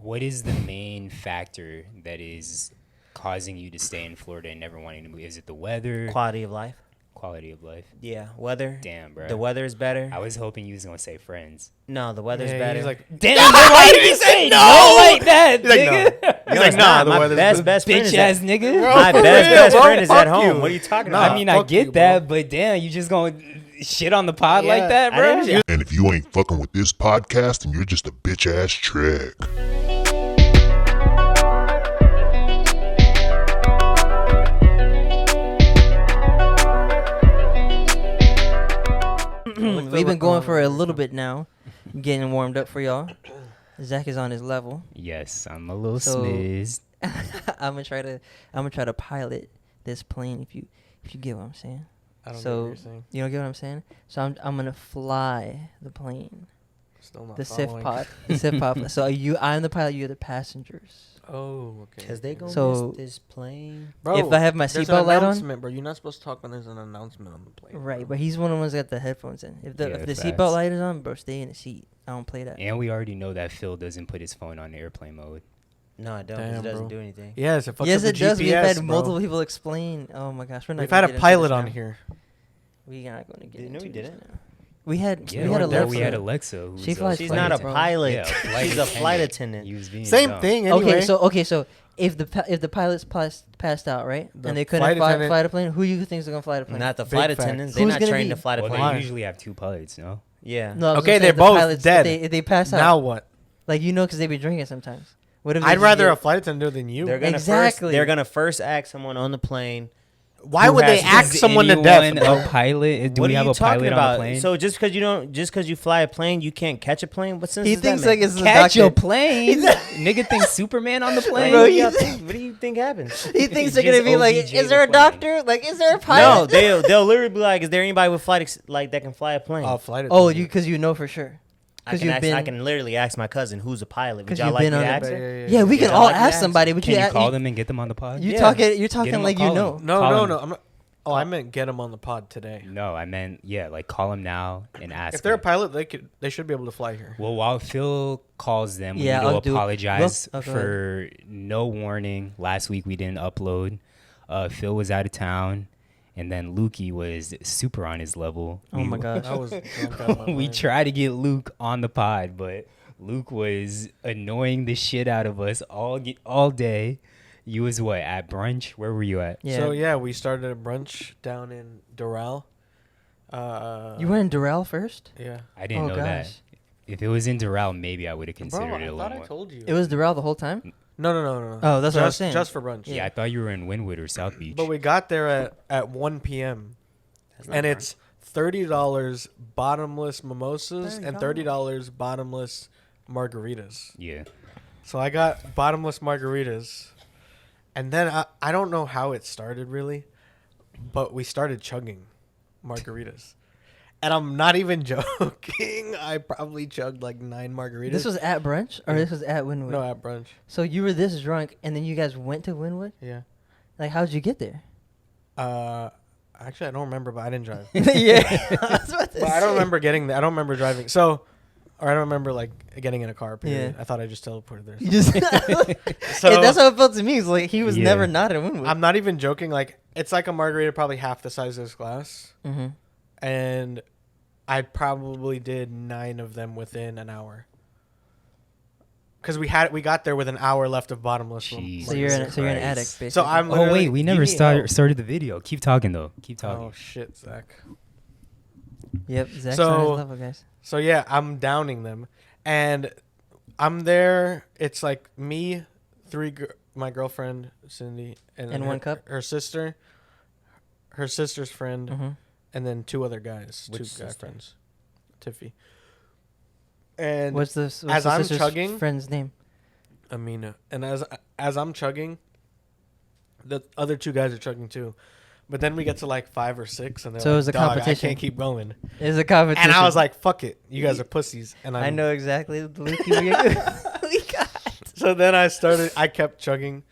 What is the main factor that is causing you to stay in Florida and never wanting to move? Is it the weather? Quality of life. Quality of life. Yeah, weather. Damn, bro. The weather is better. I was hoping you was gonna say friends. No, the weather's better. He's like, Damn, why did you say no like that, He's like, nigga? no. He's like, nah, the my weather's best friend Bitch is ass at, nigga. my for best real, friend is bro. at Fuck home. you. What are you talking Nah, about? I mean, I fuck get you, that, but damn, you just gonna shit on the pod Yeah. like that, I bro? didn't- And if you ain't fucking with this podcast, then you're just a bitch ass trick. We've been going for a little bit now, getting warmed up for y'all. Zach is on his level. Yes, I'm a little So- smizzed. I'm gonna try to pilot this plane if you get what I'm saying. I don't So- know what you're saying. You don't get what I'm saying? So I'm gonna fly the plane. Still not The SIF following. pod. The SIF pod. So I'm the pilot, you're the passengers. Oh, okay. Because they gonna So- miss this plane. Bro, if I have my there's an seatbelt light on- announcement, bro. You're not supposed to talk when there's an announcement on the plane. Right, but he's one of the ones that got the headphones in. If the Yeah, if the facts. seatbelt light is on, bro, stay in the seat. I don't play that. And we already know that Phil doesn't put his phone on airplane mode. No, I don't. 'Cause Damn, it doesn't bro. do anything. Yes, it fucks Yes, up the it does. We've GPS, had bro. multiple people explain. Oh my gosh, we're not. We've gonna had get a into pilot this on now. here. We're not going to get No, into we this didn't. now. We had Yeah, we had weren't Alexa. we had Alexa. Who's She a flies She's flight not a attendant. pilot. Yeah, She's a flight attendant. He was being Same dumb. thing anyway. Okay, so if the pilots passed out, right, The and they couldn't flight attendant- fly the plane, who you think is gonna fly the plane? Not the Big flight facts. attendants. They're Who's not gonna trained be? to fly the Well, plane. they usually have two pilots, no? Yeah. No, I was Okay, gonna say they're the both pilots, dead. They pass out. Now what? Like because they be drinking sometimes. What if they I'd just rather get- a flight attendant than you. They're gonna Exactly. They're gonna first ask someone on the plane. Why who would they has- ask Is someone to death? anyone bro? a pilot? Do What we are have you a talking pilot about? on the plane? So just because you fly a plane, you can't catch a plane. What sense He does thinks that like make? it's a catch your doctor. plane. Nigga thinks Superman on the plane. Bro, What do he- what do you think happens? He thinks Just they're gonna be like, OBJ is there a the plane. doctor? Like, is there a No, pilot? they'll literally be like, "Is there anybody with like that can fly a plane?" Flight Oh, attendant. because you know for sure. I Because can, you've ask, been. I can literally ask my cousin who's a pilot. Would 'Cause y'all you've like me been to on ask it. her? Yeah, we can Yeah, all like ask that. somebody, but Can you call you, them and get them on the pod? you Yeah. talking. You're Get talking him like on you call know. him. No, Call I'm not. Oh, I meant get them on the pod today. No, I meant like call them now and ask. If they're a them. pilot, they should be able to fly here. Well, while Phil calls them, we Yeah, need I'll to do- apologize Well, go for no warning. Last week we didn't upload. Phil was out of town, and then Lukey was super on his level. Oh my gosh. I was drunk out of my We mind. tried to get Luke on the pod, but Luke was annoying the shit out of us all day. You was what, at brunch? Where were you at? Yeah. So yeah, we started a brunch down in Doral. You went in Durrell first. Yeah. I didn't know that. gosh. If it was in Doral, maybe I would have considered Bro, it a I little thought I more. told you. It was Durrell the whole time. No. Oh, that's what I was just, saying. Just for brunch. Yeah, I thought you were in Wynwood or South Beach. But we got there at 1 p.m. and it's $30 bottomless mimosas and $30 bottomless margaritas. Yeah. So I got bottomless margaritas, and then I don't know how it started really, but we started chugging margaritas. And I'm not even joking. I probably chugged like 9 margaritas. This was at brunch, or this was at Wynwood. no, at brunch. So you were this drunk, and then you guys went to Wynwood. Yeah. Like, how'd you get there? Actually, I don't remember, but I didn't drive. Yeah, I was about to But I don't say. remember getting there. I don't remember driving. So, or I don't remember like getting in a car. Period. Yeah. I thought I just teleported there. You just. So Yeah, that's how it felt to me. It's like he was Yeah. never not at Wynwood. I'm not even joking. Like it's like a margarita, probably half the size of this glass, Mm-hmm. and I probably did 9 of them within an hour. Because we got there with an hour left of bottomless. Jeez. So you're an Christ. addict, basically. So I'm. Oh literally- wait, we you never need help. started the video. Keep talking though. Keep talking. Oh shit, Zach. Yep, Zach's So- on his level, guys. So yeah, I'm downing them, and I'm there. It's like me, my girlfriend Cindy, and And her, one cup? her sister, her sister's friend, Mm-hmm. and then 2 other guys, Which 2 guy sister? friends, Tiffy. And What's the as I'm sister's chugging- friend's name? Amina, and as I'm chugging, the other 2 guys are chugging too, but then we get to like 5 or 6, and they're So it like, was a "Dog, competition." I can't keep going, It's a competition. and I was like, "Fuck it, you guys are pussies," and I know exactly the Luke we got. So then I kept chugging.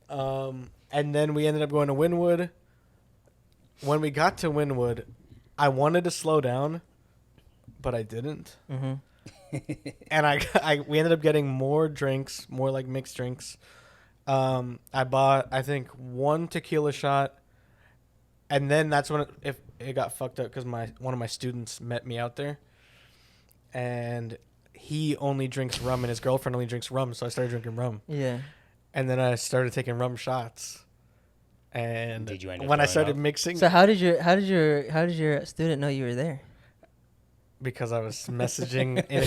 And then we ended up going to Wynwood. When we got to Wynwood, I wanted to slow down, but I didn't. Mm-hmm. And we ended up getting more drinks, more like mixed drinks. I bought, I think, one tequila shot, and then that's when it got fucked up because one of my students met me out there, and he only drinks rum, and his girlfriend only drinks rum, so I started drinking rum. Yeah. And then I started taking rum shots. And Did you end up when I throwing started up? mixing, So how did your student know you were there? because I was messaging in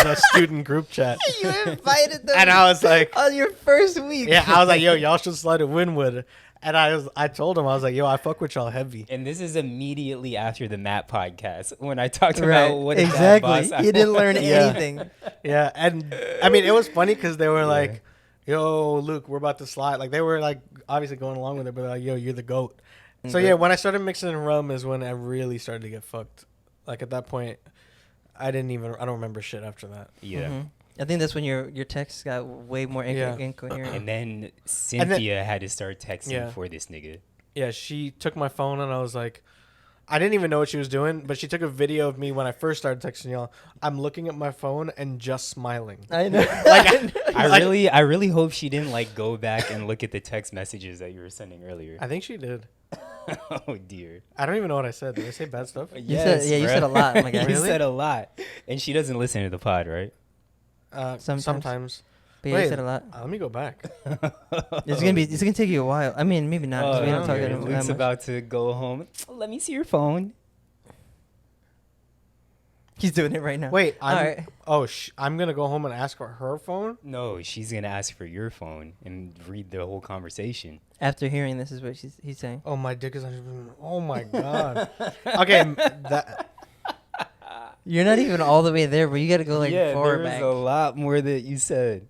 a student group chat, You invited them. and I was like, on your first week. yeah, I was like, yo, y'all should slide to Wynwood. And I told him, I was like, yo, I fuck with y'all heavy. And this is immediately after the Matt podcast when I talked Right. about what a bad Exactly. boss I You didn't was. learn Yeah. anything. Yeah, and I mean, it was funny because they were like, yo, Luke, we're about to slide. Like, they were like obviously going along with it, but they're like, yo, you're the GOAT. So yeah, when I started mixing rum is when I really started to get fucked. Like at that point, I don't remember shit after that. Yeah. Mhm. I think that's when your texts got way more incoherent. And then Cynthia had to start texting Yeah. for this nigga. Yeah, she took my phone and I was like, I didn't even know what she was doing, but she took a video of me when I first started texting y'all. I'm looking at my phone and just smiling. I know. I really hope she didn't like go back and look at the text messages that you were sending earlier. I think she did. Oh dear. I don't even know what I said. Did I say bad stuff? You said a lot, my guy. You Really? said a lot. And she doesn't listen to the pod, right? Sometimes. But yeah, you said a lot. Let me go back. It's gonna take you a while. I mean, maybe not. 'Cause we don't talk dear. that Luke's much. about to go home. Let me see your phone. He's doing it right now. Wait, All right. I'm gonna go home and ask for her phone. No, she's gonna ask for your phone and read the whole conversation. After hearing this, is what he's saying. Oh, my dick is. Oh my god. Okay, that. You're not even all the way there, but you got to go like far there back. was a lot more that you said.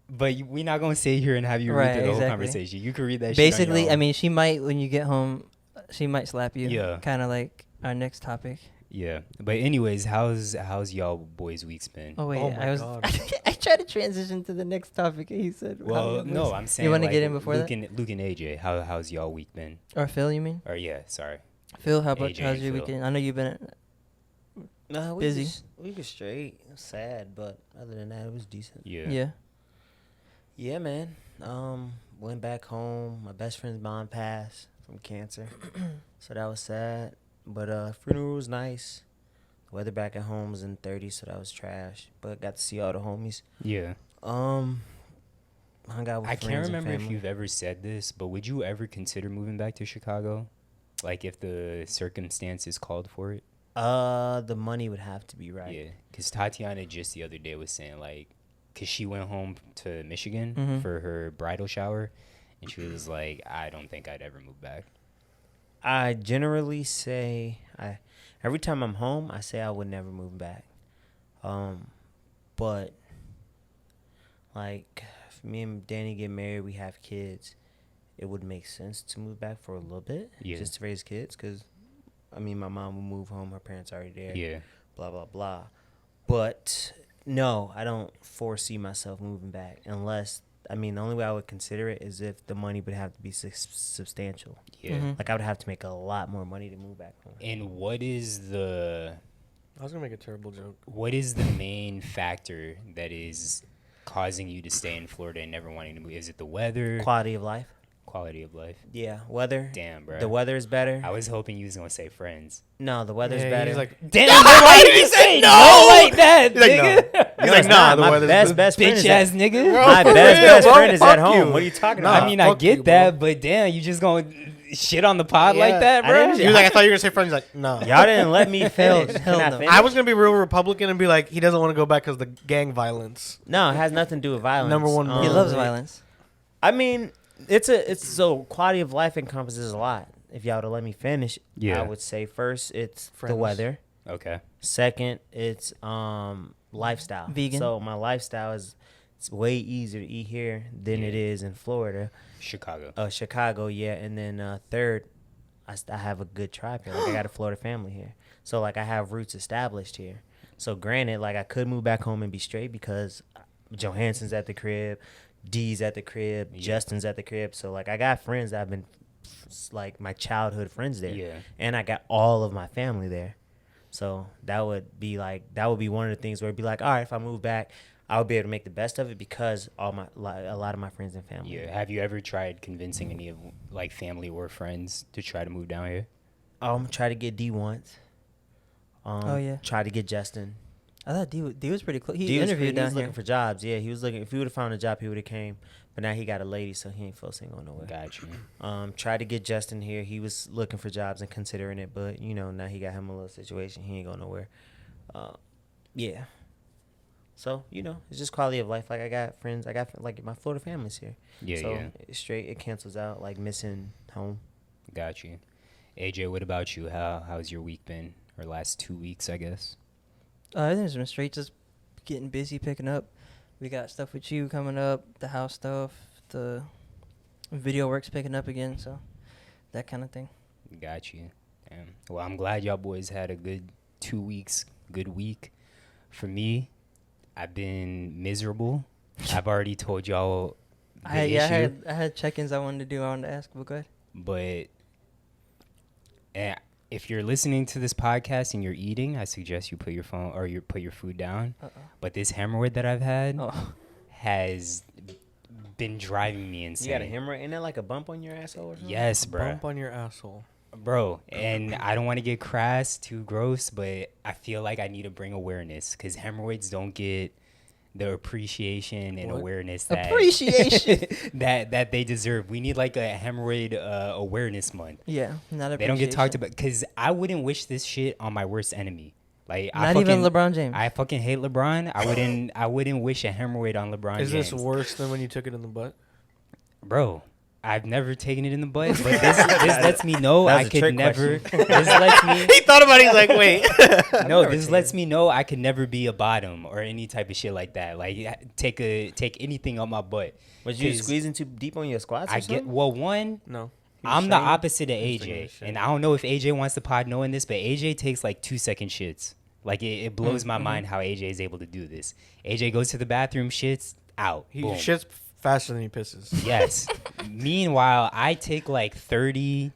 But we're not gonna sit here and have you read Right, through the whole exactly. conversation. You can read that. Basically, shit on your I own. mean, she might when you get home, she might slap you. Yeah. Kind of like our next topic. Yeah, but anyways, how's y'all boys' weeks been? Oh wait, Oh my I was. God. I tried to transition to the next topic, and he said. Well, no, I'm saying. You want to like, get in before Luke that? and, Luke and AJ, how's y'all week been? Or Phil, you mean? Or yeah, sorry. Phil, how's AJ your and Phil. weekend? I know you've been. No, Busy. We was straight. It was sad, but other than that, it was decent. Yeah. Yeah. Yeah, man. Went back home. My best friend's mom passed from cancer, so that was sad. But funeral was nice. The weather back at home was in 30s, so that was trash. But got to see all the homies. Yeah. Hung out with I friends can't and remember if family. you've ever said this, but would you ever consider moving back to Chicago? Like if the circumstances called for it? The money would have to be right. Yeah. Because Tatiana just the other day was saying, like, because she went home to Michigan Mhm. for her bridal shower, and she was like, I don't think I'd ever move back. I generally say every time I'm home, I say I would never move back. But like if me and Danny get married, we have kids, it would make sense to move back for a little bit, Yeah. just to raise kids. Because I mean, my mom will move home, her parents are already there. Yeah. Blah blah blah. But no, I don't foresee myself moving back unless. I mean, the only way I would consider it is if the money would have to be substantial. Yeah. Mhm. Like I would have to make a lot more money to move back home. And what is the I was gonna make a terrible joke. main factor that is causing you to stay in Florida and never wanting to move? Is it the weather? Quality of life. Quality of life? Yeah, weather. Damn, bro. The weather is better. I was hoping you was gonna say friends. No, the weather's Yeah, better. he's like, Damn, why did you say no like that, He's like, nigga? no. He's like, it's nah, not. the My weather's best friend Bitch is ass at, nigga. my for best real, bro. friend is at Fuck home. you. What are you talking Nah. about? I mean, I fuck get you, that, but damn, you just gonna shit on the pod like Yeah. that, I bro? didn't- he was like, I thought you were gonna say friends. He's like, no. Y'all didn't let me finish. Hell Can I no. finish? I was gonna be real Republican and be like, he doesn't want to go back because the gang violence. No, it has nothing to do with violence. Number one He Um, loves violence. I mean, it's so quality of life encompasses a lot. If y'all would have let me finish, Yeah. I would say first it's the Friends. weather. Okay. Second, it's lifestyle. Vegan. So my lifestyle it's way easier to eat here than it is in Florida. Chicago. Chicago, yeah. And then third, I have a good tribe here. Like I got a Florida family here. So like I have roots established here. So granted, like I could move back home and be straight because Johansson's at the crib, D's at the crib, Yeah. Justin's at the crib. So like I got friends that have been like my childhood friends there. Yeah. And I got all of my family there. So that would be one of the things where it'd be like, all right, if I move back, I would be able to make the best of it because a lot of my friends and family. Yeah. Have you ever tried convincing any of like family or friends to try to move down here? Try to get D once. Oh, yeah. Try to get Justin. I thought D was pretty close. He He was interviewed down looking here. for jobs. Yeah, he was looking. If he would have found a job, he would have came. But now he got a lady, so he ain't forcing on nowhere. Got you. Tried to get Justin here. He was looking for jobs and considering it, but now he got him a little situation. He ain't going nowhere. Yeah. So it's just quality of life. Like I got friends. I got like my Florida family's here. Yeah, so yeah. It's straight. It cancels out like missing home. Got you. AJ, what about you? How's your week been? Or last 2 weeks, I guess. Everything's been straight, just getting busy, picking up. We got stuff with you coming up, the house stuff, the video work's picking up again, so that kind of thing. Got you. Damn. Well, I'm glad y'all boys had a good 2 weeks, good week. For me, I've been miserable. I've already told y'all the issue. I had check-ins I wanted to ask, but go ahead. But if you're listening to this podcast and you're eating, I suggest you put your phone or put your food down. But this hemorrhoid that I've had has been driving me insane. You got a hemorrhoid? Ain't that like a bump on your asshole or something? Yes, bro. Bump on your asshole. Bro, and I don't want to get crass, too gross, but I feel like I need to bring awareness because hemorrhoids don't get the appreciation and awareness that that they deserve. We need like a hemorrhoid awareness month. Yeah, not They don't get talked about because I wouldn't wish this shit on my worst enemy. Like not even LeBron James. I fucking hate LeBron. I wouldn't wish a hemorrhoid on LeBron Is James. this worse than when you took it in the butt? Bro, I've never taken it in the butt, but this lets me know That I was a could trick never. question. This lets me. He thought about it. He's like, wait. No, this lets me know I could never be a bottom or any type of shit like that. Like take anything on my butt. Was you 'Cause squeezing too deep on your squats or I something? get one. No. I'm the opposite of He's thinking AJ, of shit. and I don't know if AJ wants the pod knowing this, but AJ takes like 2-second shits. Like it blows my mind how AJ is able to do this. AJ goes to the bathroom, shits out. He boom. shits faster than he pisses. Yes. Meanwhile, I take like 30,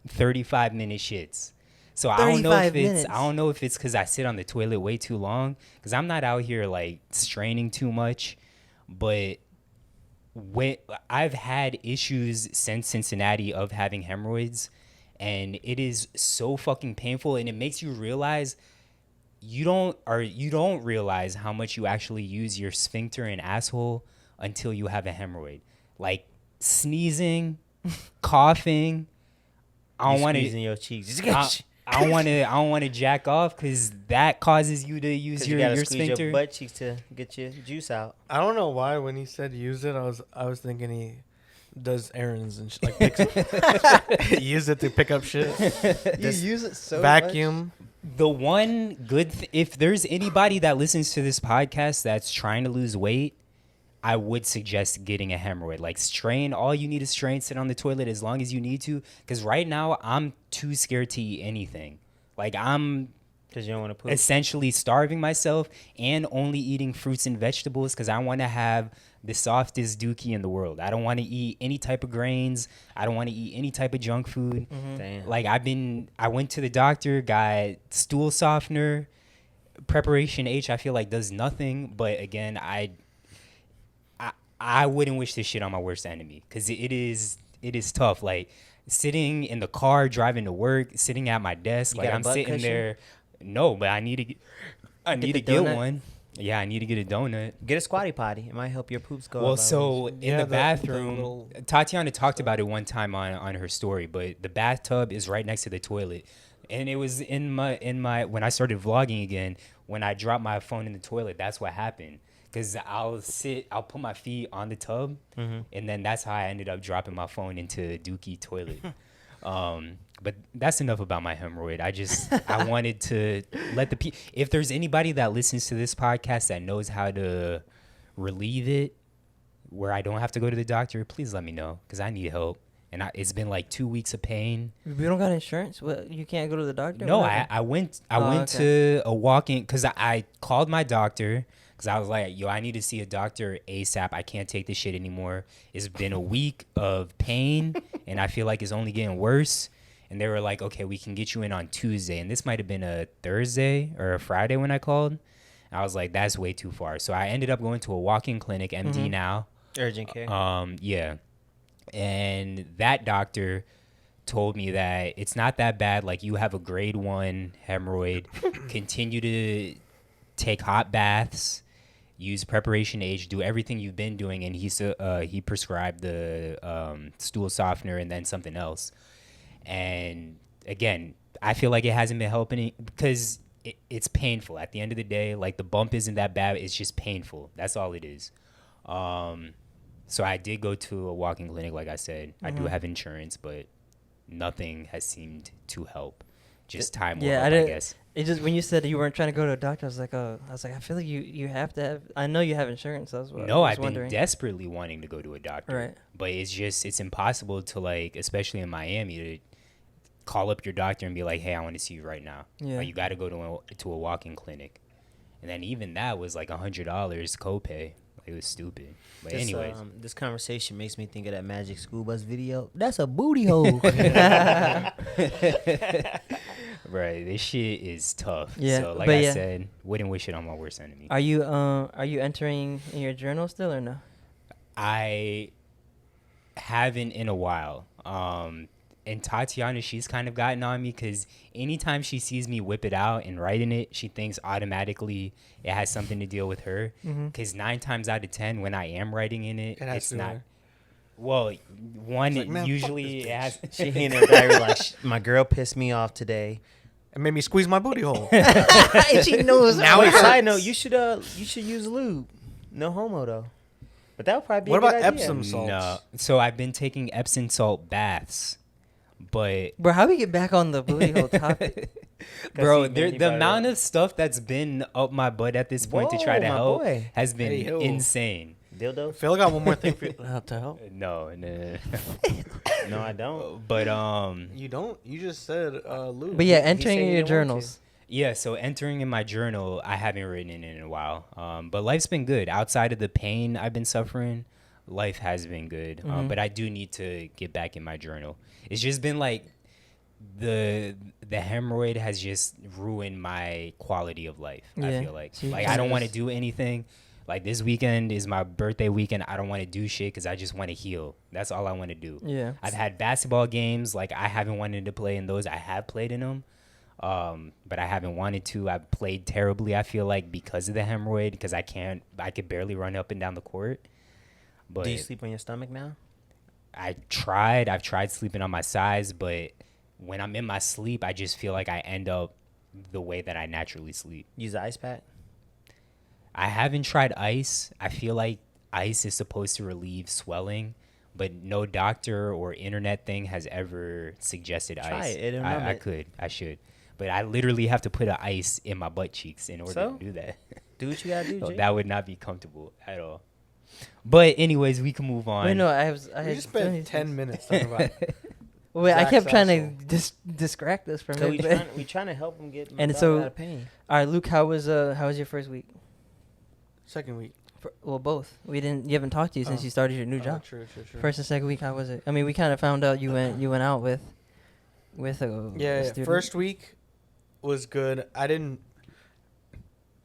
35-minute shits. So I don't know if 35 it's minutes. I don't know if it's because I sit on the toilet way too long. Because I'm not out here like straining too much, but when I've had issues since Cincinnati of having hemorrhoids, and it is so fucking painful, and it makes you realize you don't realize how much you actually use your sphincter and asshole until you have a hemorrhoid. Like sneezing, coughing. I don't want Squeezing to. your cheeks. I don't want to jack off because that causes you to use You gotta your squeeze sphincter. your butt cheeks to get your juice out. I don't know why when he said use it, I was thinking he does errands and like picks use it to pick up shit. You use it so Vacuum. The one good if there's anybody that listens to this podcast that's trying to lose weight, I would suggest getting a hemorrhoid. Like strain, all you need is strain, sit on the toilet as long as you need to. Because right now I'm too scared to eat anything. Like I'm Because you don't want to poop. essentially starving myself and only eating fruits and vegetables because I want to have the softest dookie in the world. I don't want to eat any type of grains. I don't want to eat any type of junk food. Damn. Like I went to the doctor, got stool softener, preparation H. I feel like does nothing. But again, I wouldn't wish this shit on my worst enemy because it is tough. Like sitting in the car, driving to work, sitting at my desk, You like got a I'm butt sitting cushion? there. No, but I need to the get donut? one. Yeah, I need to get a donut. Get a squatty potty. It might help your poops go. Well, up. so in Yeah, the the bathroom, little- Tatiana talked about it one time on her story, but the bathtub is right next to the toilet. And it was in my when I started vlogging again, when I dropped my phone in the toilet, that's what happened. Because I'll put my feet on the tub, and then that's how I ended up dropping my phone into a dookie toilet. But that's enough about my hemorrhoid. I wanted to let if there's anybody that listens to this podcast that knows how to relieve it, where I don't have to go to the doctor, please let me know because I need help. And it's been like 2 weeks of pain. We don't got insurance. What, you can't go to the doctor? No, What happened? I went okay. to a walk-in because I called my doctor because I was like, yo, I need to see a doctor ASAP. I can't take this shit anymore. It's been a week of pain, and I feel like it's only getting worse. And they were like, okay, we can get you in on Tuesday. And this might have been a Thursday or a Friday when I called. I was like, that's way too far. So I ended up going to a walk-in clinic, MD now. Urgent care. Yeah. And that doctor told me that it's not that bad. Like, you have a grade 1 hemorrhoid. Continue to take hot baths, use preparation H, do everything you've been doing. And he prescribed the stool softener and then something else. And again, I feel like it hasn't been helping because it's painful at the end of the day. Like, the bump isn't that bad. It's just painful. That's all it is. So I did go to a walk-in clinic, like I said. I do have insurance, but nothing has seemed to help. Just time will help, I guess. It just, when you said you weren't trying to go to a doctor, I was like, I feel like you have to have. I know you have insurance. That's what. No, I was I've wondering. been desperately wanting to go to a doctor. Right. But it's impossible to, like, especially in Miami, to call up your doctor and be like, hey, I want to see you right now. Yeah. Or you got to go to a walk-in clinic. And then even that was like $100 copay. It was stupid. But anyways. This conversation makes me think of that Magic School Bus video. That's a booty hole. Right, this shit is tough. Yeah, So like but I said, wouldn't wish it on my worst enemy. Are you entering in your journal still or no? I haven't in a while. And Tatiana, she's kind of gotten on me because anytime she sees me whip it out and write in it, she thinks automatically it has something to deal with her. Because 9 times out of 10, when I am writing in it, it's not. Well, one, like, man, usually it has. She in her diary like, my girl pissed me off today. It made me squeeze my booty hole. And she knows. Now Wait, it hurts. side note, you should use lube. No homo though. But that would probably be What a good about idea. Epsom salts? No. So I've been taking Epsom salt baths, but Bro, how we get back on the booty hole topic? bro, he been- he the brought it amount up. of stuff that's been up my butt at this point to try Whoa, to my help boy. has been Hey, yo. insane. Dildo? Phil got one more thing for you to help. No. No, I don't. But You don't? You just said lube. But yeah, He entering said in he your didn't want journals. yeah, so entering in my journal, I haven't written in it in a while. But life's been good. Outside of the pain I've been suffering, life has been good. But I do need to get back in my journal. It's just been like the hemorrhoid has just ruined my quality of life. I Yeah. feel like So you I kinda don't want to just- do anything. Like, this weekend is my birthday weekend. I don't want to do shit because I just want to heal. That's all I want to do. Yeah. I've had basketball games. Like, I haven't wanted to play in those. I have played in them. But I haven't wanted to. I've played terribly, I feel like, because of the hemorrhoid, because I could barely run up and down the court. But Do you sleep on your stomach now? I've tried sleeping on my sides, but when I'm in my sleep, I just feel like I end up the way that I naturally sleep. Use the ice pack? I haven't tried ice. I feel like ice is supposed to relieve swelling, but no doctor or internet thing has ever suggested Try ice. it. It'll numb I it. could. I should. But I literally have to put an ice in my butt cheeks in order So? to do that. Do what you gotta do, So Jay. that would not be comfortable at all. But anyways, we can move on. Wait, no, I We had just so many spent 10 things. minutes talking about Wait, I Zach's kept trying to asshole. distract us from So it. we trying to help him get And out so- of pain. All right, Luke, how was your first week? second week. Well, both. You haven't talked to you since Oh. you started your new Oh, job. true. First and second week, how was it? I mean, we kind of found out you went out with a Yeah, student. first week was good. I didn't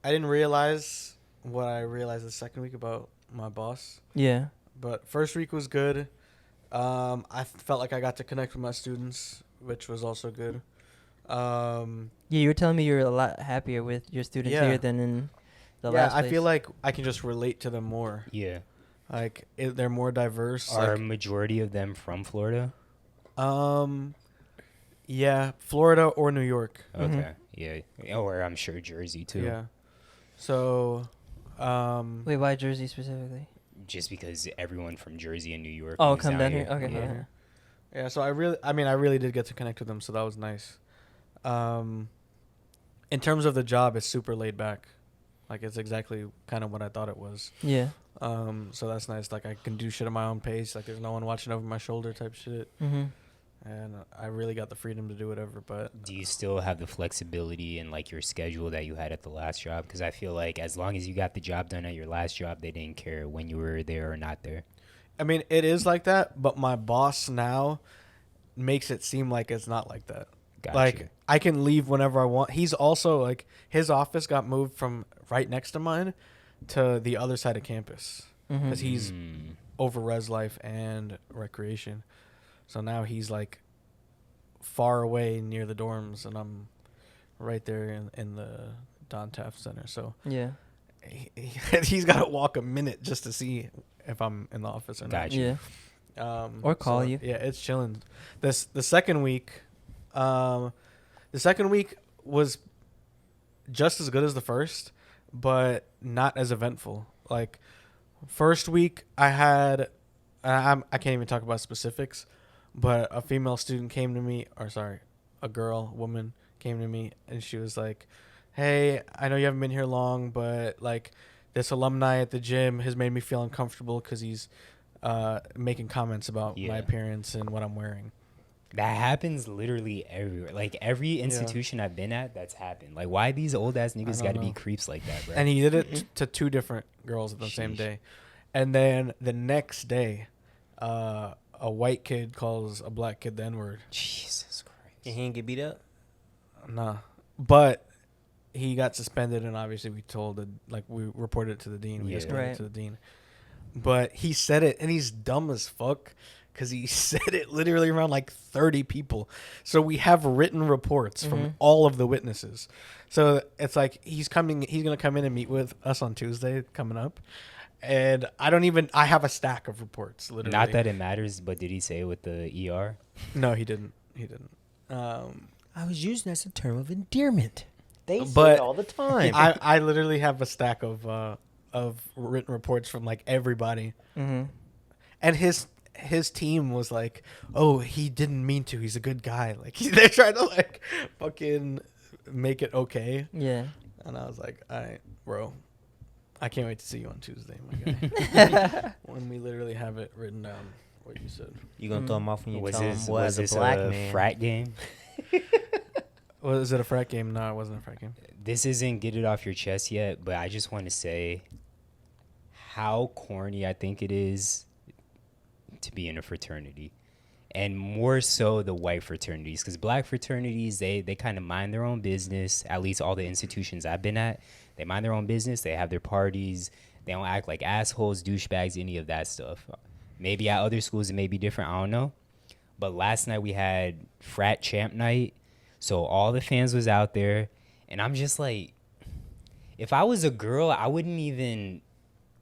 realize what I realized the second week about my boss, Yeah. but first week was good. I felt like I got to connect with my students, which was also good. Yeah, you were telling me you're a lot happier with your students Yeah. here than in the yeah, last place. I feel like I can just relate to them more. Yeah. Like they're more diverse. Are a like, majority of them from Florida? yeah, Florida or New York. Okay. Yeah. Or I'm sure Jersey too. Yeah. So, Wait, why Jersey specifically? Just because everyone from Jersey and New York. Oh, moves come down here. here. Okay. Yeah. Yeah. yeah, so I really did get to connect with them, so that was nice. In terms of the job, it's super laid back. Like, it's exactly kind of what I thought it was. Yeah. So that's nice. Like, I can do shit at my own pace. Like, there's no one watching over my shoulder type shit. Mm-hmm. And I really got the freedom to do whatever, but Do you still have the flexibility in like your schedule that you had at the last job? Because I feel like as long as you got the job done at your last job, they didn't care when you were there or not there. I mean, it is like that, but my boss now, makes it seem like it's not like that. Gotcha. Like, I can leave whenever I want. He's also, like, his office got moved from right next to mine to the other side of campus. Because he's over res life and recreation. So now he's, like, far away near the dorms, and I'm right there in the Don Taft Center. So Yeah. he's got to walk a minute just to see if I'm in the office or not. Gotcha. Yeah. Or call you. Yeah, it's chilling. The second week, was just as good as the first, but not as eventful. Like, first week I had, I can't even talk about specifics, but a female student came to me, woman came to me, and she was like, "Hey, I know you haven't been here long, but like, this alumni at the gym has made me feel uncomfortable because he's making comments about my appearance and what I'm wearing." That happens literally everywhere. Like, every institution I've been at, that's happened. Like, why these old ass niggas got to be creeps like that, bro? And he did it to two different girls at the same day. And then the next day, a white kid calls a black kid the N-word. Jesus Christ. And he didn't get beat up? Nah. But he got suspended, and obviously we reported it to the dean. We escalated it to the dean. But he said it, and he's dumb as fuck because he said it literally around like 30 people. So we have written reports from all of the witnesses. So it's like he's going to come in and meet with us on Tuesday coming up. And I have a stack of reports, literally. Not that it matters, but did he say it with the ER? No, he didn't. I was using that as a term of endearment. They say But it all the time. I literally have a stack of written reports from like everybody. And his team was like, "Oh, he didn't mean to. He's a good guy." Like, they're trying to like fucking make it okay. Yeah. And I was like, "All right, bro. I can't wait to see you on Tuesday, my guy." When we literally have it written down, what you said. You gonna throw him off when you tell him, Was as this a black a man. frat game? Was it a frat game? No, it wasn't a frat game. This isn't get it off your chest yet, but I just want to say how corny I think it is to be in a fraternity, and more so the white fraternities, because black fraternities, they kind of mind their own business. At least all the institutions I've been at, they mind their own business. They have their parties. They don't act like assholes, douchebags, any of that stuff. Maybe at other schools it may be different, I don't know. But last night we had frat champ night, so all the fans was out there, and I'm just like, if I was a girl, I wouldn't even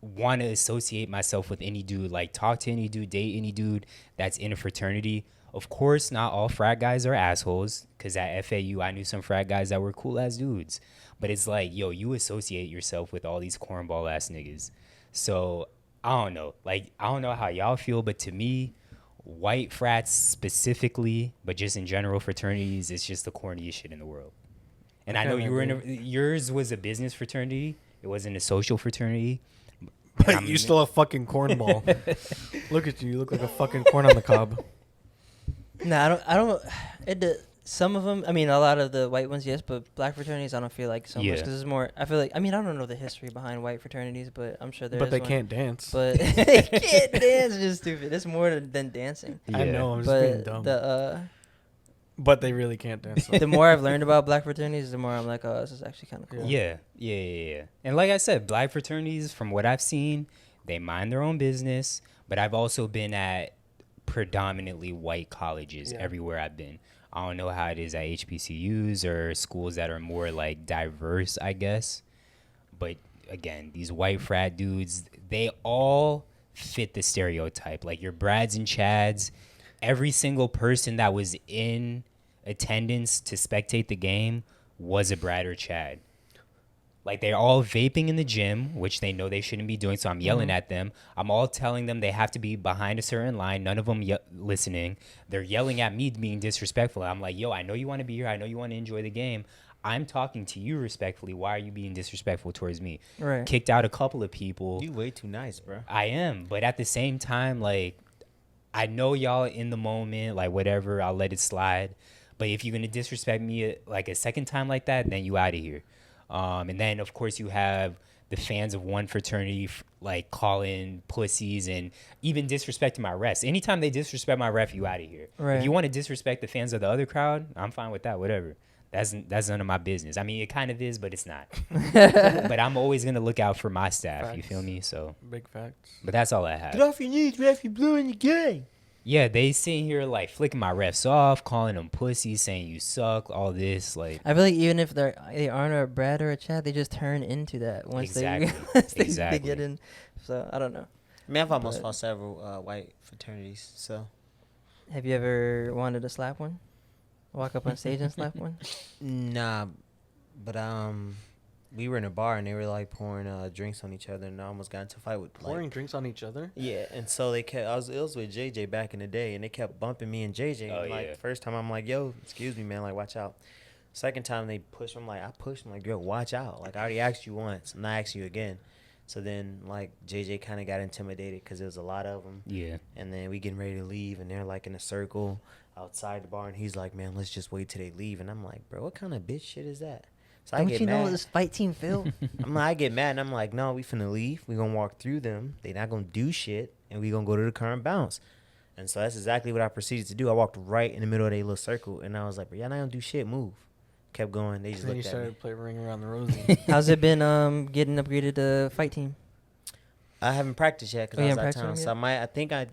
want to associate myself with any dude, like talk to any dude, date any dude that's in a fraternity. Of course, not all frat guys are assholes, because at FAU, I knew some frat guys that were cool ass dudes. But it's like, yo, you associate yourself with all these cornball ass niggas. So, I don't know. Like, I don't know how y'all feel, but to me, white frats specifically, but just in general fraternities, it's just the corniest shit in the world. And I know you were yours was a business fraternity. It wasn't a social fraternity. But you still a fucking cornball. Look at you. You look like a fucking corn on the cob. No, I don't. Some of them, I mean, a lot of the white ones, yes, but black fraternities, I don't feel like so much, because it's more. I feel like, I mean, I don't know the history behind white fraternities, but I'm sure there is. But they one. can't dance. But they can't dance. It's just stupid. It's more than dancing. Yeah. I know. I'm just being dumb. But they really can't dance. The more I've learned about black fraternities, the more I'm like, oh, this is actually kind of cool. Yeah. And like I said, black fraternities, from what I've seen, they mind their own business. But I've also been at predominantly white colleges everywhere I've been. I don't know how it is at HBCUs or schools that are more like diverse, I guess. But again, these white frat dudes, they all fit the stereotype. Like your Brads and Chads, every single person that was in attendance to spectate the game was a Brad or Chad. Like, they're all vaping in the gym, which they know they shouldn't be doing, so I'm yelling at them. I'm all telling them they have to be behind a certain line. None of them listening. They're yelling at me being disrespectful. I'm like, yo, I know you want to be here. I know you want to enjoy the game. I'm talking to you respectfully. Why are you being disrespectful towards me? Right. Kicked out a couple of people. You way too nice, bro. I am. But at the same time, like, I know y'all in the moment, like, whatever, I'll let it slide. But if you're going to disrespect me, like, a second time like that, then you out of here. And then, of course, you have the fans of one fraternity like calling pussies and even disrespecting my refs. Anytime they disrespect my ref, you out of here. Right. If you want to disrespect the fans of the other crowd, I'm fine with that. Whatever. That's none of my business. I mean, it kind of is, but it's not. But I'm always gonna look out for my staff. You feel me? So Big facts. but that's all I have. Get off your knees, ref. You blew in the game. Yeah, they sitting here like flicking my refs off, calling them pussies, saying you suck, all this. Like, I feel like even if they aren't a Brad or a Chad, they just turn into that once Exactly. they Exactly. get in. So I don't know. I mean, I've almost But- fought several white fraternities. So Have you ever wanted to slap one? Walk up on stage and slap one? nah, but we were in a bar and they were like pouring drinks on each other, and I almost got into a fight with Pouring drinks on each other. Yeah, and so they kept. It was with JJ back in the day, and they kept bumping me and JJ. Oh, And, like yeah. first time, I'm like, "Yo, excuse me, man, like watch out." Second time they push, I'm like, I pushed. I'm like, "Yo, watch out!" Like I already asked you once, I'm not asking you again. So then like JJ kind of got intimidated because there was a lot of them, yeah. and then we getting ready to leave, and they're like in a circle outside the bar, and he's like, "Man, let's just wait till they leave." And I'm like, "Bro, what kind of bitch shit is that?" So I Don't get you mad. know this fight team feel? I get mad and I'm like, no, we finna leave. We gonna walk through them. They not gonna do shit, and we gonna go to the car and bounce. And so that's exactly what I proceeded to do. I walked right in the middle of their little circle, and I was like, bro, y'all not gonna do shit. Move. Kept going. They just Then you looked at me. started playing Ring Around the Rosie. How's it been getting upgraded to fight team? I haven't practiced yet because Oh, I you was out of haven't town. practiced So them I think I.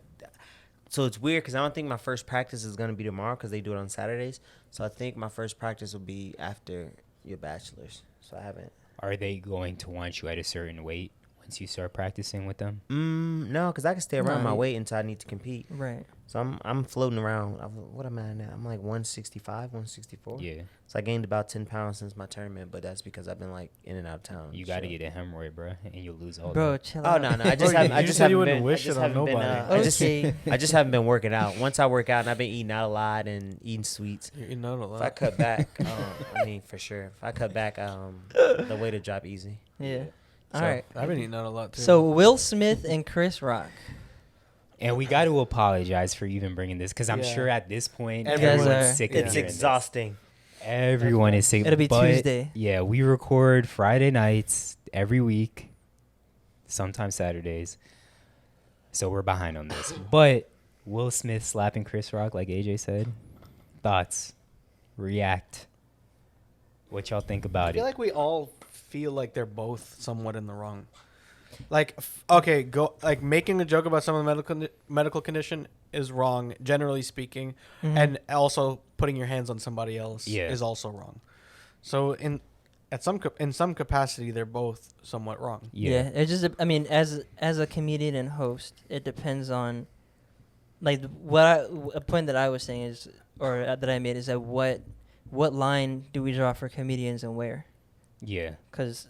So it's weird because I don't think my first practice is gonna be tomorrow because they do it on Saturdays. So I think my first practice will be after your bachelor's. So I haven't. Are they going to want you at a certain weight once you start practicing with them? No, because I can stay around No, my you- weight until I need to compete. Right. So I'm floating around. What am I at now? I'm like 165, 164. Yeah. So I gained about 10 pounds since my tournament, but that's because I've been like in and out of town. You got to So- get a hemorrhoid, bro, and you'll lose all Bro, that. chill Oh out. no, I just Bro, haven't. I you just said you haven't wouldn't been. wish I just it on haven't been. nobody. Okay. I just haven't been working out. Once I work out, and I've been eating out a lot and eating sweets. You're not a If I lot. cut back, I mean for sure. If I cut back, the weight will drop easy. Yeah. So, All right. I've been eating out a lot too. So Will Smith and Chris Rock. And we got to apologize for even bringing this because I'm Yeah. sure at this point Everyone's everyone's sick of It's hearing this. exhausting. Everyone is sick. It'll be but, Tuesday. Yeah, we record Friday nights every week, sometimes Saturdays. So we're behind on this. But Will Smith slapping Chris Rock, like AJ said. Thoughts? React. What y'all think I about feel it? like we all feel like they're both somewhat in the wrong. Like, okay, go like making a joke about someone's medical condition is wrong, generally speaking, Mhm. and also putting your hands on somebody else Yeah. is also wrong. So in some capacity, they're both somewhat wrong. Yeah. It's just I mean as a comedian and host, it depends on like a point that I was saying is or that I made is that what line do we draw for comedians and where? Yeah. Because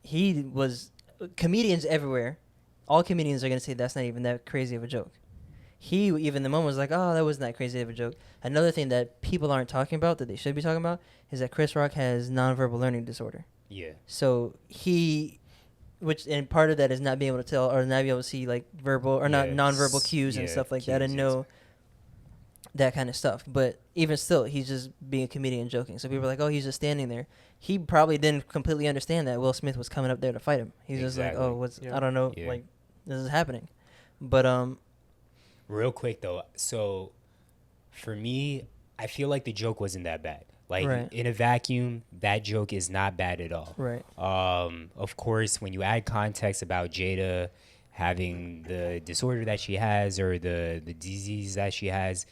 he was comedians everywhere. All comedians are gonna say that's not even that crazy of a joke. He even the moment was like, oh, that wasn't that crazy of a joke. Another thing that people aren't talking about that they should be talking about is that Chris Rock has nonverbal learning disorder. Yeah. So and part of that is not being able to tell or not being able to see like verbal or not Yeah, nonverbal cues and yeah, stuff like that and cues, know that kind of stuff. But even still, he's just being a comedian joking. So people are like, oh, he's just standing there. He probably didn't completely understand that Will Smith was coming up there to fight him. He's just like, Exactly. oh, Yeah. I don't know, Yeah. like this is happening. But Real quick though, so for me, I feel like the joke wasn't that bad. Like Right. in a vacuum, that joke is not bad at all. right, Of course, when you add context about Jada having the disorder that she has or the disease that she has,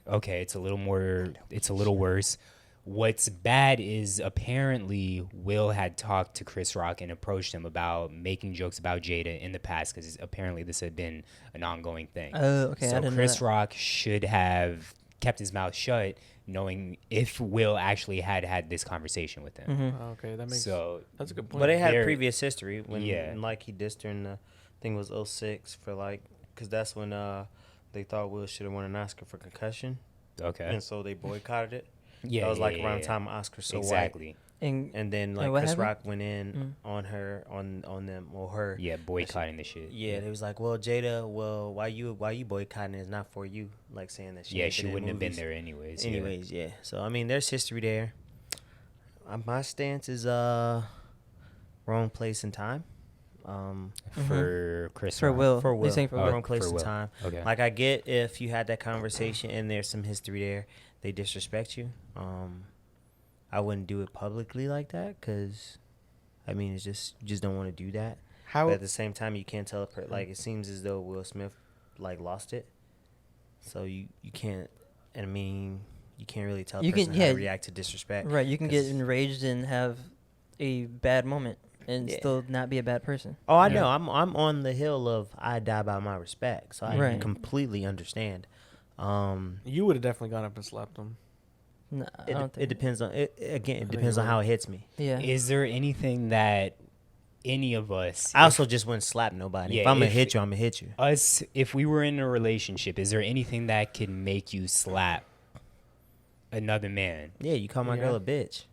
okay, it's a little worse. What's bad is apparently Will had talked to Chris Rock and approached him about making jokes about Jada in the past because apparently this had been an ongoing thing. oh, okay, I So didn't Chris know that. Rock should have kept his mouth shut, knowing if Will actually had this conversation with him. Mhm. Okay, that makes So that's a good point. But they had They're- previous history when, Yeah. like, he dissed her in the thing was 06 for like, because that's when they thought Will should have won an Oscar for concussion, Okay. and so they boycotted it. Yeah, that was like yeah, around yeah. the time Oscar so white. Exactly. And then like what Chris happened? Rock went in on her on them or her. Yeah, boycotting the shit. Yeah, they was like, well, Jada, well, why you boycotting it? It's not for you. Like saying that she Yeah, ain't she been in wouldn't have been movies. there anyways. Anyways, yeah. So I mean, there's history there. My stance is wrong wrong place and time. For Chris For Rock. Will. For He's Will, saying for Oh, Will. wrong place for and Will. time. Okay. Like I get if you had that conversation and there's some history there, they disrespect you. I wouldn't do it publicly like that because, I mean, it's just you just don't want to do that. How But at the same time, you can't tell like it seems as though Will Smith like lost it, so you can't. I mean, you can't really tell a You can- person how yeah. to react to disrespect. Right, you can get 'cause- enraged and have a bad moment and Yeah. still not be a bad person. Oh, I Yeah. know. I'm on the hill of I die by my respect, so I Right. completely understand. you would have definitely gone up and slapped him. No, I It, don't it think. depends on it. Again, it think depends you on would. how it hits me. Yeah. Is there anything that any of us, I also just wouldn't slap nobody. Yeah, if I'm gonna if- hit you, I'm gonna hit you. us, if we were in a relationship, is there anything that could make you slap another man? Yeah, you call my girl Yeah. a bitch.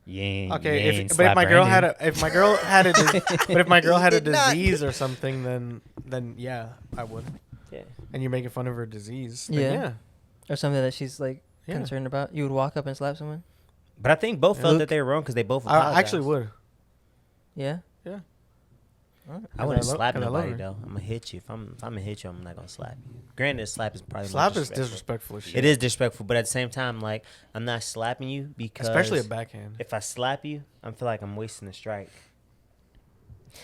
You ain't, Okay, you ain't but if slap my girl had Brandon? if my girl had a but if my girl had a Did not. disease or something, then yeah, I would. Yeah. And you're making fun of her disease. Then Yeah. yeah. Or something that she's like Yeah. concerned about. You would walk up and slap someone? But I think both Yeah. felt Luke- that they were wrong because they both apologized. I actually would. Yeah. Yeah. Alright. I wouldn't I lo- slap and I love nobody her. though. I'm gonna hit you. If I'm gonna hit you, I'm not gonna slap you. Granted, slap is probably more Slap is disrespectful. disrespectful as shit. It is disrespectful, but at the same time, like I'm not slapping you because Especially a backhand. if I slap you, I feel like I'm wasting a strike.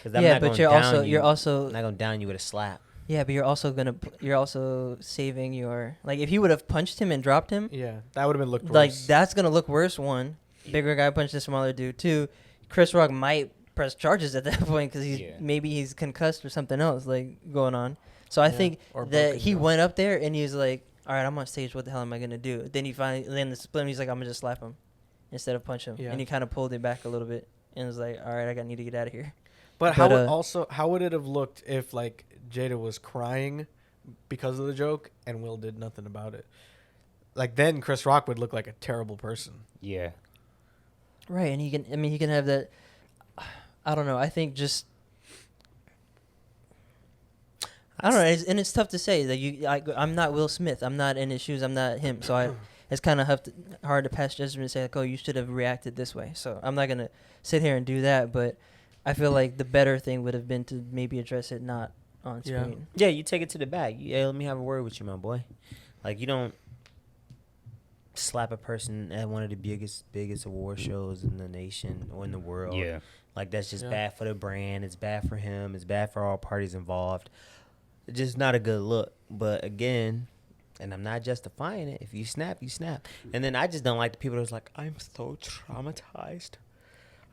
'Cause Yeah, but you're also you're I'm also not gonna down you with a slap. yeah, but you're also saving your like if you would have punched him and dropped him, Yeah, that would have been looked like worse. that's gonna look worse. One, bigger guy punched a smaller dude. Two, Chris Rock might press charges at that point because maybe he's concussed or something else like going on. So I Yeah, think or that broken he jaw. went up there and he was like, "All right, I'm on stage. What the hell am I gonna do?" Then he finally then the split. He's like, "I'm gonna just slap him instead of punch him." Yeah. And he kind of pulled it back a little bit and was like, "All right, I need to get out of here." But how But, how would it have looked if like Jada was crying because of the joke and Will did nothing about it? Like then Chris Rock would look like a terrible person. Yeah. Right, and he can have that. I don't know. I think just. I don't know, and it's tough to say that I'm not Will Smith. I'm not in his shoes. I'm not him. So it's kind of hard to pass judgment and say like, oh, you should have reacted this way. So I'm not gonna sit here and do that. But I feel like the better thing would have been to maybe address it not on Yeah. screen. Yeah, you take it to the back. Yeah, let me have a word with you, my boy. Like you don't slap a person at one of the biggest award shows in the nation or in the world. Yeah. Like that's just Yeah. bad for the brand. It's bad for him. It's bad for all parties involved. It's just not a good look. But again, and I'm not justifying it. If you snap, you snap. And then I just don't like the people that's like, I'm so traumatized.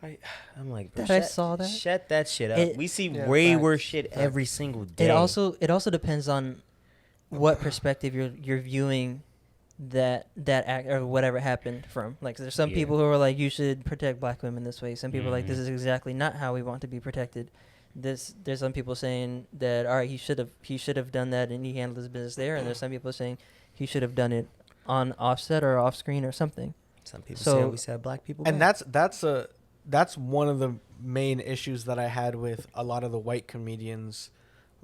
I'm like, bro, That I saw that. Shut that shit up. It- We see Yeah, way facts. worse shit every single day. It also depends on what perspective you're viewing that act or whatever happened from. Like there's some Yeah. people who are like you should protect black women this way. Some people are like this Mhm. is exactly not how we want to be protected. There's some people saying that all right he should have done that and he handled his business there, and there's some people saying he should have done it on offset or off screen or something. Some people So- say we said black people. And back. that's one of the main issues that I had with a lot of the white comedians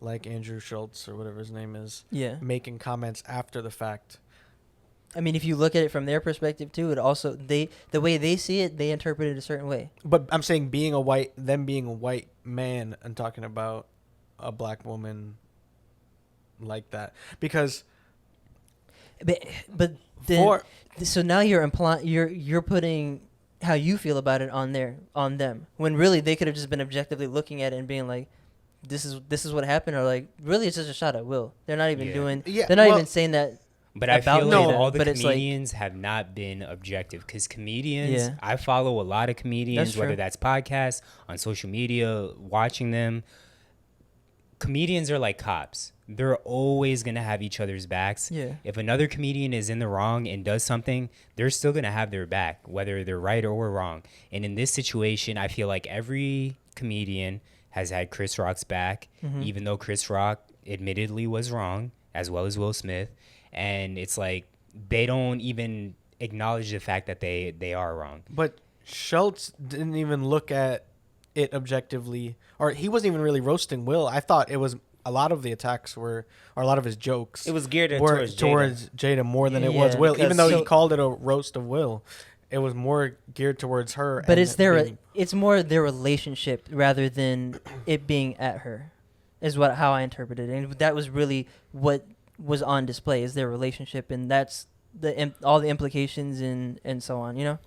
like Andrew Schultz or whatever his name is Yeah. making comments after the fact. I mean, if you look at it from their perspective too, it also the way they see it, they interpret it a certain way. But I'm saying being a white man and talking about a black woman like that because But then for so now you're implying you're putting how you feel about it on them when really they could have just been objectively looking at it and being like, this is what happened, or like really it's just a shot at Will. They're not even Yeah. doing. Yeah, They're not well- even saying that. But I About feel like Jada, all the but it's like- comedians have not been objective because comedians, Yeah. I follow a lot of comedians, That's whether true. that's podcasts, on social media, watching them. Comedians are like cops. They're always going to have each other's backs. Yeah. If another comedian is in the wrong and does something, they're still going to have their back, whether they're right or wrong. And in this situation, I feel like every comedian has had Chris Rock's back, Mm-hmm. even though Chris Rock admittedly was wrong, as well as Will Smith. And it's like they don't even acknowledge the fact that they are wrong. But Schultz didn't even look at it objectively, or he wasn't even really roasting Will. I thought it was a lot of the attacks were, or a lot of his jokes It was geared were towards Jada. towards Jada more than it was Yeah, Will, even because though he so- called it a roast of Will. It was more geared towards her. But and it's it being- it's more their relationship rather than it being at her, is how I interpreted it. And that was really what was on display, is their relationship, and that's all the implications and so on. You know,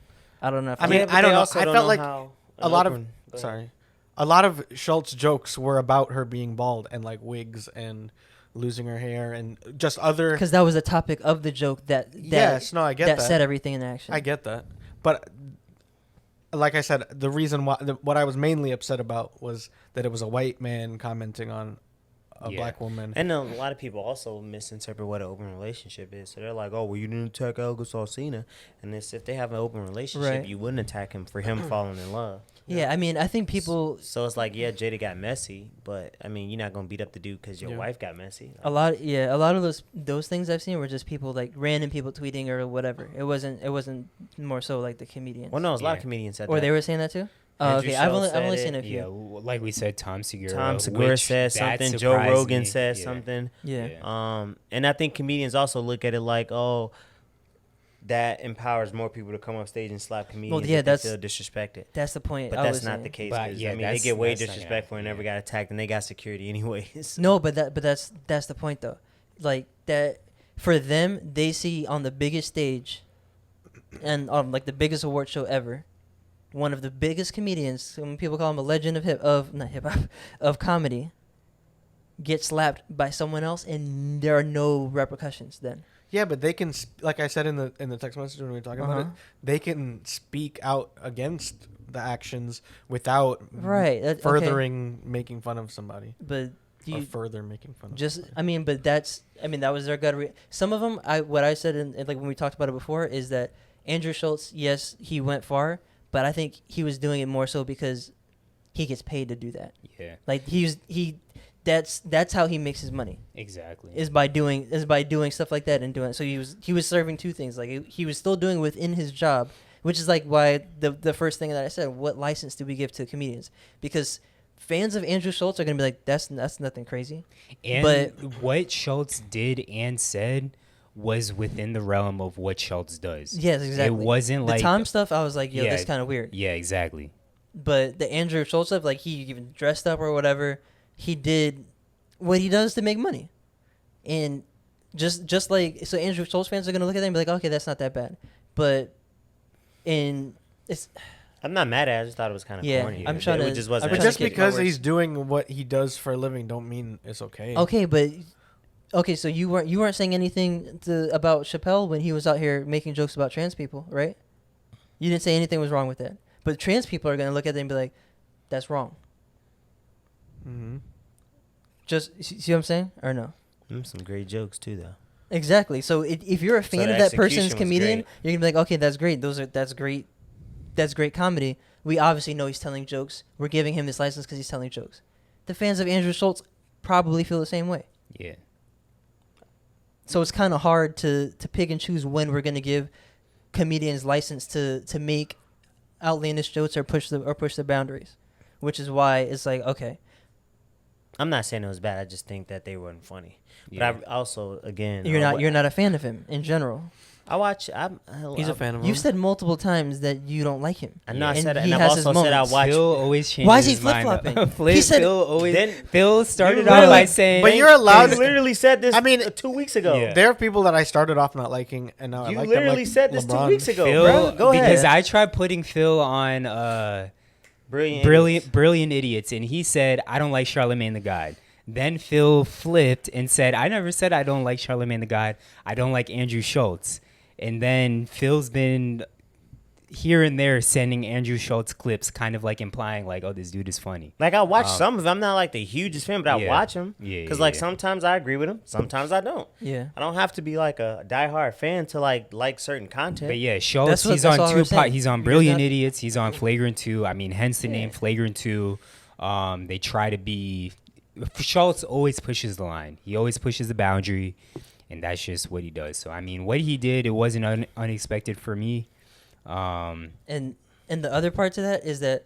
I don't know. If I mean, Yeah, but I don't they know. also I don't felt know like how a lot of open- go ahead. sorry, a lot of Schultz jokes were about her being bald and like wigs and losing her hair and just other. because that was the topic of the joke that Yes, no, I get that. set everything in action. I get that, but like I said, the reason why what I was mainly upset about was that it was a white man commenting on a Yeah. black woman. And a lot of people also misinterpret what an open relationship is. So they're like, "Oh, well, you didn't attack Algus Alsina," and it's if they have an open relationship, Right. you wouldn't attack him for him falling in love. Yeah, I mean, I think people So it's like, yeah, Jada got messy, but I mean, you're not gonna beat up the dude because your Yeah. wife got messy. a lot of those things I've seen were just people like random people tweeting or whatever. It wasn't more so like the comedians. Well, no, a lot of Yeah. comedians said Or that. they were saying that too. Oh, Andrew okay. I've Schultz only said seen it. a few. Yeah, like we said, Tom Segura. Tom Segura which said that something. Joe surprised Rogan me. said Yeah. something. Yeah. And I think comedians also look at it like, oh, that empowers more people to come up stage and slap comedians. yeah, if they that's- feel disrespected. That's the point. But I that's was not saying. the case. But, 'Cause, yeah, I mean, they that's- get way that's not gonna disrespectful and happen, never yeah. got attacked, and they got security anyways. No, but that's the point though. Like that for them, they see on the biggest stage, and like the biggest award show ever, one of the biggest comedians. Some people call him a legend of not hip hop of comedy. Get slapped by someone else, and there are no repercussions. Then Yeah, but they can, like I said in the text message when we were talking about it, Uh-huh. they can speak out against the actions without Right, okay. furthering making fun of somebody but or you further making fun of just somebody. I mean, but that was their gut. Some of them, what I said in like when we talked about it before is that Andrew Schultz, yes, he went far, but I think he was doing it more so because he gets paid to do that. Yeah, Like that's how he makes his money exactly. is by doing stuff like that and doing it. So he was serving two things. Like he was still doing within his job, which is like why the first thing that I said, what license do we give to comedians? Because fans of Andrew Schultz are gonna be like, that's nothing crazy. And But- what Schultz did and said was within the realm of what Schultz does. Yes, exactly. It wasn't The like Tom stuff, I was like, yo, Yeah. that's kind of weird. Yeah, exactly. But the Andrew Schultz stuff, like he even dressed up or whatever, he did what he does to make money. And just like, so Andrew Schultz fans are going to look at that and be like, okay, that's not that bad. But it's, I'm not mad at it. I just thought it was kind of Yeah, corny. I'm trying to- It just wasn't. I'm But trying just to get because my he's words. doing what he does for a living don't mean it's okay. okay, so you weren't saying anything about Chappelle when he was out here making jokes about trans people, right? You didn't say anything was wrong with that. But trans people are going to look at it and be like, that's wrong. Mm-hmm. Just see what I'm saying, or no? Some great jokes too, though. Exactly. So if you're a fan the of that execution person's was comedian, great. you're gonna be like, okay, that's great. That's great. That's great comedy. We obviously know he's telling jokes. We're giving him this license because he's telling jokes. The fans of Andrew Schultz probably feel the same way. Yeah. So it's kind of hard to pick and choose when we're gonna give comedians license to make outlandish jokes or push the boundaries, which is why it's like, okay, I'm not saying it was bad. I just think that they weren't funny. Yeah. But I also, again, you're not a fan of him in general. I watch. He's a fan of him. You've said multiple times that you don't like him. I know I And said it, he and I've has his also said I moments. watch. Phil always changes Why is he his mind. flip-flopping? He said- Phil always. Then- Phil started You off by literally- saying, But you're allowed You to- literally said this. I mean, 2 weeks ago. Yeah. There are people that I started off not liking, and now I You like literally them, like said this LeBron. 2 weeks ago, Phil, bro. Go ahead. because I tried putting Phil on Brilliant Idiots, and he said, I don't like Charlemagne the God. Then Phil flipped and said, I never said I don't like Charlemagne the God. I don't like Andrew Schultz. And then Phil's been here and there sending Andrew Schultz clips, kind of like implying like, oh, this dude is funny. Like I watch some of them. I'm not like the hugest fan, but I Yeah. watch them. Yeah, Because yeah, like yeah. sometimes I agree with them, sometimes I don't. Yeah. I don't have to be like a diehard fan to like certain content. But yeah, Schultz, That's he's all I on was saying. He's on You're Brilliant not- Idiots. He's on Flagrant 2. I mean, hence the name Flagrant 2. They try to be... Schultz always pushes the line. He always pushes the boundary, and that's just what he does. So, I mean, what he did, it wasn't unexpected for me. And the other part to that is that,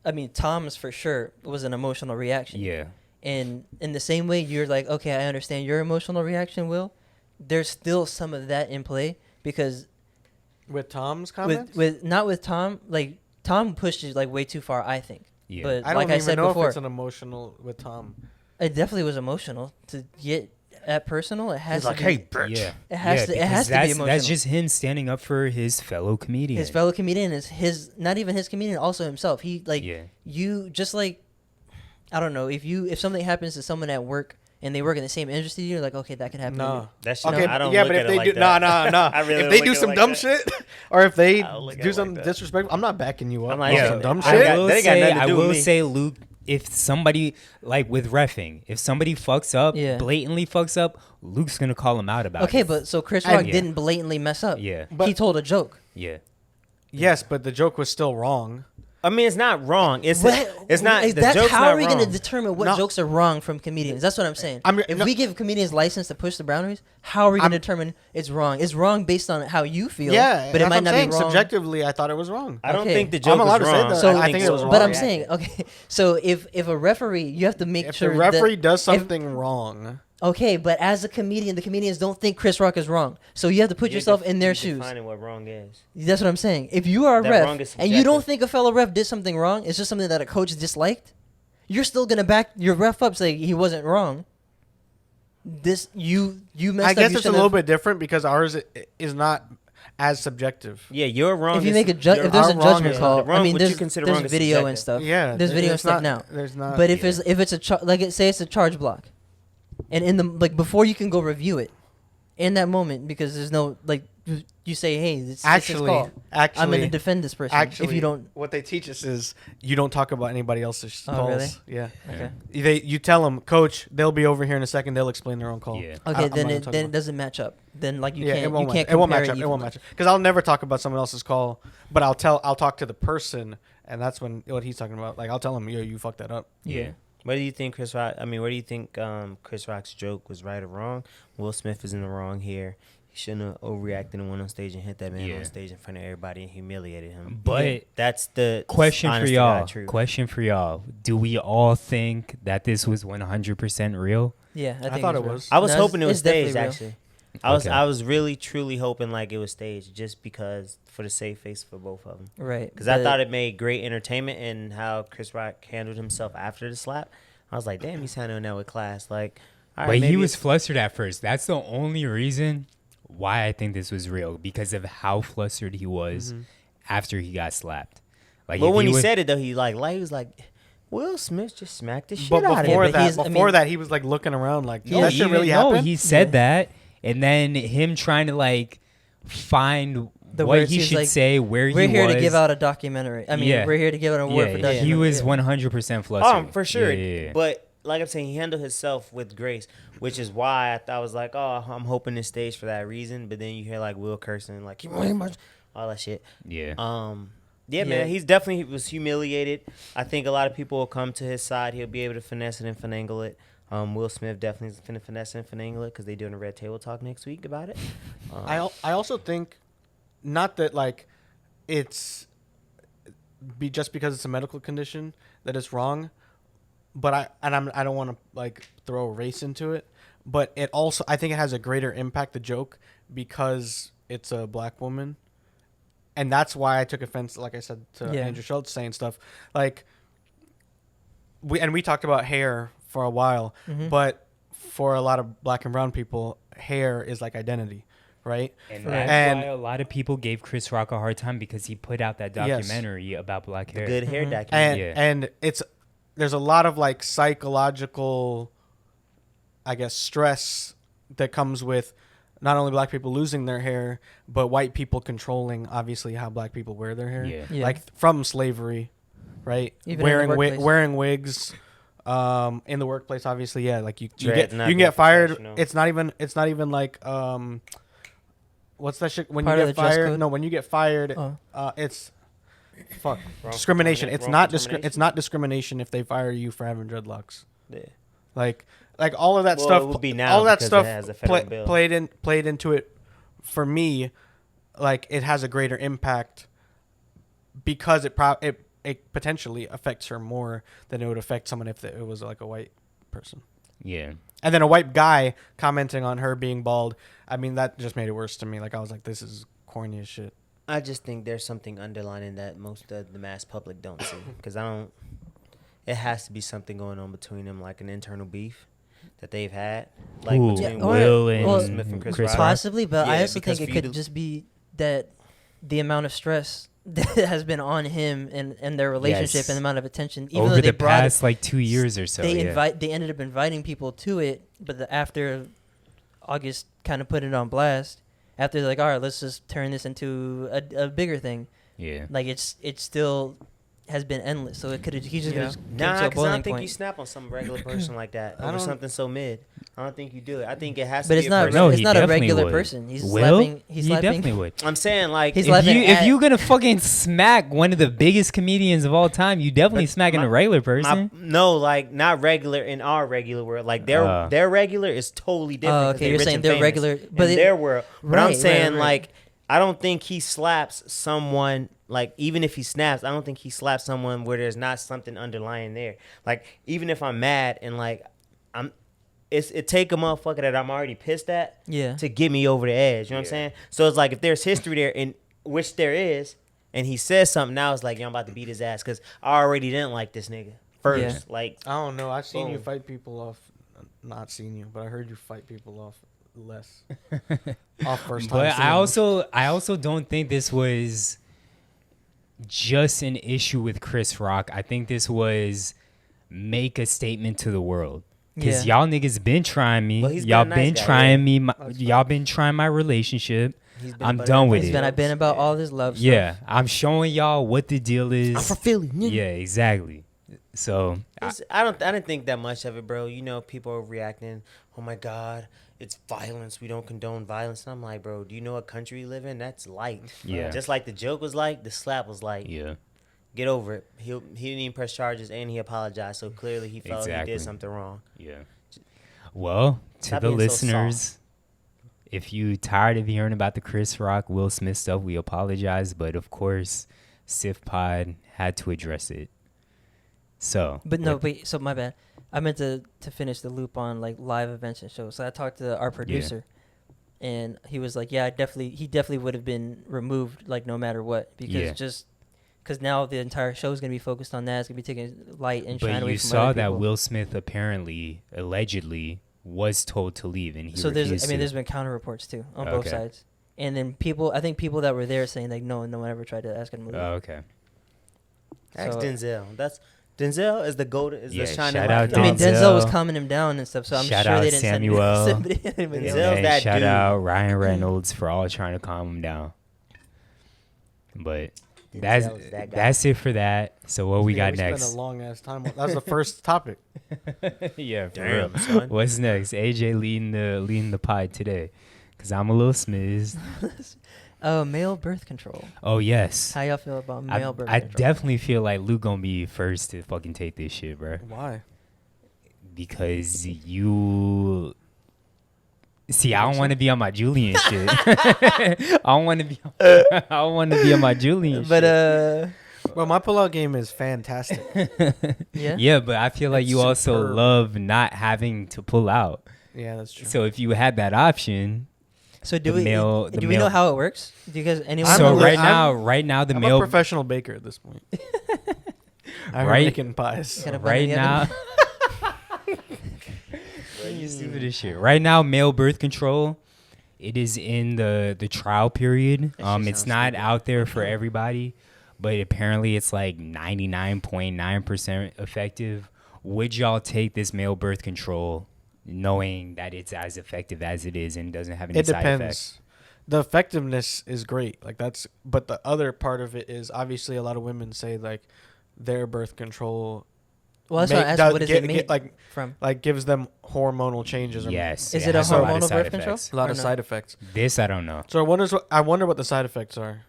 I mean, Tom's for sure was an emotional reaction. Yeah. And in the same way, you're like, okay, I understand your emotional reaction, Will. There's still some of that in play because With Tom's comments? With not with Tom. Like Tom pushed it like way too far, I think. Yeah. But I don't like I even said know before, if it's an emotional with Tom. it definitely was emotional to get that personal. It has He's to like, be, hey, bitch. Yeah. It has to. It because has to be that's, emotional. That's just him standing up for his fellow comedian. His fellow comedian is his, not even his comedian, also himself. He like Yeah. you just like, I don't know, if something happens to someone at work and they work in the same industry, you're like, okay, that could happen. To me. No. That shit, Okay, I don't yeah, look but at if it they like do, that. no. I really If don't they look do at it some like dumb that. shit, or if they I don't look at do it some like that. disrespectful, I'm not backing you up. I'm on like, Yeah, some dumb I shit. got- they got nothing to I do with will me. say, Luke, if somebody, like with reffing, if somebody fucks up, Yeah. blatantly fucks up, Luke's going to call him out about it. Okay, but so Chris And- Rock Yeah. didn't blatantly mess up. Yeah. But- He told a joke. Yeah. Yes, but the joke was still wrong. I mean, it's not wrong. It's it's not. The That's joke's how not are we going to wrong. determine what No. jokes are wrong from comedians? That's what I'm saying. If no. we give comedians license to push the boundaries, how are we going to determine it's wrong? It's wrong based on how you feel. Yeah, but it that's might what I'm not saying. be wrong. Subjectively, I thought it was wrong. I don't Okay. think the joke I'm allowed was to say wrong. that. So I think it was but I'm wrong. saying, okay. So if a referee, you have to make If sure the referee that, does something wrong, okay, but as a comedian, the comedians don't think Chris Rock is wrong. So you have to put You're yourself in their you're shoes. Defining what wrong is. That's what I'm saying. If you are a That wrong ref is and you don't subjective. think a fellow ref did something wrong, it's just something that a coach disliked, you're still gonna back your ref up, say he wasn't wrong. This you messed I up. guess you it's a little bit different because ours is not as subjective. Yeah, you're wrong. If you is- make a you're- if there's a our wrong judgment is- call, wrong, I mean, what you there's consider wrong is video and subjective. stuff. Yeah, there's video and it's stuff not- now. There's not. But if it's a like say it's a charge block, and in the before you can go review it, in that moment because there's no you say, hey, it's his call. I'm going to defend this person. Actually, if you don't, what they teach us is you don't talk about anybody else's Oh, calls. really? Yeah. okay, You tell them, Coach, they'll be over here in a second. They'll explain their own call. Yeah. okay, I'm then not it talking then it about- doesn't match up. Then like you Yeah, can't it won't you can't match. It won't compare match up. It won't evenly. match up because I'll never talk about someone else's call, but I'll talk to the person, and that's when what he's talking about. Like I'll tell him, yo, you fucked that up. Yeah. Where do you think Chris Rock? I mean, where do you think Chris Rock's joke was right or wrong? Will Smith is in the wrong here. He shouldn't have overreacted and went on stage and hit that man Yeah. on stage in front of everybody and humiliated him. But that's the question for honest to God y'all. truth. Question for y'all. Do we all think that this was 100% real? Yeah, I, I think thought it's it real. was. I was No, hoping it was it's definitely staged. real. Actually, Okay. I was really truly hoping like it was staged, just because for the safe face for both of them. Right. Because I thought it made great entertainment, and how Chris Rock handled himself after the slap. I was like, damn, he's handling that with class. Like, all right, But maybe he was it's- flustered at first. That's the only reason why I think this was real, because of how flustered he was after he got slapped. Like, But if when he was- said it though, he was like, Will Smith just smacked the shit But out of before him. but that, he's- I before mean- that, he was like looking around, like, No, that shit even- really no, happened. he said Yeah. that, and then him trying to like find The what words, he was should like, say, where we're he here was. to give out a documentary. I mean, Yeah. we're here to give out an award for Yeah, documentary. he was Yeah. 100% flustered. For sure. Yeah, yeah. But like I'm saying, he handled himself with grace, which is why I was like, oh, I'm hoping this stage for that reason. But then you hear like Will cursing, like all that shit. Yeah. Yeah, man, he's definitely was humiliated. I think a lot of people will come to his side. He'll be able to finesse it and finagle it. Will Smith definitely is finna finesse and finagle it because they're doing a red table talk next week about it. I also think, not that like it's just because it's a medical condition that it's wrong, but I don't want to like throw race into it, but it also, I think it has a greater impact, the joke, because it's a black woman. And that's why I took offense, like I said, to Andrew Schultz saying stuff like we talked about hair for a while, but for a lot of black and brown people, hair is like identity, right? And Right. that's And- why a lot of people gave Chris Rock a hard time, because he put out that Yes. documentary about black hair. Good hair documentary. And there's a lot of like psychological, I guess, stress that comes with not only black people losing their hair, but white people controlling obviously how black people wear their hair. Yeah. Yeah. Like from slavery, right? Even in the workplace. Wearing wigs, in the workplace, obviously, yeah. Like you Dreads not can being get fired. professional. It's not even like what's that shit when Part you of get the dress fired? code? No, when you get fired, Oh. It's fuck Wrongful discrimination. termination- It's not wrongful termination? it's not discrimination if they fire you for having dreadlocks. Yeah. Like all of that Well, stuff. it would be now all that because it stuff has a federal bill. played into it. For me, like it has a greater impact because it potentially affects her more than it would affect someone if it was like a white person. Yeah. And then a white guy commenting on her being bald. I mean, that just made it worse to me. Like I was like, this is corny as shit. I just think there's something underlining that most of the mass public don't see. Because I don't. It has to be something going on between them, like an internal beef that they've had, like Who? between Will and Will Smith and Chris Rock. Possibly, but I Yeah, also think because it for you could to- just be that the amount of stress that has been on him and their relationship Yes. and the amount of attention, even Over though they the brought past like 2 years or so. they Yeah. they ended up inviting people to it, but after August kind of put it on blast, after they're like, all right, let's just turn this into a bigger thing. Yeah. Like it still has been endless, so it could he just Yeah. came Nah, to a because I boiling don't think point. you snap on some regular person like that I over don't- something so mid. I don't think you do it. I think it has to But be it's a not person. No, it's he not a definitely regular would. person. He's Will? slapping. He's He slapping. definitely would. I'm saying like He's If laughing you at- if you gonna fucking smack one of the biggest comedians of all time, you definitely But smacking my- a regular person. no, like not regular in our regular world. Like their regular is totally different. Oh, 'cause okay. they You're rich saying and they're famous regular, but in it- their world. But I'm Right, saying right. like I don't think he slaps someone. Like even if he snaps, I don't think he slaps someone where there's not something underlying there. Like even if I'm mad and like it take a motherfucker that I'm already pissed at Yeah. to get me over the edge. You know what I'm Yeah. saying? So it's like if there's history there, in which there is, and he says something now, it's like, yo, I'm about to beat his ass because I already didn't like this nigga first. Yeah. Like, I don't know. I've seen you Boom. fight people off. Not seen you, but I heard you fight people off less. Off first time. But seeing I also don't think this was just an issue with Chris Rock. I think this was make a statement to the world. Cause Yeah. y'all niggas been trying me. Well, he's been Y'all a nice been guy, trying yeah. me. That's Y'all been trying my relationship. he's been I'm better done than with He's it. been. I've been about all this love. Yeah, I'm showing y'all what the deal is. I'm from Philly. Nigga. Yeah, exactly. So I didn't think that much of it, bro. You know, people are reacting. Oh my God, it's violence. We don't condone violence. And I'm like, bro, do you know what country we live in? That's light. Yeah. Just like the joke was light, the slap was light. yeah, Get over it. He didn't even press charges and he apologized. So clearly he felt he Exactly. did something wrong. yeah. Well, to Stop the being so listeners, if you tired of hearing about the Chris Rock, Will Smith stuff, we apologize. But of course, Sif Pod had to address it. So, But no, what- wait. So my bad. I meant to finish the loop on like live events and shows. So I talked to our producer, and he was like, "Yeah, he definitely would have been removed, like no matter what, because because now the entire show is gonna be focused on that. It's gonna be taking light and shine But away you from saw other that people. Will Smith apparently, allegedly, was told to leave, and he So refused there's to. been counter reports too on both Okay. sides, and then I think people that were there saying like no one ever tried to ask him to leave. Oh, okay. Ask So- Denzel. Denzel is the gold. Is Yeah, the shining shout light. out I mean, Denzel. Denzel was calming him down and stuff, so I'm Shout sure out they didn't Samuel. send anybody Denzel's else. And that shout dude. out Ryan Reynolds for all trying to calm him down. But Denzel's that guy. that's it for that. So what we Yeah, got spent next? a long ass time. That was the first topic. Yeah, for Damn, real. son. What's next? AJ leading the pod today, cause I'm a little smizzed. Male birth control. Oh yes. How y'all feel about I, male birth I control? definitely feel like Luke gonna be first to fucking take this shit, bro. Why? Because you see, I don't want to be on my Julian shit. I don't want to be. I don't want to be on my Julian But shit. Well, my pullout game is fantastic. yeah. Yeah, but I feel like It's you also superb. love not having to pull out. Yeah, that's true. So if you had that option, So do The we male- the do we know male- how it works? Do you guys anyone? I'm so a li- right I'm- now the I'm male a professional baker at this point. I'm Right- making pies. Gotta put it right in the now. oven. Bro, you stupid as shit. Right now, male birth control, it is in the trial period. That shit It's sounds not stupid. out there for everybody, but apparently it's like 99.9% effective. Would y'all take this male birth control, knowing that it's as effective as it is and doesn't have any It side depends. effects? The effectiveness is great. Like that's, but the other part of it is obviously a lot of women say like their birth control Well, that's what I make- asked. does What does get- it mean get, like from? like gives them hormonal changes. Or Yes. Is it a has lot of hormonal side birth control? effects. a lot Or of no? side effects. This I don't know. So I wonder what the side effects are.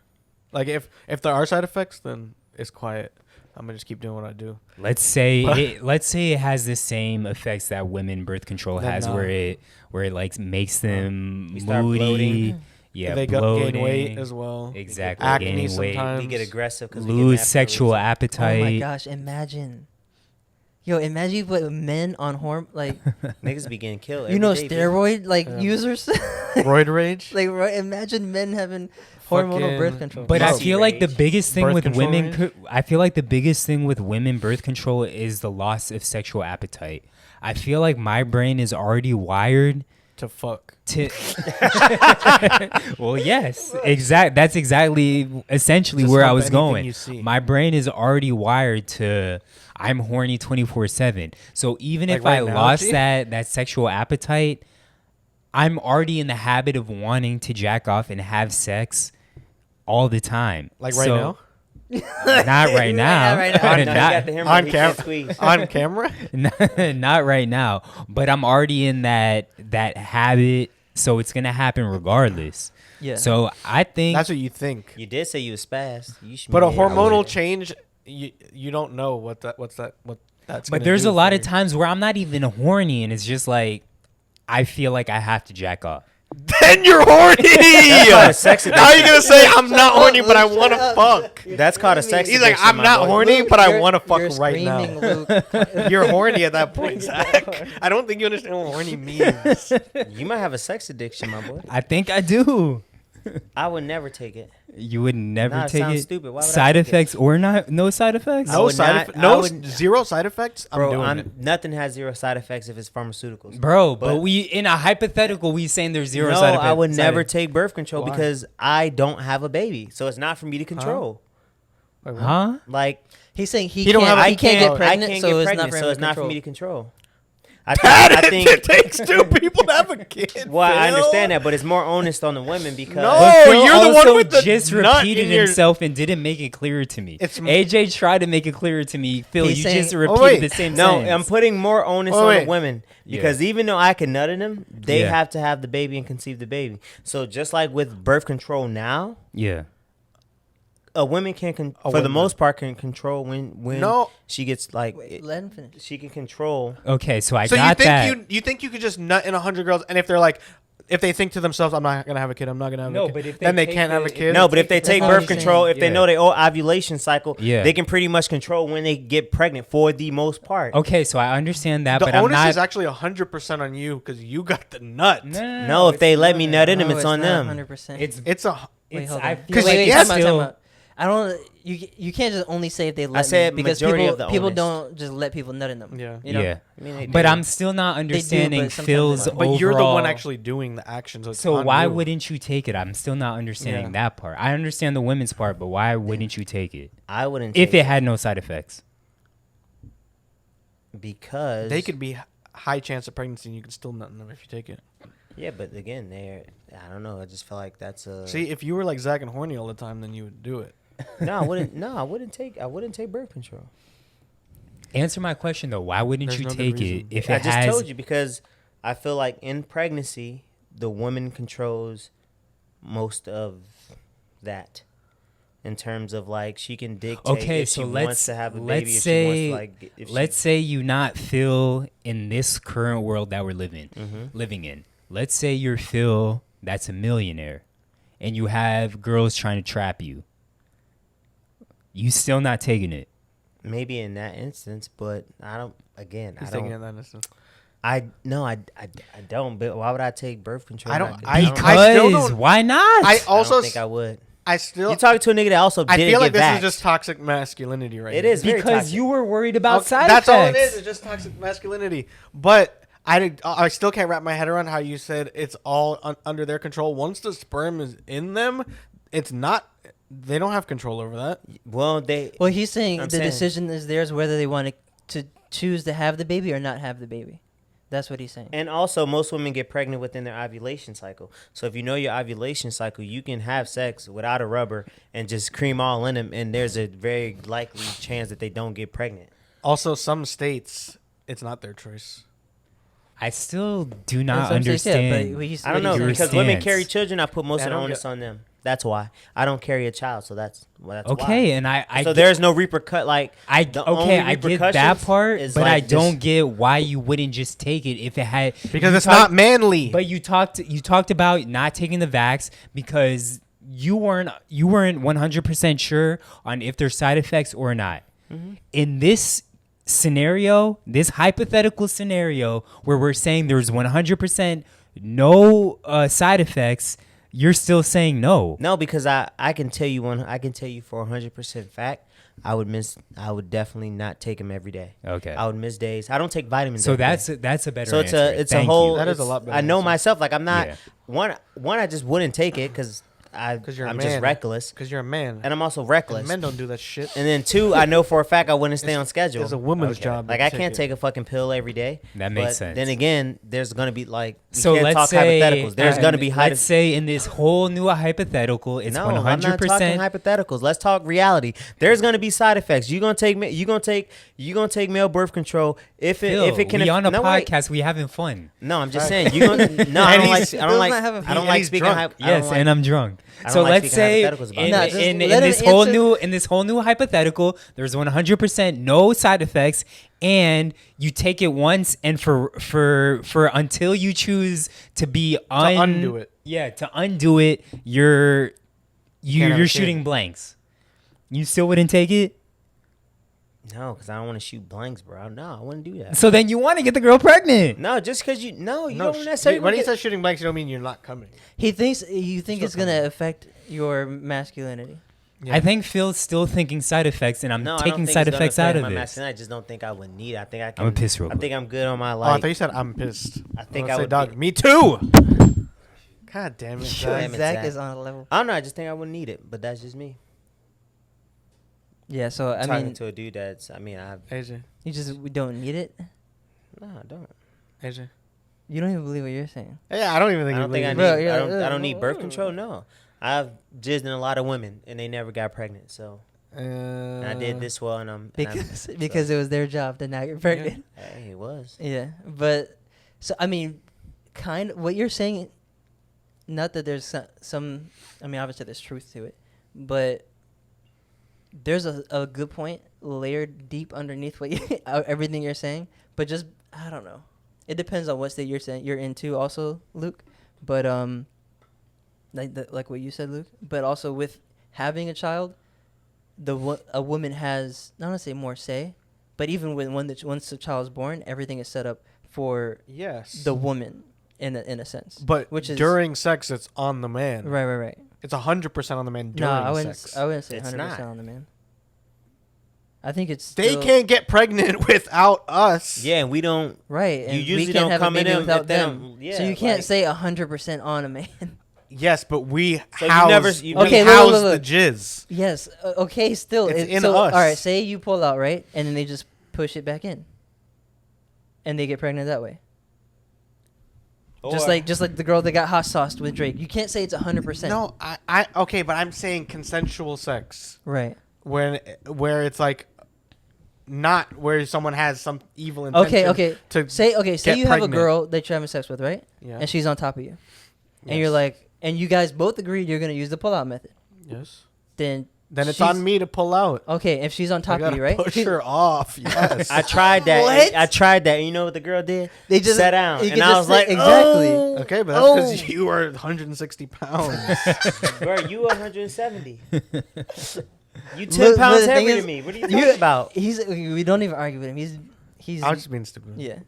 Like if there are side effects, then it's quiet. I'm gonna just keep doing what I do. Let's say it has the same effects that women birth control Then has, no. where it like makes them You start moody. bloating. Yeah, they bloating. gain weight as well. Exactly. Acne gaining weight. sometimes. We get aggressive because Lose sexual Oh appetite. my gosh! Imagine. Yo, imagine you put men on Niggas be getting killed. you know, every day, steroid Yeah. users. Roid rage. Like, imagine men having hormonal birth Fucking- control. But I Pussy feel like the rage. biggest thing Birth with control women, rage? I feel like the biggest thing with women birth control is the loss of sexual appetite. I feel like my brain is already wired To fuck. to. Well, yes, That's exactly, essentially Just where I hump was anything going. you see. My brain is already wired to. I'm horny 24/7. So even Like if I right now, lost G? that sexual appetite, I'm already in the habit of wanting to jack off and have sex all the time. Like right So- now? Not right now. right now. No, he Not- got the hammer. on He can't cam- squeeze. On camera? not right now. But I'm already in that habit, so it's gonna happen regardless. Yeah. So I think That's what you think. You did say you was spaz. You should But a be- hormonal would. change, you don't know what that's. But gonna there's do a lot for of you. times where I'm not even horny, and it's just like I feel like I have to jack off. Then you're horny. That's called a sex How are you addiction. gonna say I'm not horny, but I Shut want to up. fuck? That's called a sex He's like, addiction, I'm my not boy. horny, but I You're- want to fuck you're right now. screaming, Luke. You're horny at that point, Zach. I don't think you understand what horny means. You might have a sex addiction, my boy. I think I do. I would never take it. You would never Nah, it take sounds it. stupid. Why would I Side take it? effects or not? No side effects. I No would side, not- effects. No, I would- zero side effects. I'm Bro, doing it. nothing has zero side effects if it's pharmaceuticals. Bro, but But- we in a hypothetical we saying there's zero no, side effects. I would never take birth control Why? because I don't have a baby, so it's not for me to control. Wait, what? Huh? Like He's saying He don't have a- he can't get pregnant, I can't so get it's pregnant, not for him so to it's not for control. me to control. I think. it takes two people to have a kid. Well, I Phil. understand that, but it's more onus on the women because No. But Phil you're the one also with the just nut repeated in your- himself and didn't make it clearer to me. It's- AJ tried to make it clearer to me. Phil, He's you saying- just Oh, repeated wait. the same no, sentence. I'm putting more onus Oh, on wait. the women Yeah. because even though I can nut in them, they Yeah. have to have the baby and conceive the baby. So just like with birth control now, Yeah. a woman can for the woman. most part can control when No. she gets like Wait, let him finish. she can control. Okay, so I So you got think that. you think you could just nut in 100 girls, and if they're like, if they think to themselves, I'm not gonna have a kid, I'm not gonna have No, a kid, but if then they they take can't have a the- kid. No, but if they That's take not birth what he's control, saying. if they Yeah. know their ovulation cycle, Yeah. they can pretty much control when they get pregnant for the most part. Okay, so I understand that, the but I'm onus not. is actually 100% on you because you got the nut. No, if they let me nut in them, No, it's on them. 100%. It's It's a Wait, it's. hold I on. feel 'Cause like wait, it's yes, time still. out. I don't. You can't just only say if they let said me because majority people of the people onus. don't just let people nut in them. Yeah. You know? Yeah, I mean, they but do. I'm still not do, understanding but sometimes Phil's they don't. But you're the one overall- actually doing the action. So, it's So on why you. wouldn't you take it? I'm still not understanding Yeah. that part. I understand the women's part, but why wouldn't you take it I wouldn't if take it had no side effects? because they could be high chance of pregnancy and you could still nut in them if you take it? Yeah, but again, I don't know. I just feel like that's a See, if you were like Zach and horny all the time, then you would do it. No, I wouldn't. No, I wouldn't take birth control. Answer my question though. Why wouldn't There's you no good take it reason. if I it just has? told you because I feel like in pregnancy, the woman controls most of that. In terms of like she can dictate Okay, if so she let's wants to have a let's baby, if say she wants to, like, if let's she, say you not Phil in this current world that we're Mhm. living in. Let's say you're Phil that's a millionaire, and you have girls trying to trap you. You still not taking it. maybe in that instance, but I don't. Again, He's I taking it don't. in that instance. I don't. But why would I take birth control? I don't- when I- Because I still don't- why not? I I also don't think I would. I still You talking to a nigga that also I didn't feel like get this vaxxed. is just toxic masculinity right It here. is very because toxic. you were worried about Okay, side that's effects. all it is. It's just toxic masculinity. But I still can't wrap my head around how you said it's all under their control. Once the sperm is in them, it's not. They don't have control over that. Well, Well, he's saying I'm the saying- decision is theirs whether they want to choose to have the baby or not have the baby. That's what he's saying. And also, most women get pregnant within their ovulation cycle. So if you know your ovulation cycle, you can have sex without a rubber and just cream all in them, and there's a very likely chance that they don't get pregnant. Also, some states, it's not their choice. I still do In not some states, yeah, understand. but he's- I don't what know he's your because saying- women stance. carry children. I put most I of the don't onus get- on them. That's why I don't carry a child. So that's Okay, why. and I So get- there's no repercut. Like I the okay, only I get that repercussions part, is but like I just- don't get why you wouldn't just take it if it had Because you it's not manly. But you talked about not taking the vax because you weren't 100% sure on if there's side effects or not. Mm-hmm. In this scenario, this hypothetical scenario where we're saying there's 100% no side effects, you're still saying no. No, because I can tell you for 100% fact, I would definitely not take them every day. Okay. I would miss days. I don't take vitamins. So every day. that's a better So it's answer. a Thank whole. you. That is a it's- lot better I know answer. myself. Like I'm not Yeah. one. I just wouldn't take it because I'm man. just reckless, Because you're a man. and I'm also And reckless. men don't do that shit. And then 2, I know for a fact I wouldn't stay on schedule. It's a woman's Okay. job. Like to I can't it. take a fucking pill every day. That makes but sense. Then again, there's gonna be like we So can't let's talk say hypotheticals. There's gonna be let's say in this whole new hypothetical, it's no, 100%. I'm not talking hypotheticals. Let's talk reality. There's gonna be side effects. You gonna take male birth control if it can. We on a no, wait. podcast. We having fun. No, I'm just saying. You gonna no. I don't like. I don't Bill's like. not having I don't fun. like He's speaking. drunk. I don't Yes, like- and I'm drunk. I don't So like let's speaking say hypotheticals about in, that. Nah, just in let this him whole answer. new hypothetical, there's 100% no side effects, and you take it once, and for until you choose to be undo it. Yeah, to undo it, you're Can't have a kid. shooting blanks. You still wouldn't take it. No, because I don't want to shoot blanks, bro. No, I wouldn't do that. So then you want to get the girl pregnant. No, just because you No, don't necessarily. when he get- says shooting blanks, you don't mean you're not coming. You think it's Still gonna affect your masculinity? Yeah. I think Phil's still thinking side effects, and I'm no, I don't taking think side it's gonna effects out affect of my this. masculinity. I just don't think I would need it. I think I can. I'm gonna piss real I quick. think I'm good on my Oh, I life. thought you said I'm pissed. I think Let's I say, would dog. be- Me too. God damn it, Sure. Zach. Damn it, Zach Zach. is on a level. I don't know. I just think I wouldn't need it, but that's just me. Yeah, so I Talking mean, to a dude that's. I mean, AJ, we don't need it. no, I don't. AJ. You don't even believe what you're saying. Yeah, I don't even think. I don't think I need. Bro, you're I like, don't need birth "Ugh." control. No, I've jizzed in a lot of women and they never got pregnant. So and I did this well, and I'm Because it was their job to not get pregnant. Hey, it was. Yeah, but so I mean, kind of what you're saying. Not that there's some. I mean, obviously there's truth to it, but there's a good point layered deep underneath what everything you're saying. But just I don't know. It depends on what state you're into, also, Luke. But like what you said, Luke. But also with having a child, a woman has not want to say more say, but even once the child's born, everything is set up for Yes. the woman in a sense. But which is during sex, it's on the man. right. It's 100% on the man during No, I wouldn't. sex. I wouldn't say It's 100% not. on the man. I think it's They still- can't get pregnant without us. Yeah, and we don't. right. You And we usually can't don't have come a in baby them without if they them. don't- yeah, so you can't like- say 100% on a man. Yes, but we So you house, never- we you Okay, house look, look. the jizz. Yes. Okay. Still, It's in so, us. All right. Say you pull out, right, and then they just push it back in, and they get pregnant that way. Just like the girl that got hot sauced with Drake. You can't say it's 100%. No, I okay, but I'm saying consensual sex Right. where it's like not where someone has some evil intention. Okay. To Say you get have pregnant. a girl that you're having sex with, right? Yeah. And she's on top of you, and Yes. you're like, and you guys both agreed you're gonna use the pull-out method. Yes. Then Then it's she's- on me to pull out. Okay, if she's on I top of gotta you, right? push She- her off. Yes. I tried that. What? I tried that. And you know what the girl did? They just sat down, you and can I just was say- like, exactly. "Oh, Okay, but that's because you are 160 pounds. bro, you 170. You 10 But pounds the thing heavier is, than me. What are you talking about? We don't even argue with him. He's I was just being stupid. yeah.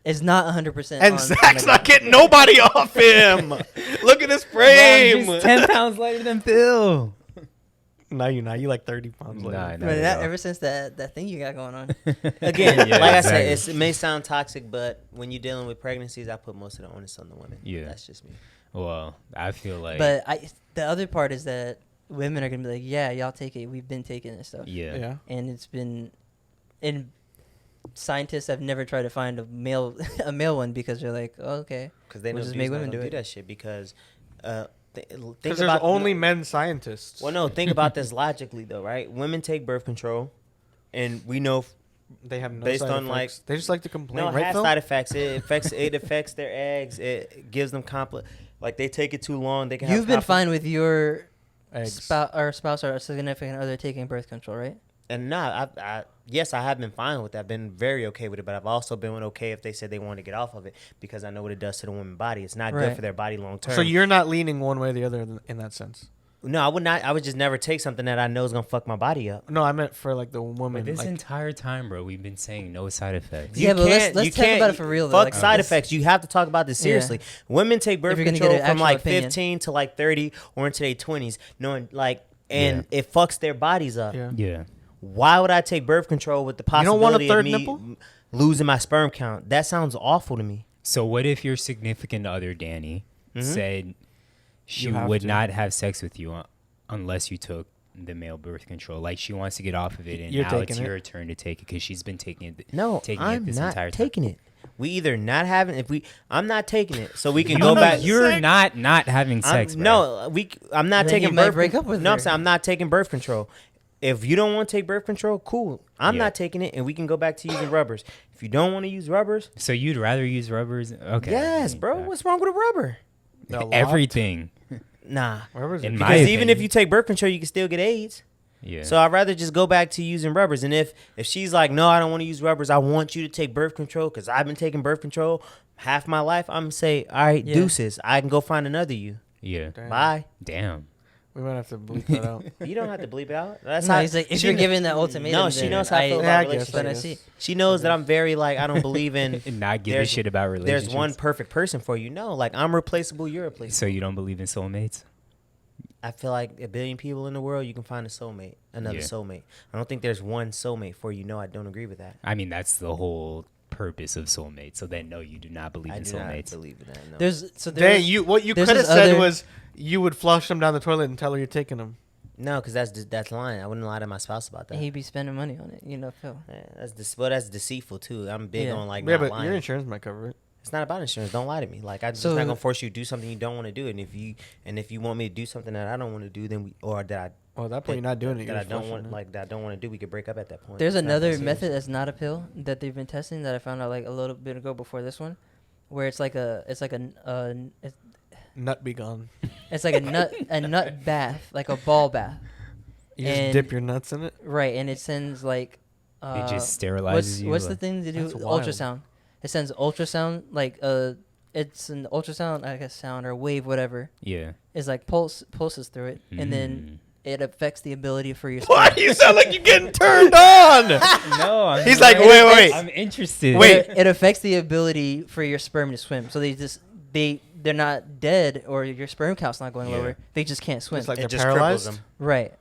It's not 100%. And on Zach's the not getting nobody off him. Look at his I'm frame. just 10 pounds lighter than Phil. No, you're not. You like 30 pounds later. Nah, Right, not at that, all. ever since that thing you got going on. Again, Yeah, like exactly. I said, it may sound toxic, but when you're dealing with pregnancies, I put most of the onus on the women. Yeah. That's just me. Well, I feel like. But the other part is that women are gonna be like, yeah, y'all take it. We've been taking this stuff, yeah. Yeah. and it's been, and scientists have never tried to find a male one because they're like, oh, okay, Because they know We'll just dudes make not women gonna do do it. that shit because think Because there's about only men scientists. Well, no, think about this logically though, right? Women take birth control, and we know They have no based side on, effects. They just like to complain, no right, has Phil? side effects. It affects their eggs. It gives them like they take it too long. They can. you've been fine with your Eggs. spouse or significant other taking birth control, right? And yes, I have been fine with that. I've been very okay with it, but I've also been okay if they said they want to get off of it because I know what it does to the woman's body. It's not Right. good for their body long term. So you're not leaning one way or the other in that sense. No, I would not. I would just never take something that I know is gonna fuck my body up. No, I meant for like the woman. But this like, entire time, bro, we've been saying no side effects. Yeah, but can't- let's you talk can't- about it for real, though. Fuck Like, side this- effects. You have to talk about this seriously. Women take birth If you're gonna control get an from actual like opinion. 15 to like 30 or into their 20s, knowing like, and it fucks their bodies up. yeah. Yeah. Why would I take birth control with the You don't want a possibility third of me nipple? losing my sperm count? That sounds awful to me. So what if your significant other, Danny, Mm-hmm. said she You have would to. not have sex with you unless you took the male birth control? Like she wants to get off of it, and You're now it's taking it? your turn to take it because she's been taking it. No, taking I'm it this not entire taking time. it. We either not having I'm not taking it, so we can You, go back. You're not having sex. bro. I'm not Then taking you might birth. break up with no, I'm her. saying I'm not taking birth control. If you don't want to take birth control, cool. I'm Yeah. not taking it, and we can go back to using rubbers. If you don't want to use rubbers, So you'd rather use rubbers? Okay. yes, bro. What's wrong with a rubber? A lot. Everything. Nah, Wherever's In it- my because even if opinion. you take birth control, you can still get AIDS. Yeah. So I'd rather just go back to using rubbers. And if she's like, no, I don't want to use rubbers, I want you to take birth control because I've been taking birth control half my life, I'm going to say, all right, Yeah. deuces. I can go find another you. yeah. Damn. Bye. Damn. We might have to bleep that out. You don't have to bleep it out. That's No, how he's like, if she you're kn- giving that ultimatum, No, she then knows how I feel Yeah, about I guess, relationships. Then I guess. see. She knows that I'm very like I don't believe in And not give a There's- shit about relationships. there's one perfect person for you. No, like I'm replaceable, you're replaceable. So you don't believe in soulmates? I feel like a billion people in the world, you can find a soulmate, another Yeah. soulmate. I don't think there's one soulmate for you. No, I don't agree with that. I mean, that's the whole purpose of soulmates. So then, no, you do not believe I in do not soulmates. believe in that. No. Dang, what you there's could have this said other- was you would flush them down the toilet and tell her you're taking them. No, because that's lying. I wouldn't lie to my spouse about that. And he'd be spending money on it, Phil. Yeah, that's deceitful too. I'm big Yeah. on like Yeah, not but lying. your insurance might cover it. It's not about insurance. Don't lie to me. Like I'm just So- not gonna force you to do something you don't want to do. And if you want me to do something that I don't want to do, then Well, at that point, you're not doing it. that You're I don't flushing want it. like that I don't want to do, we could break up at that point. There's It's not another that serious. method that's not a pill that they've been testing that I found out like a little bit ago before this one, where it's like a Nut be gone. it's like a nut bath, like a ball bath, You just And- dip your nuts in it. right? And it sends like It just sterilizes what's you. what's the thing to do? That's wild. Ultrasound. It sends ultrasound like it's an ultrasound, I guess, sound or wave, whatever. Yeah. Is like pulses through it, and then it affects the ability for your. Why do you sound like you're getting turned on? No, I'm He's like, not- wait. I'm interested. Wait. It affects the ability for your sperm to swim. So they're not dead or your sperm count's not going Yeah. lower. They just can't swim. It's like It they're just paralyzed. cripples them. Right.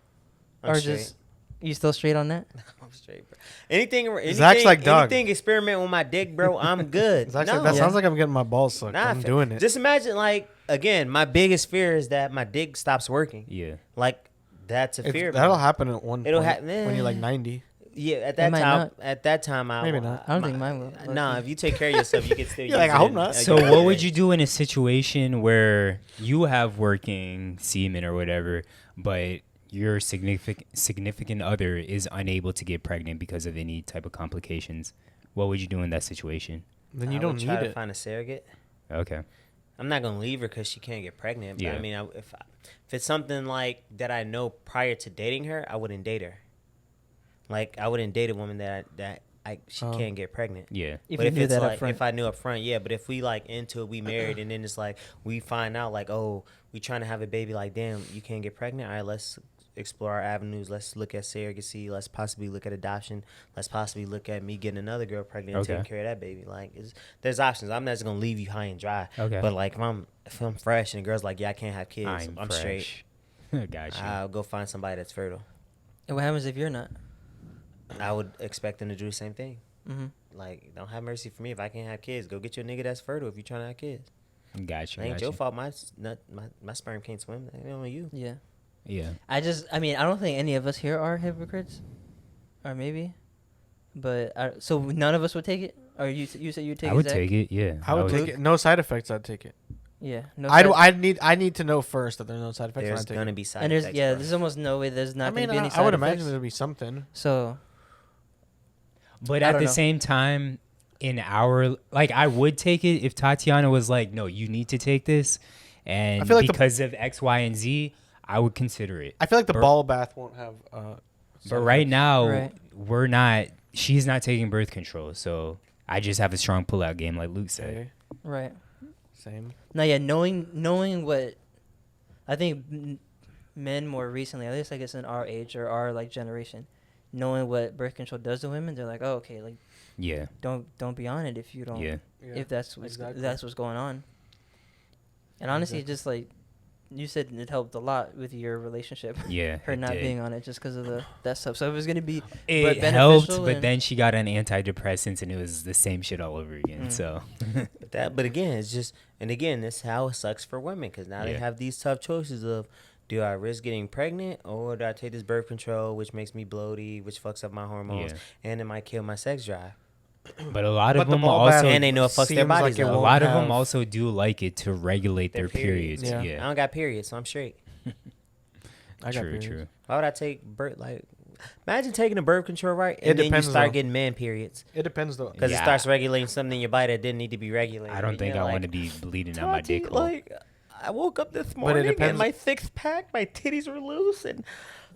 I'm or straight. just you still straight on that? I'm straight, bro. Anything, Zach's like dog. anything experiment with my dick, bro. I'm good. Zach's no. like, that Yeah. sounds like I'm getting my balls sucked. Nah, I'm doing it. Just imagine, like, again, my biggest fear is that my dick stops working. Yeah. Like, that's a fear. That'll man. happen at one It'll point happen when you're like 90. Yeah, at It that might time. not. At that time, I Maybe not. I don't think mine will. Nah, if you take care of yourself, you can still. You're use like, I it hope and- not. So what would you do in a situation where you have working semen or whatever, but your significant other is unable to get pregnant because of any type of complications? What would you do in that situation? Then you I don't would need try to it. find a surrogate. Okay. I'm not gonna leave her because she can't get pregnant. But Yeah. I mean, if it's something like that I know prior to dating her, I wouldn't date her. Like I wouldn't date a woman she Oh. can't get pregnant. Yeah. If But you if knew it's that like up front. if I knew up front, yeah. But if we like into it, we married, and then it's like we find out like, oh, we trying to have a baby. Like, damn, you can't get pregnant. All right, let's explore our avenues. Let's look at surrogacy. Let's possibly look at adoption. Let's possibly look at me getting another girl pregnant and Okay. taking care of that baby. Like, there's options. I'm not just gonna leave you high and dry. Okay. But like, if I'm fresh and the girl's like, yeah, I can't have kids, I'm straight. fresh. Got you. I'll go find somebody that's fertile. And what happens if you're not? I would expect them to do the same thing. Mm-hmm. Like, don't have mercy for me if I can't have kids. Go get you a nigga that's fertile if you're trying to have kids. Got you. It ain't got your you. fault. My sperm can't swim. It ain't on you. Yeah. Yeah. I don't think any of us here are hypocrites, or maybe, but so none of us would take it. Or you said you'd take it. I would Zach? take it. Yeah. I would take it. No side effects. I'd take it. Yeah. No. I need to know first that there's no side effects. There's I'd take gonna it. be side And there's effects. bro. there's almost no way there's not I mean, gonna be any I side would effects. imagine there'd be something. So But I at don't the know. same time, I would take it if Tatiana was like, no, you need to take this. And I feel like because of X, Y, and Z, I would consider it. I feel like the But- ball bath won't have. But right now, Right. she's not taking birth control. So I just have a strong pullout game, like Luke said. Okay. right. Same. Now, yeah, knowing what I think men more recently, at least I guess in our age or our like generation, knowing what birth control does to women, they're like, oh, okay, like Yeah. don't be on it if you don't Yeah. if that's what's going on. And honestly, just like you said, it helped a lot with your relationship. Yeah. Her it not did. being on it just because of that stuff. So it was gonna be It beneficial helped, but and- then she got on antidepressants and it was the same shit all over again. Mm. So But again, it's just, and again, this is how it sucks for women, because now they Yeah. have these tough choices of, do I risk getting pregnant, or do I take this birth control, which makes me bloaty, which fucks up my hormones, Yeah. and it might kill my sex drive. but a lot of But the them ball bath also And they know it fucks their seems bodies it up. a won't lot of them have- also do like it to regulate their periods. Yeah. I Yeah. don't got periods, so I'm straight. I got True, periods. true. Why would I take birth, like, imagine taking a birth control, right? It And then you depends, start though. getting man periods. It depends though. Because Yeah. it starts regulating something in your body that didn't need to be regulated. I don't think You're I like, want to be bleeding out my Tati, dick hole. like, I woke up this But it morning depends- and my sixth pack, my titties were loose, and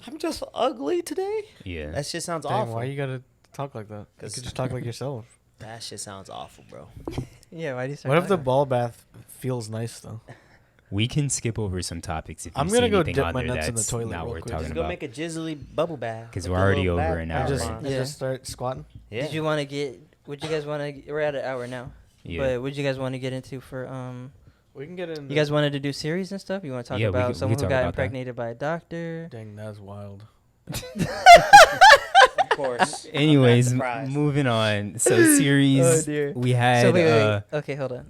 I'm just ugly today. Yeah. That shit sounds Dang, awful. why you gotta talk like that? You 'Cause- could just talk like yourself. That shit sounds awful, bro. Yeah, why do you start What if the talking? ball bath feels nice though? We can skip over some topics if you I'm see gonna go anything dip on my there nuts in the that's toilet not real worth quick. talking Just go about. make a jizzly bubble bath. 'Cause with we're a already little over bath an bomb hour. on. And Yeah. just start squatting. Yeah. Did you want to get? Would you guys want to? We're at an hour now. Yeah. But would you guys want to get into for We can get in. You guys wanted to do series and stuff? You want to talk Yeah, we about could- we someone could who talk got about that. impregnated by a doctor? Dang, that's wild. Of course. Anyways, I'm not surprised. moving on. So series Oh, dear. we had So wait. Okay, hold on.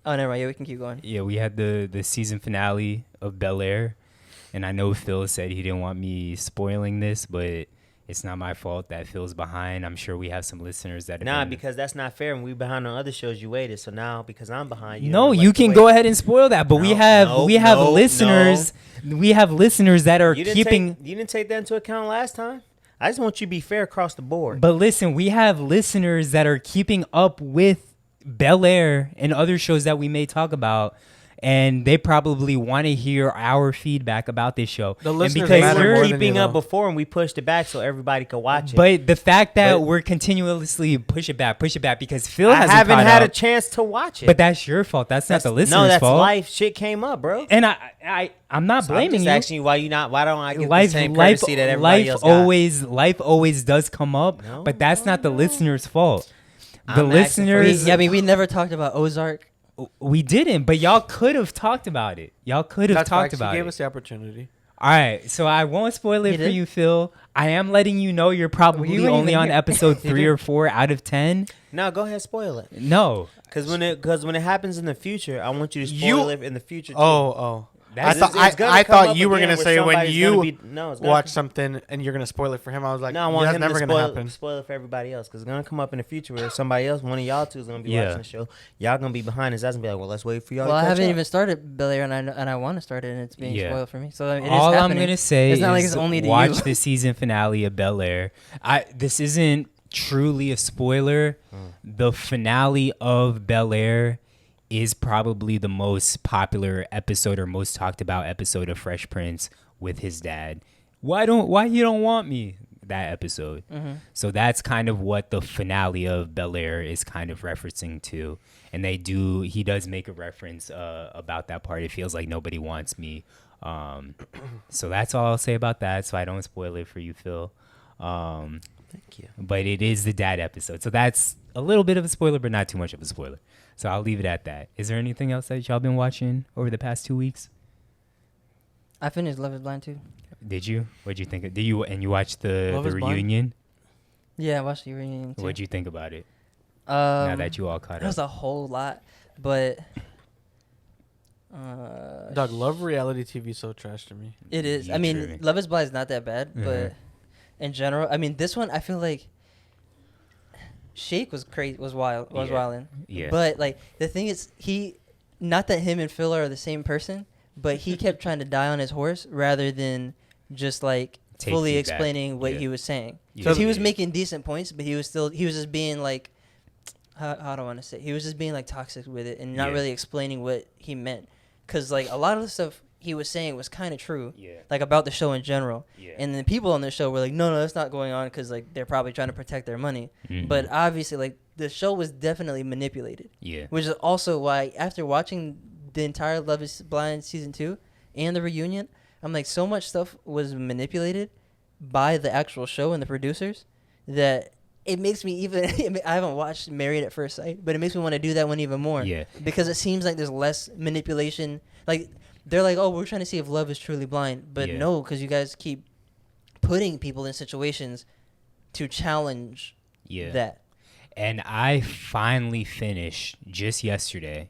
Oh, never mind. Yeah, we can keep going. yeah, we had the season finale of Bel-Air, and I know Phil said he didn't want me spoiling this, but it's not my fault that Phil's behind. I'm sure we have some listeners that have Nah, been- because that's not fair. When we behind on other shows, you waited. So now, because I'm behind, No, don't you like to can wait. go ahead and spoil that, but we No, have no, no, listeners. We have listeners that are You didn't keeping. you didn't take that into account last time. I just want you to be fair across the board. But listen, we have listeners that are keeping up with Bel-Air and other shows that we may talk about, and they probably want to hear our feedback about this show. The And listeners they matter were more than keeping you, up though. before, and we pushed it back so everybody could watch it. But the fact that But- we're continuously push it back, because Phil I hasn't haven't caught had a up. chance to watch it. But that's your fault. That's not the listener's no, that's fault. life. Shit came up, bro. And I'm not So blaming I'm just you. asking you why don't I get Life, the same life, courtesy that everybody else got? life always does come up, No, but that's not the no. listener's fault. The I'm asking for listeners, We never talked about Ozark. we didn't, but y'all could have talked about it. Y'all could have That's talked facts. about He gave it. us the opportunity. All right, so I won't spoil He it for did? you, Phil. I am letting you know you're probably You weren't only even on here. episode You 3 did. or 4 out of 10. No, go ahead, spoil it. No, Because when it happens in the future, I want you to spoil it in the future. Too. Oh. I That's- thought, It's gonna I come thought up you were again gonna where say when somebody's you gonna be- no, it's gonna watch come- something and you're gonna spoil it for him. I was like, No, I want that's him never to gonna happen. spoil it for everybody else, because it's gonna come up in the future where somebody else, one of y'all two, is gonna be Yeah. watching the show. Y'all gonna be behind us. That's gonna be like, well, let's wait for y'all. Well, to I catch haven't up. even started Bel-Air, and I want to start it, and it's being Yeah. spoiled for me. So I mean, it is all I'm happening. gonna say It's not like is it's only to watch you. the season finale of Bel-Air. This isn't truly a spoiler. The finale of Bel-Air is probably the most popular episode or most talked about episode of Fresh Prince with his dad. Why you don't want me? That episode. So that's kind of what the finale of Bel-Air is kind of referencing to. And he does make a reference about that part. It feels like nobody wants me. So that's all I'll say about that. So I don't spoil it for you, Phil. Thank you. But it is the dad episode. So that's a little bit of a spoiler, but not too much of a spoiler. So I'll leave it at that. Is there anything else that y'all been watching over the past 2 weeks? I finished Love Is Blind too. Did you? What'd you think? You watched the Love is Blind? reunion? Yeah, I watched the reunion too. What'd you think about it? Now that you all caught It was up. a whole lot, but Dog, love reality TV so trash to me. it is. You I mean, tripping. Love Is Blind is not that bad, but in general, I mean, this one I feel like Shake was crazy, was wilding. Yeah. But like the thing is, not that him and Phil are the same person, but he kept trying to die on his horse rather than just like Take fully feedback. explaining what Yeah. he was saying. Yeah. Because he was making decent points, but he was just being like, how do I want to say? He was just being like toxic with it and not Yeah. really explaining what he meant. Because like a lot of the stuff he was saying was kind of true, Yeah. like about the show in general. Yeah. And the people on the show were like, no, that's not going on because like they're probably trying to protect their money. Mhm. But obviously, like the show was definitely manipulated. Yeah. Which is also why after watching the entire Love Is Blind season 2 and the reunion, I'm like, so much stuff was manipulated by the actual show and the producers that it makes me even. I haven't watched Married at First Sight, but it makes me want to do that one even more. Yeah. Because it seems like there's less manipulation. Like they're like, oh, we're trying to see if love is truly blind, but Yeah. no, because you guys keep putting people in situations to challenge Yeah. that. And I finally finished just yesterday,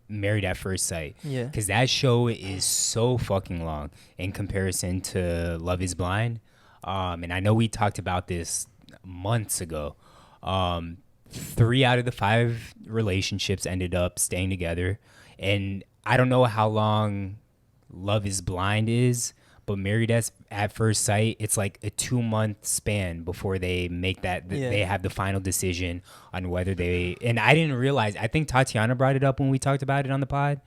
Married at First Sight. Yeah. Because that show is so fucking long in comparison to Love is Blind. And I know we talked about this months ago. 3 out of the 5 relationships ended up staying together. And I don't know how long Love is Blind is, but Married at First Sight, it's like a 2-month span before they make that. Yeah. They have the final decision on whether they. And I didn't realize. I think Tatiana brought it up when we talked about it on the pod,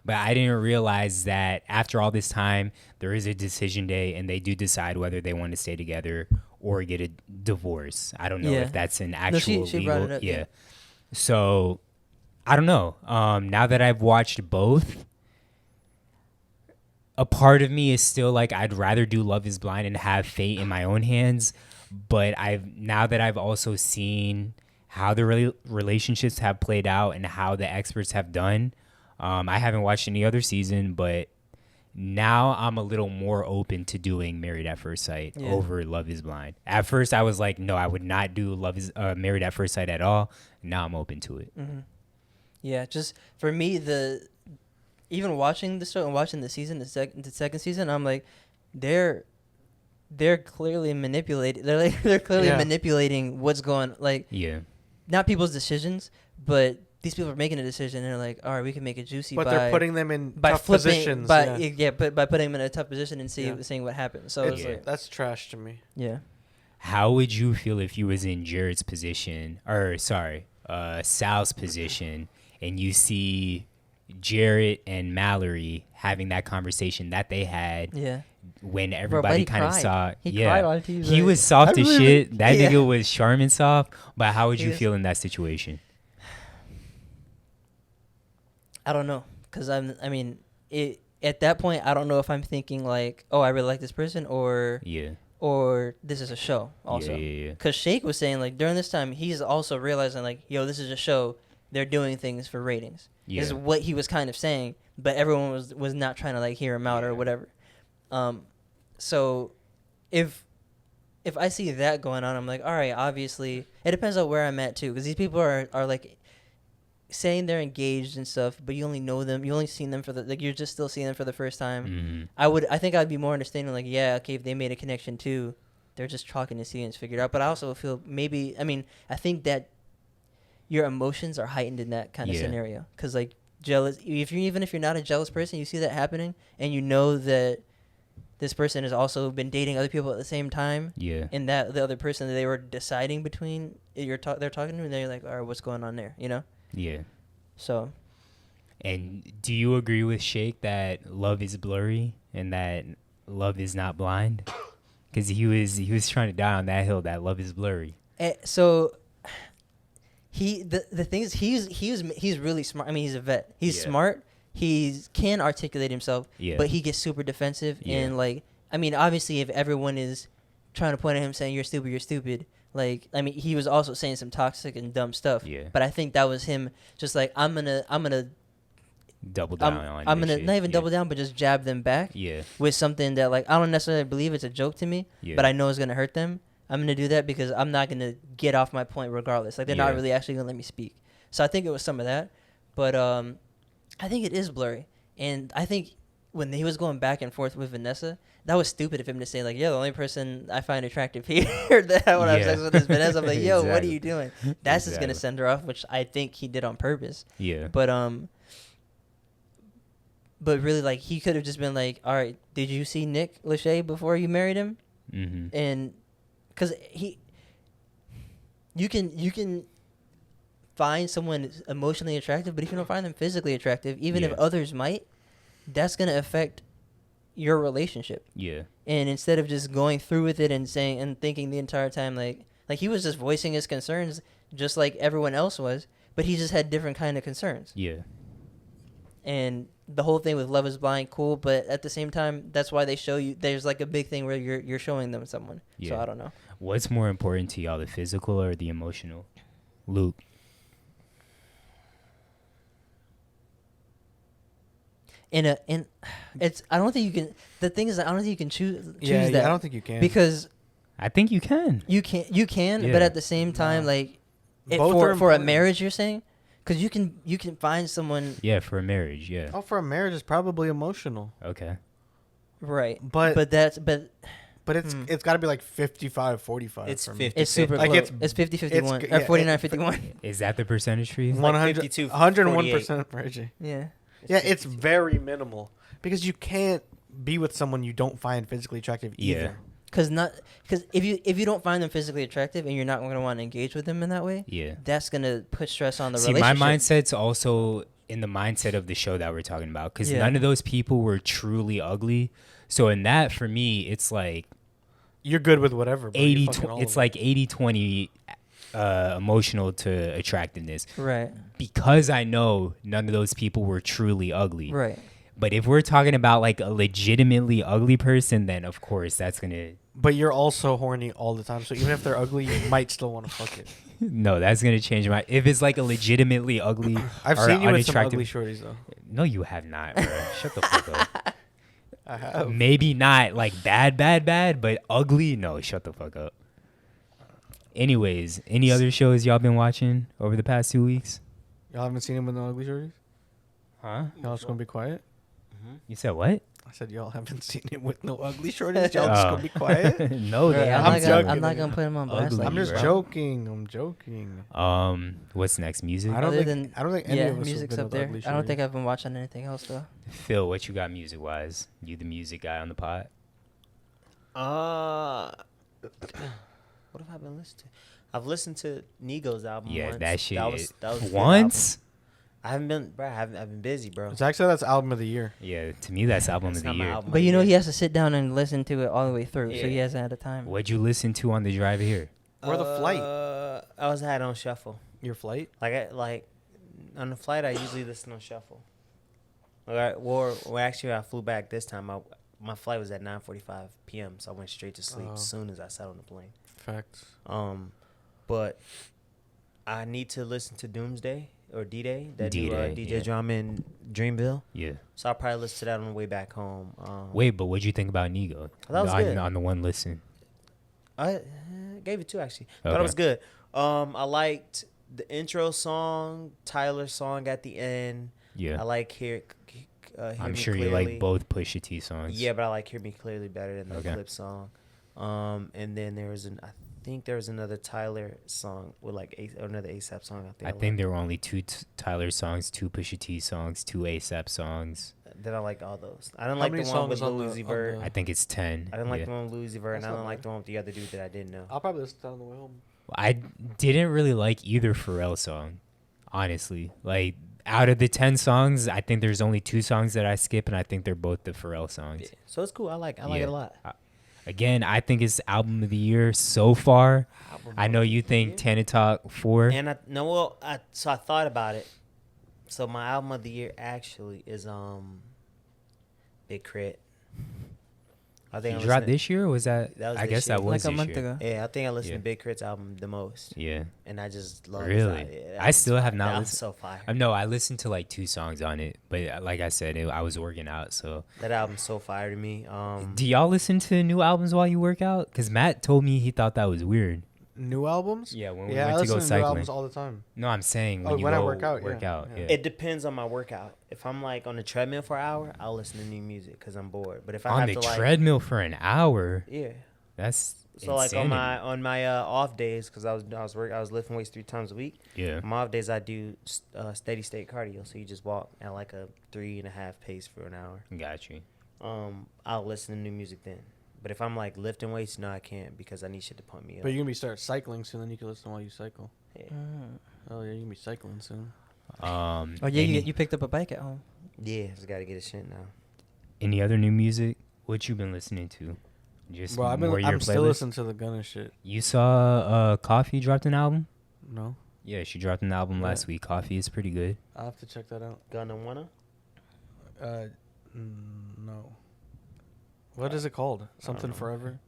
but I didn't realize that after all this time, there is a decision day, and they do decide whether they want to stay together or get a divorce. I don't know Yeah. if that's an No, actual she legal. brought it up, yeah. So I don't know. Now that I've watched both, a part of me is still like, I'd rather do Love is Blind and have fate in my own hands. But now that I've also seen how the relationships have played out and how the experts have done, I haven't watched any other season, but now I'm a little more open to doing Married at First Sight over Love is Blind. At first I was like, no, I would not do Married at First Sight at all. Now I'm open to it. Mm-hmm. Yeah, just for me, even watching the show and watching the season, the second season, I'm like, they're clearly manipulating. They're clearly manipulating what's going, like, not people's decisions, but these people are making a decision and they're like, all right, we can make it juicy, But they're putting them in by tough flipping, positions. but by putting them in a tough position and seeing what happens. So it's like, That's trash to me. yeah. How would you feel if you was in Jared's position, or Sal's position, and you see Jared and Mallory having that conversation that they had when everybody kind of saw, he cried on TV. He was soft as shit. That Yeah. nigga was Charmin soft. But how would you feel in that situation? I don't know, because at that point, I don't know if I'm thinking like, oh, I really like this person, or this is a show also. Because Shake was saying like during this time, he's also realizing like, yo, this is a show. They're doing things for ratings. Is what he was kind of saying, but everyone was not trying to like hear him out or whatever. So if I see that going on, I'm like, all right, obviously it depends on where I'm at too, because these people are like saying they're engaged and stuff, but you only know them, you only seen them you're just still seeing them for the first time. I think I'd be more understanding like, yeah, okay, if they made a connection too, they're just talking to see and it's figured out. But I also feel I think that your emotions are heightened in that kind of scenario, because like jealous, even if you're not a jealous person, you see that happening and you know that this person has also been dating other people at the same time, and that the other person that they were deciding between, they're talking to, and they're like, all right, what's going on there, you know? So, and do you agree with Shake that love is blurry and that love is not blind? Because he was trying to die on that hill that love is blurry. So the thing is, he's really smart. I mean, he's a vet. He's smart. He can articulate himself, but he gets super defensive and like, I mean, obviously, if everyone is trying to point at him saying you're stupid. Like, I mean, he was also saying some toxic and dumb stuff. But I think that was him just like, I'm gonna double down on I'm gonna shit. not even double down, but just jab them back with something that like, I don't necessarily believe it's a joke to me, but I know it's gonna hurt them. I'm gonna do that because I'm not gonna get off my point regardless. Like, they're not really actually gonna let me speak. So I think it was some of that, but I think it is blurry, and I think when he was going back and forth with Vanessa, that was stupid of him to say like, yeah, the only person I find attractive here that I want to have sex with is Vanessa. I'm like, yo, what are you doing? That's just gonna send her off, which I think he did on purpose. But really, like, he could have just been like, all right, did you see Nick Lachey before you married him? And because you can find someone emotionally attractive, but if you don't find them physically attractive, even if others might, that's gonna affect your relationship. And instead of just going through with it and saying and thinking the entire time like he was just voicing his concerns just like everyone else was, but he just had different kind of concerns. and the whole thing with Love Is Blind, cool. But at the same time, that's why they show you. There's like a big thing where you're showing them someone. So Yeah. I don't know. What's more important to y'all, the physical or the emotional? Luke. It's I don't think you can. The thing is, I don't think you can choose Yeah, that. I don't think you can. because I think you can. you can, Yeah. but at the same time, No. like Both are for a important. marriage, you're saying, because you can find someone Yeah, for a marriage. Yeah. Oh, for a marriage, it's probably emotional. Okay. right, But but it's got to be like 55-45. It's for me. 50. it's super Like, close. it's- It's 50-51 it's- or yeah, 49-51. Is that the percentage for you? like 100 52, 101% Reggie. Yeah. Yeah, it's very minimal because you can't be with someone you don't find physically attractive Yeah. either. Because if you don't find them physically attractive and you're not going to want to engage with them in that way, Yeah. that's going to put stress on the See, my relationship. mindset's also in the mindset of the show that we're talking about because Yeah. none of those people were truly ugly. So in that, for me, it's like You're good with whatever. Bro. You're 80. fucking all It's of like 80-20 emotional to attractiveness Right. because I know none of those people were truly ugly. Right. But if we're talking about like a legitimately ugly person, then of course that's gonna But you're also horny all the time, so even if they're ugly, you might still want to fuck it. no, that's gonna change my. If it's like a legitimately ugly, I've or seen you with some unattractive- ugly shorties though. No, you have not, bro. Shut the fuck up. I have. Maybe not like bad, but ugly. No, shut the fuck up. Anyways, any other shows y'all been watching over the past 2 weeks? Y'all haven't seen him with no ugly shorties? Huh? Y'all just gonna be quiet? You said what? I said y'all haven't seen him with no ugly shorties. Y'all just gonna be quiet? No, Right, they I'm, I'm not haven't. gonna, I'm not joking. gonna put him on blast. Ugly, like I'm you, just bro. joking. I'm joking. What's next? Music? I don't Other think. than- I don't think any Yeah, of us have music's been up with there. ugly I don't think shorties. I've been watching anything else though. Phil, what you got music wise? You the music guy on the pod? What have I been listening to? I've listened to Nigo's album Yeah, once. that shit. That was a good Once? album. I haven't been, bro. I've been busy, bro. Zach said that's album of the year. Yeah, to me that's album That's of the not my year. album But of you the know year. he has to sit down and listen to it all the way through, so he Yeah. hasn't had the time. What'd you listen to on the drive here? Or the flight. I was had on shuffle. Your flight? Like on the flight, I usually listen on shuffle. Well, actually, I flew back this time. My flight was at 9:45 p.m., so I went straight to sleep as soon as I sat on the plane. Facts. But I need to listen to Doomsday or D-Day, that new D-Day, DJ yeah. Drama in Dreamville. Yeah. So I'll probably listen to that on the way back home. Wait, but what'd you think about Nigo? That was on, good. on the one listen. I gave it 2 actually. Thought Okay. it was good. I liked the intro song, Tyler's song at the end. Yeah. I like Hear I'm Me sure Clearly. you like both Pusha T songs. Yeah, but I like Hear Me Clearly better than the Okay. Clip song. And then I think there was another Tyler song with like or another ASAP song. I think there were only 2 Tyler songs, 2 Pusha T songs, 2 ASAP songs. that I liked all those. I didn't How like many the one with songs on Lil the- Uzi on Vert. the- I think it's 10. I didn't like Yeah. the one with Lil Uzi Vert, and That's I not didn't like bad. the one with the other dude that I didn't know. I'll probably listen to that on the way home. I didn't really like either Pharrell song, honestly. Like, out of the 10 songs, I think there's only 2 songs that I skip, and I think they're both the Pharrell songs. Yeah. So it's cool. I like it a lot. Again, I think it's album of the year so far. I know you think Tana Talk 4. And I thought about it. So my album of the year actually is Big Crit. I think You dropped this year, or was that? That was I this guess year. that was Like a this month year. ago. Yeah, I think I listened Yeah. to Big Crit's album the most, Yeah. and I just love Really? That I still have that not album's listened. so fire. No, I listened to like 2 songs on it, but like I said, I was working out. So, That album's so fire to me. do y'all listen to new albums while you work out? Because Matt told me he thought that was weird. New albums? Yeah, when we Yeah, I went to listen go to new cycling. albums all the time. No, I'm saying Oh, when you when I go work out, yeah. Yeah. It depends on my workout. If I'm like on the treadmill for an hour, I'll listen to new music because I'm bored. But if I on have the to like, treadmill for an hour, yeah. that's So like insanity. on my off days, because I was lifting weights 3 times a week. Yeah. On my off days I do steady state cardio, so you just walk at like a 3.5 pace for an hour. Got you. I'll listen to new music then. But if I'm like lifting weights, no, I can't because I need shit to pump me up. But you're gonna be start cycling soon, then you can listen while you cycle. Yeah. Oh yeah, you can be cycling soon. Oh yeah, you picked up a bike at home. Yeah, just gotta get a shit now. Any other new music? What you been listening to? Just Bro, more your I'm still playlist? listening to the Gunna shit. You saw Koffee dropped an album? No, Yeah, she dropped an album last week. Koffee is pretty good. I'll have to check that out. Gonna wanna? No. What is it called? Something Forever?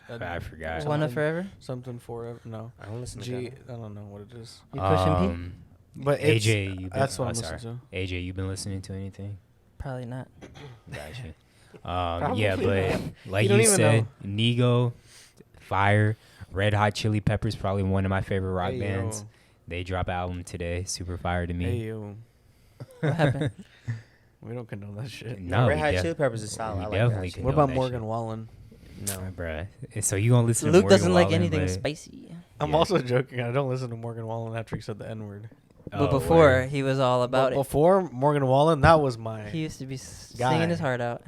I forgot. One of Forever. Something Forever? No. I don't listen to G. that. I don't know what it is. You pushing P? But it's, AJ, you been, that's what oh, I'm sorry. listening AJ, you been listening to anything? Probably not. Gotcha. Yeah, but like You don't you even said, Nigo, Fire, Red Hot Chili Peppers, probably one of my favorite rock Hey, bands. yo. They drop an album today, super fire to me. Hey, yo. What happened? We don't condone that shit. No, Red we Hot def- Chili Peppers is solid. we I like definitely that shit. can. What know about that Morgan shit. Wallen? No. Bruh. So you gonna listen to Luke Morgan doesn't like Wallen, anything but- spicy. I'm Yeah. also joking. I don't listen to Morgan Wallen after he said the N-word. But Oh, before, word. he was all about But it. before Morgan Wallen, that was my... He used to be Guy. singing his heart out.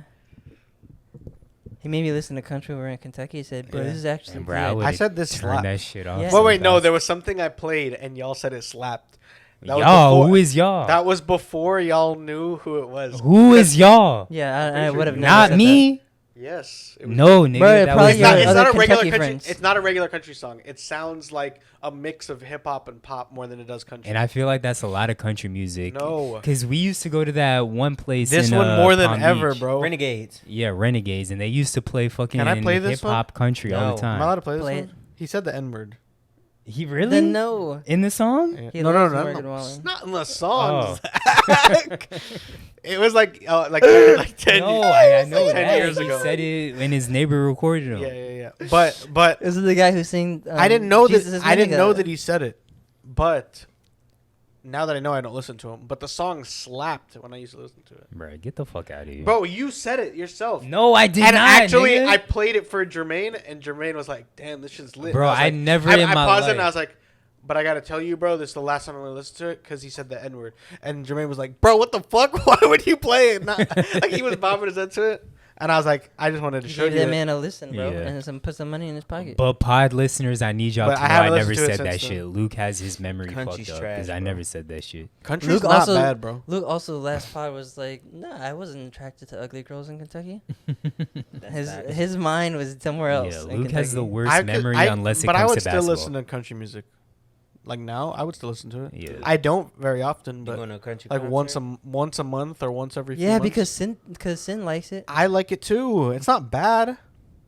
He made me listen to country. We were in Kentucky. He said, "Bro, Yeah. this is actually And bro, I good." would I said this turn slap. that shit off. Yeah. Well, so wait, no. fast. There was something I played, and y'all said it slapped. That was Y'all, before- who is y'all? That was before y'all knew who it was. Who is y'all? Yeah, I pretty sure would have you- never Not said me. Yes. It was No, nigga. Bro, that probably was It's not, your it's other not a regular Kentucky country. friends. It's not a regular country song. It sounds like a mix of hip hop and pop more than it does country. And I feel like that's a lot of country music. No. Because we used to go to that one place. This in, one more than Palm ever, Beach. bro. Renegades. Yeah, Renegades, and they used to play fucking Can I play this hip hop country all No. the Am I time. allowed to play this Play one? He said the N word. He really? Then no. In the song? He No, loves no, Morgan no. Wallen. It's not in the songs. Oh. It was like 10 No, I know 10 that. years He ago. said it when his neighbor recorded him. Yeah. But This is the guy who sang. I didn't know Jesus that. is I didn't Nigo. know that he said it. But now that I know, I don't listen to him. But the song slapped when I used to listen to it. Bro, get the fuck out of here. Bro, you said it yourself. No, I did And not. actually, nigga. I played it for Jermaine, and Jermaine was like, "Damn, this shit's lit." Bro, And was I like, never in I my paused it, life- and I was like, "But I gotta tell you, bro, this is the last time I'm gonna listen to it because he said the N word." And Jermaine was like, "Bro, what the fuck? Why would you play it?" Not, like he was bobbing his head to it, and I was like, "I just wanted to He show gave you." that that- man a listen, bro, Yeah. and put some money in his pocket. But pod listeners, I need y'all But to I know I haven't never listened to it said that since shit. then. Luke has his memory Country's fucked up trash, because I bro. never said that shit. Country's Luke not also- bad, bro. Luke also last pod was like, "Nah, I wasn't attracted to ugly girls in Kentucky." His mind was somewhere else. Yeah, in Luke has the Kentucky. worst I could- memory I- unless it but comes I would to still basketball. listen to country music. Like now, I would still listen to it. Yeah. I don't very often, You but going to a country like concert? once a month or once every few Yeah, months. because Sin likes it. I like it too. It's not bad.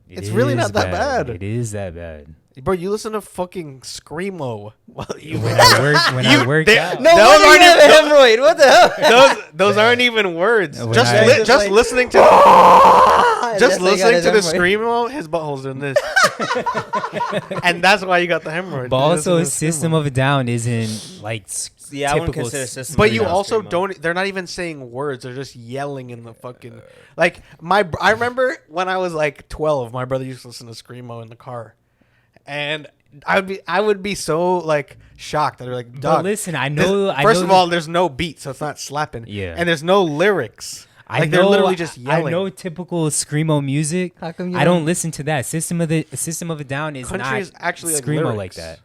It It's really is not that bad. It is that bad. Bro, you listen to fucking Screamo. Well, you When I worked they- out. No, those aren't even, hemorrhoid. What the hell? those aren't even words. When Just I- just listening to That's just why he got listening his to the hemorrhoid. Screamo, his butthole's doing this, and that's why you got the hemorrhoid. But You listen also, to System Screamo. of a Down isn't like Yeah, I wouldn't typical. consider System But of a you Down also Screamo. don't. They're not even saying words. They're just yelling in the fucking. Like I remember when I was like 12, my brother used to listen to Screamo in the car, and I would be so like shocked. I'd be like, But "Dog, listen, I know. first of all, there's no beat, so it's not slapping. Yeah. and there's no lyrics. I Like know, they're literally just yelling. I know typical screamo music. How come you I don't don't- listen to that. System of a Down is Country not is actually like screamo like lyrics. that.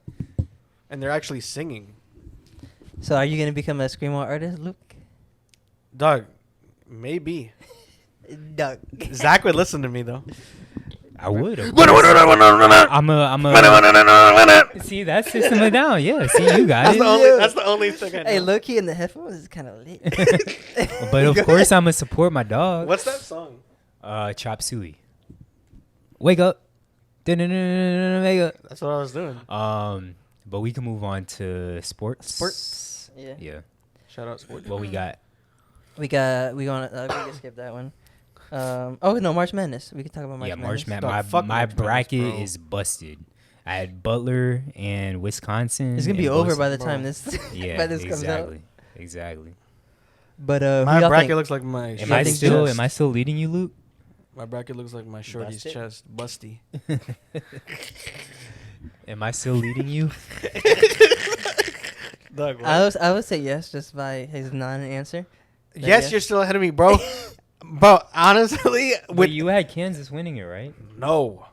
and they're actually singing. So are you gonna become a screamo artist, Luke? Dog, maybe Doug. Zach would listen to me though. I would. I'm a. See, that's System of a Down. Yeah. See, you got That's it. the only. That's the only thing I know. Hey, low-key in the headphones is kind of lit. But of course, I'm gonna support my dog. What's that song? Chop Suey. Wake up. Wake up. That's what I was doing. But we can move on to sports. Sports. Yeah. Yeah. Shout out sports. What we got? We can skip that one. Oh no, March Madness. We can talk about March Yeah, Madness. March Dog, Madness. fuck My March Madness, bracket bro. is busted. I had Butler and Wisconsin. It's gonna be and over both- by the bro. time this Yeah, by this comes out. Exactly. But My who bracket y'all looks like my. Am I think still? chest. Am I still leading you, Luke? My bracket looks like my shorty's Busted? chest, busty. Am I still leading you? Doug, think? I would say yes, just by his non-answer. yes, you're still ahead of me, bro. Bro, honestly, But you had Kansas winning it, right? no,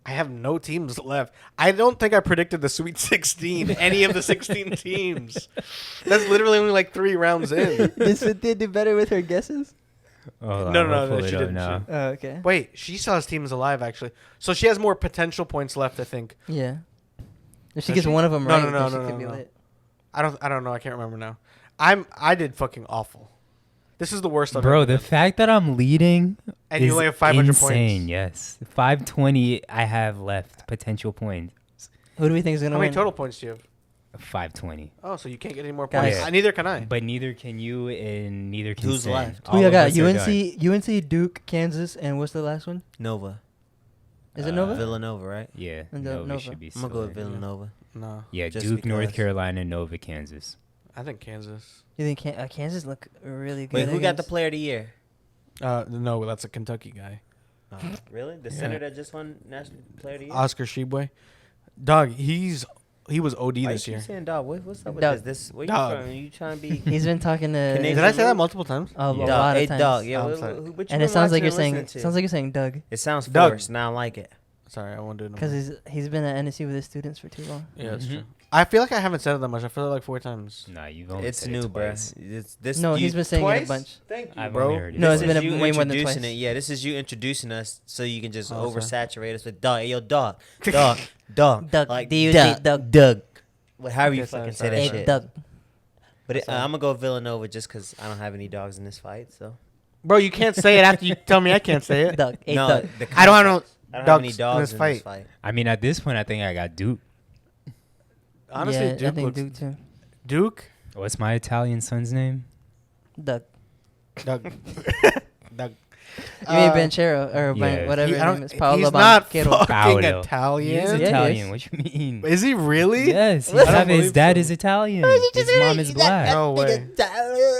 I have no teams left. I don't think I predicted the Sweet 16, any of the 16 teams. That's literally only like 3 rounds in. Did Cynthia do better with her guesses? Oh, No, she didn't. now. Oh, okay. Wait, she still has teams alive actually, so she has more potential points left. I think. Yeah. If she Does gets she? one of them No, right, no, no, then she no, could no, be no. lit. I don't know. I can't remember now. I did fucking awful. This is the worst I've Bro, ever the done. fact that I'm leading And is you only have 500 insane. points. Yes, 520. I have left potential points. Who do we think is gonna How win? many total points do you have? 520. Oh, so you can't get any more Guys. points. Neither can I. But neither can you, and neither can Who's Sin. left? Who All y'all of got? us are done. UNC, Duke, Kansas, and what's the last one? Nova. Is it Nova? Villanova, right? Yeah, And Nova, Nova. should be. I'm gonna go with still there. Villanova. No, Yeah, Just Duke, North because. Carolina, Nova, Kansas. I think Kansas. You think Kansas look really good? Wait, who got the against- player of the year? No, that's a Kentucky guy. Oh, really? The Yeah. center that just won national player of the year? Oscar Shibwe. Dog, he was OD Why this you year. keep saying dog? What's up with Dog. this? Where you Dog. from? You trying to be? He's been talking to Canadian. Did I say that multiple times? a Yeah. lot Hey, of times. dog. Yeah, I'm what sorry. you And been it sounds like watching you're and saying. listening to? Sounds like you're saying Doug, It sounds Doug. forced. Now I like it. Sorry, I won't do it. No because more. he's been at NSU with his students for too long. Yeah, that's Mhm. true. I feel like I haven't said it that much. I feel it like 4 times. Nah, you've only It's said new, it bro. twice. It's this. No, you- he's been saying it a twice? bunch. Thank you, I've bro. only heard it No, twice. it's This been is a you way more than introducing twice. it. Yeah, this is you introducing us, so you can just Oh, sorry. oversaturate us with dog. Hey, yo, dog, dog, dog, Doug, like D-U-G, Doug. Doug. However you Okay, sorry, fucking say sorry. that Hey, shit. Doug. But Sorry. I'm gonna go Villanova just because I don't have any dogs in this fight. So Bro, you can't say it after you tell me I can't say it. Doug. Hey, no, Doug. the I don't have no context. I don't have any dogs dogs in this fight. fight. I mean, at this point, I think I got Duke. Honestly, yeah, I Duke think looks Duke too. Duke. What's my Italian son's name? Doug. Doug. Doug. You mean Banchero or yeah. whatever his I name don't- is? Paolo he's not Banchero. fucking Paolo. He Italian. is Yeah, he Italian. is. What you mean? Is he really? Yes, I don't his believe dad so. is Italian. His mom is black. No way.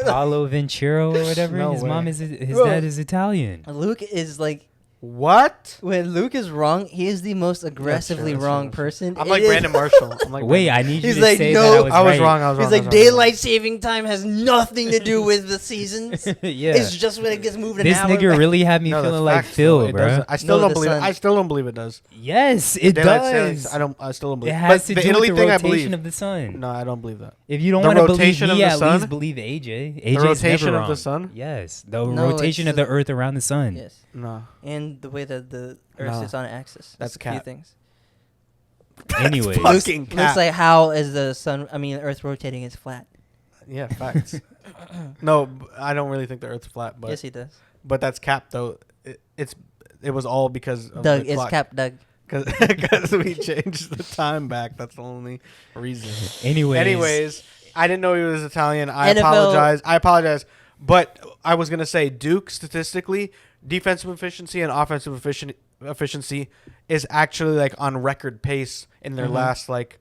Paulo Ventura or whatever. No his way. mom is his Bro. dad is Italian. Luke is like What? when Luke is wrong, he is the most aggressively that's true, wrong that's true. person. I'm It like is- Brandon Marshall. I'm like Wait, Brandon. I need you He's to like, say no. that I was, I was right. wrong. I was He's wrong. like I was wrong. daylight saving time has nothing to do with the seasons. yeah. It's just when it gets moved an This hour nigga back. really had me No, that's feeling like facts, Phil, though. It bro. doesn't- I still No, don't the believe it. sun. I still don't believe it does. Yes, it Daylight does. savings, I still don't believe It it. has But to the do Italy with the thing, I rotation believe. of the sun. No, I don't believe that. If you don't The want to believe rotation of me, the at sun? least believe AJ. AJ's rotation never of the wrong. sun? Yes, the No, rotation it's of the Earth around the sun. Yes, No. and the way that the Earth Nah. sits on an axis. That's a few cap. things. Anyways, Fucking Looks cap. like how is the sun? I mean, the Earth rotating is flat. Yeah, facts. No, I don't really think the Earth's flat, but yes, he does. but that's cap though. It was all because of Doug the is clock. Cap. Doug. Because we changed the time back. That's the only reason. anyways, I didn't know he was Italian. I NFL apologize. But I was gonna say Duke statistically, defensive efficiency and offensive efficiency is actually like on record pace in their Mhm. last like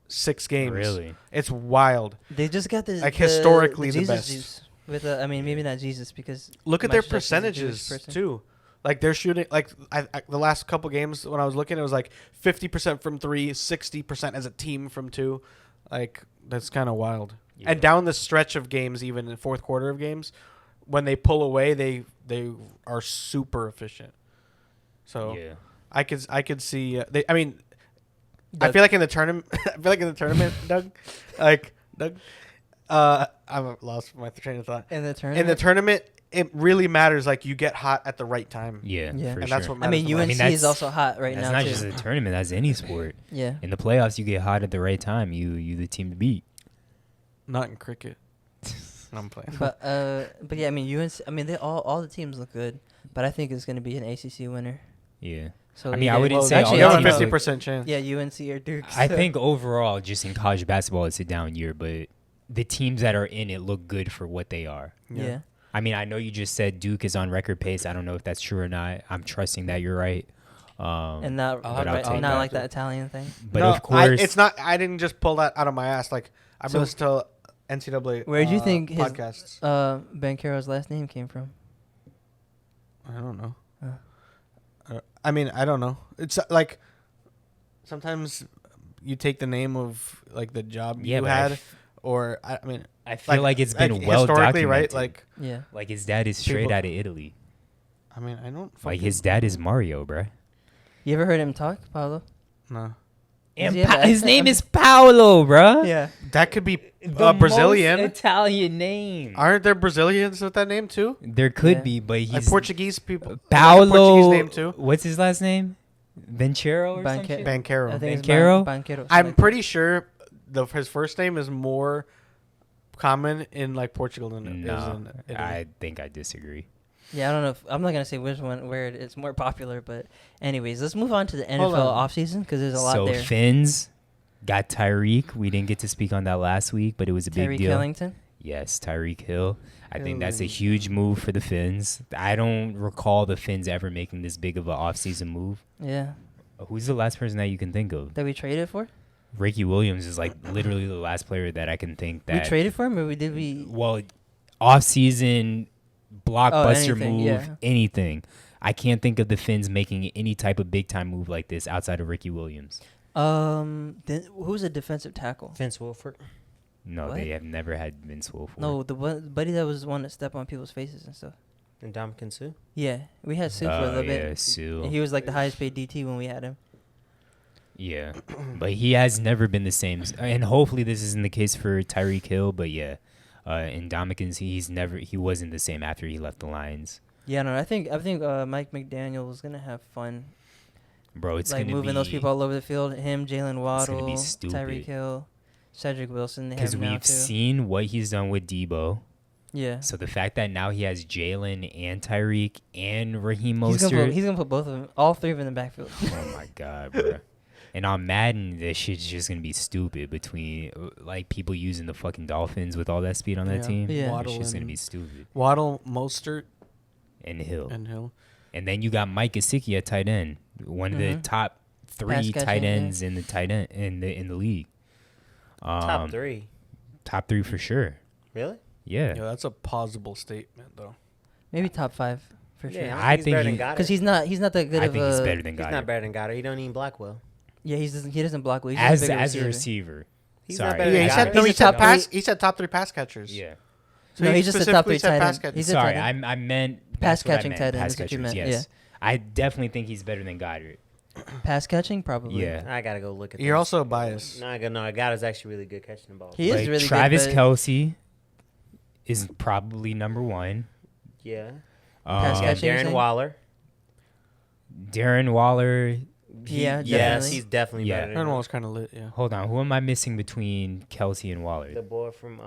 6 games. really, It's wild. They just got this Like, historically the Jesus best. juice with I mean, maybe not Jesus because Look at their Michael Jackson's a Jewish percentages person. too. Like they're shooting like the last couple games when I was looking, it was like 50% from 3, 60% as a team from 2. Like that's kind of wild. Yeah. And down the stretch of games, even in the fourth quarter of games, when they pull away, they are super efficient. So yeah. I could see. I mean, I Doug. feel like in the tournament. Doug, Doug. I'm lost my train of thought. in the tournament. In the tournament, it really matters. Like you get hot at the right time. Yeah, Yeah. for And sure. that's what I mean, matters the most. UNC is that's- also hot right that's now not too. just a tournament. That's any sport. Yeah. In the playoffs, you get hot at the right time. You the team to beat. Not in cricket. I'm playing. But yeah, I mean UNC. I mean, they all the teams look good, but I think it's going to be an ACC winner. Yeah. So I mean, I either- wouldn't say actually, you all have a teams look- 50% chance. Yeah, UNC or Duke. I so- think overall, just in college basketball, it's a down year, but the teams that are in it look good for what they are. Yeah. I mean, I know you just said Duke is on record pace. I don't know if that's true or not. I'm trusting that you're right. And not I'll take not that. like that Italian thing. But No, of course, it's not. I didn't just pull that out of my ass. Like I've So- listened to NCAA. Where do you think his podcasts? Banchero's last name came from? I don't know. Oh. I mean, I don't know. It's like sometimes you take the name of like the job Yeah, you but had, or I mean, I feel like it's been well historically, documented. right? Like, Yeah. Like his dad is straight People- out of Italy. I mean, I don't. Like fucking- his dad is Mario, bruh. You ever heard him talk, Paulo? No, Does And he have his accent? name is Paolo, bruh. Yeah. that could be The Brazilian. most Italian name. Aren't there Brazilians with that name too? There could Yeah. be, but he's Like Portuguese people. Paolo. Portuguese name too. What's his last name? Venchero or Banque- something? Bancaro. I think Banchero? it's Banchero. I'm pretty sure his first name is more common in like Portugal than it is No, in Italy. I think I disagree. Yeah, I don't know. I'm not gonna say which one where it's more popular, but anyways, let's move on to the Hold NFL on. offseason because there's a lot So there. Finns got Tyreek. We didn't get to speak on that last week, but it was a big Tyreek deal. Hillington. Yes, Tyreek Hill. I think that's a Hill. huge move for the Finns. I don't recall the Finns ever making this big of an offseason move. Yeah, Who's the last person that you can think of? that we traded for. Ricky Williams is like literally the last player that I can think that. We traded for him, or did we? Well, offseason blockbuster anything, move, yeah. anything. I can't think of the Finns making any type of big time move like this outside of Ricky Williams. Who's a defensive tackle? Vince Wilford. No, What? they have never had Vince Wilford. No, the buddy that was the one that stepped on people's faces and stuff. And Dominican Sue. Yeah, we had Sue for a Oh, little yeah, bit. Sue. And he was like the highest paid DT when we had him. Yeah, but he has never been the same. And hopefully this isn't the case for Tyreek Hill. But yeah, in Dominican's, he wasn't the same after he left the Lions. Yeah, no, I think Mike McDaniel is gonna have fun, Bro, it's like gonna moving be, those people all over the field. Him, Jalen Waddle, be stupid. Tyreek Hill, Cedric Wilson. They have because him now we've too. seen what he's done with Debo. Yeah, So the fact that now he has Jalen and Tyreek and Raheem he's Mostert. gonna put both of them, all three of them in the backfield. Oh my god, bro. And on Madden, this shit's just gonna be stupid between like people using the fucking Dolphins with all that speed on that Yeah. team. Yeah. It's Waddle just gonna and- be stupid. Waddle, Mostert, And Hill. and Hill. And then you got Mike Gesicki at tight end, one of the Mhm. top three Pass catching, tight yeah. ends in the tight end in the league. Top 3. Top 3 for sure. Really? Yeah. Yeah, that's a plausible statement though. Maybe top 5 for sure. Yeah, I I think he's think better than he- Goddard. Because he's not that good I of think a. he's better than He's Goddard. not better than Goddard. He don't even block well. Yeah, he doesn't block well. He's just a As bigger a receiver. receiver. He's Sorry. not better Yeah, than he Goddard. said no. He's He a said top pass. three- He said top 3 pass catchers. Yeah. So No, he he's just a top specifically 3 said tight pass end. catchers. He's a Sorry, tight end. I meant Pass that's what I catching meant, tight end pass is what you catchers, meant, yes. I definitely think he's better than Goddard. Pass catching, probably. Yeah. I gotta go look at. You're this. also biased. No, Goddard's actually really good catching the ball. He is Like, really Travis good. but Kelce is probably number 1. Yeah. Pass Um, catching, you're Darren saying? Waller. Darren Waller. Yeah, Yes, definitely. he's definitely Yeah. better. Aaron Than Wallace kind of lit. Yeah. Hold on. Who am I missing between Kelce and Waller? the boy from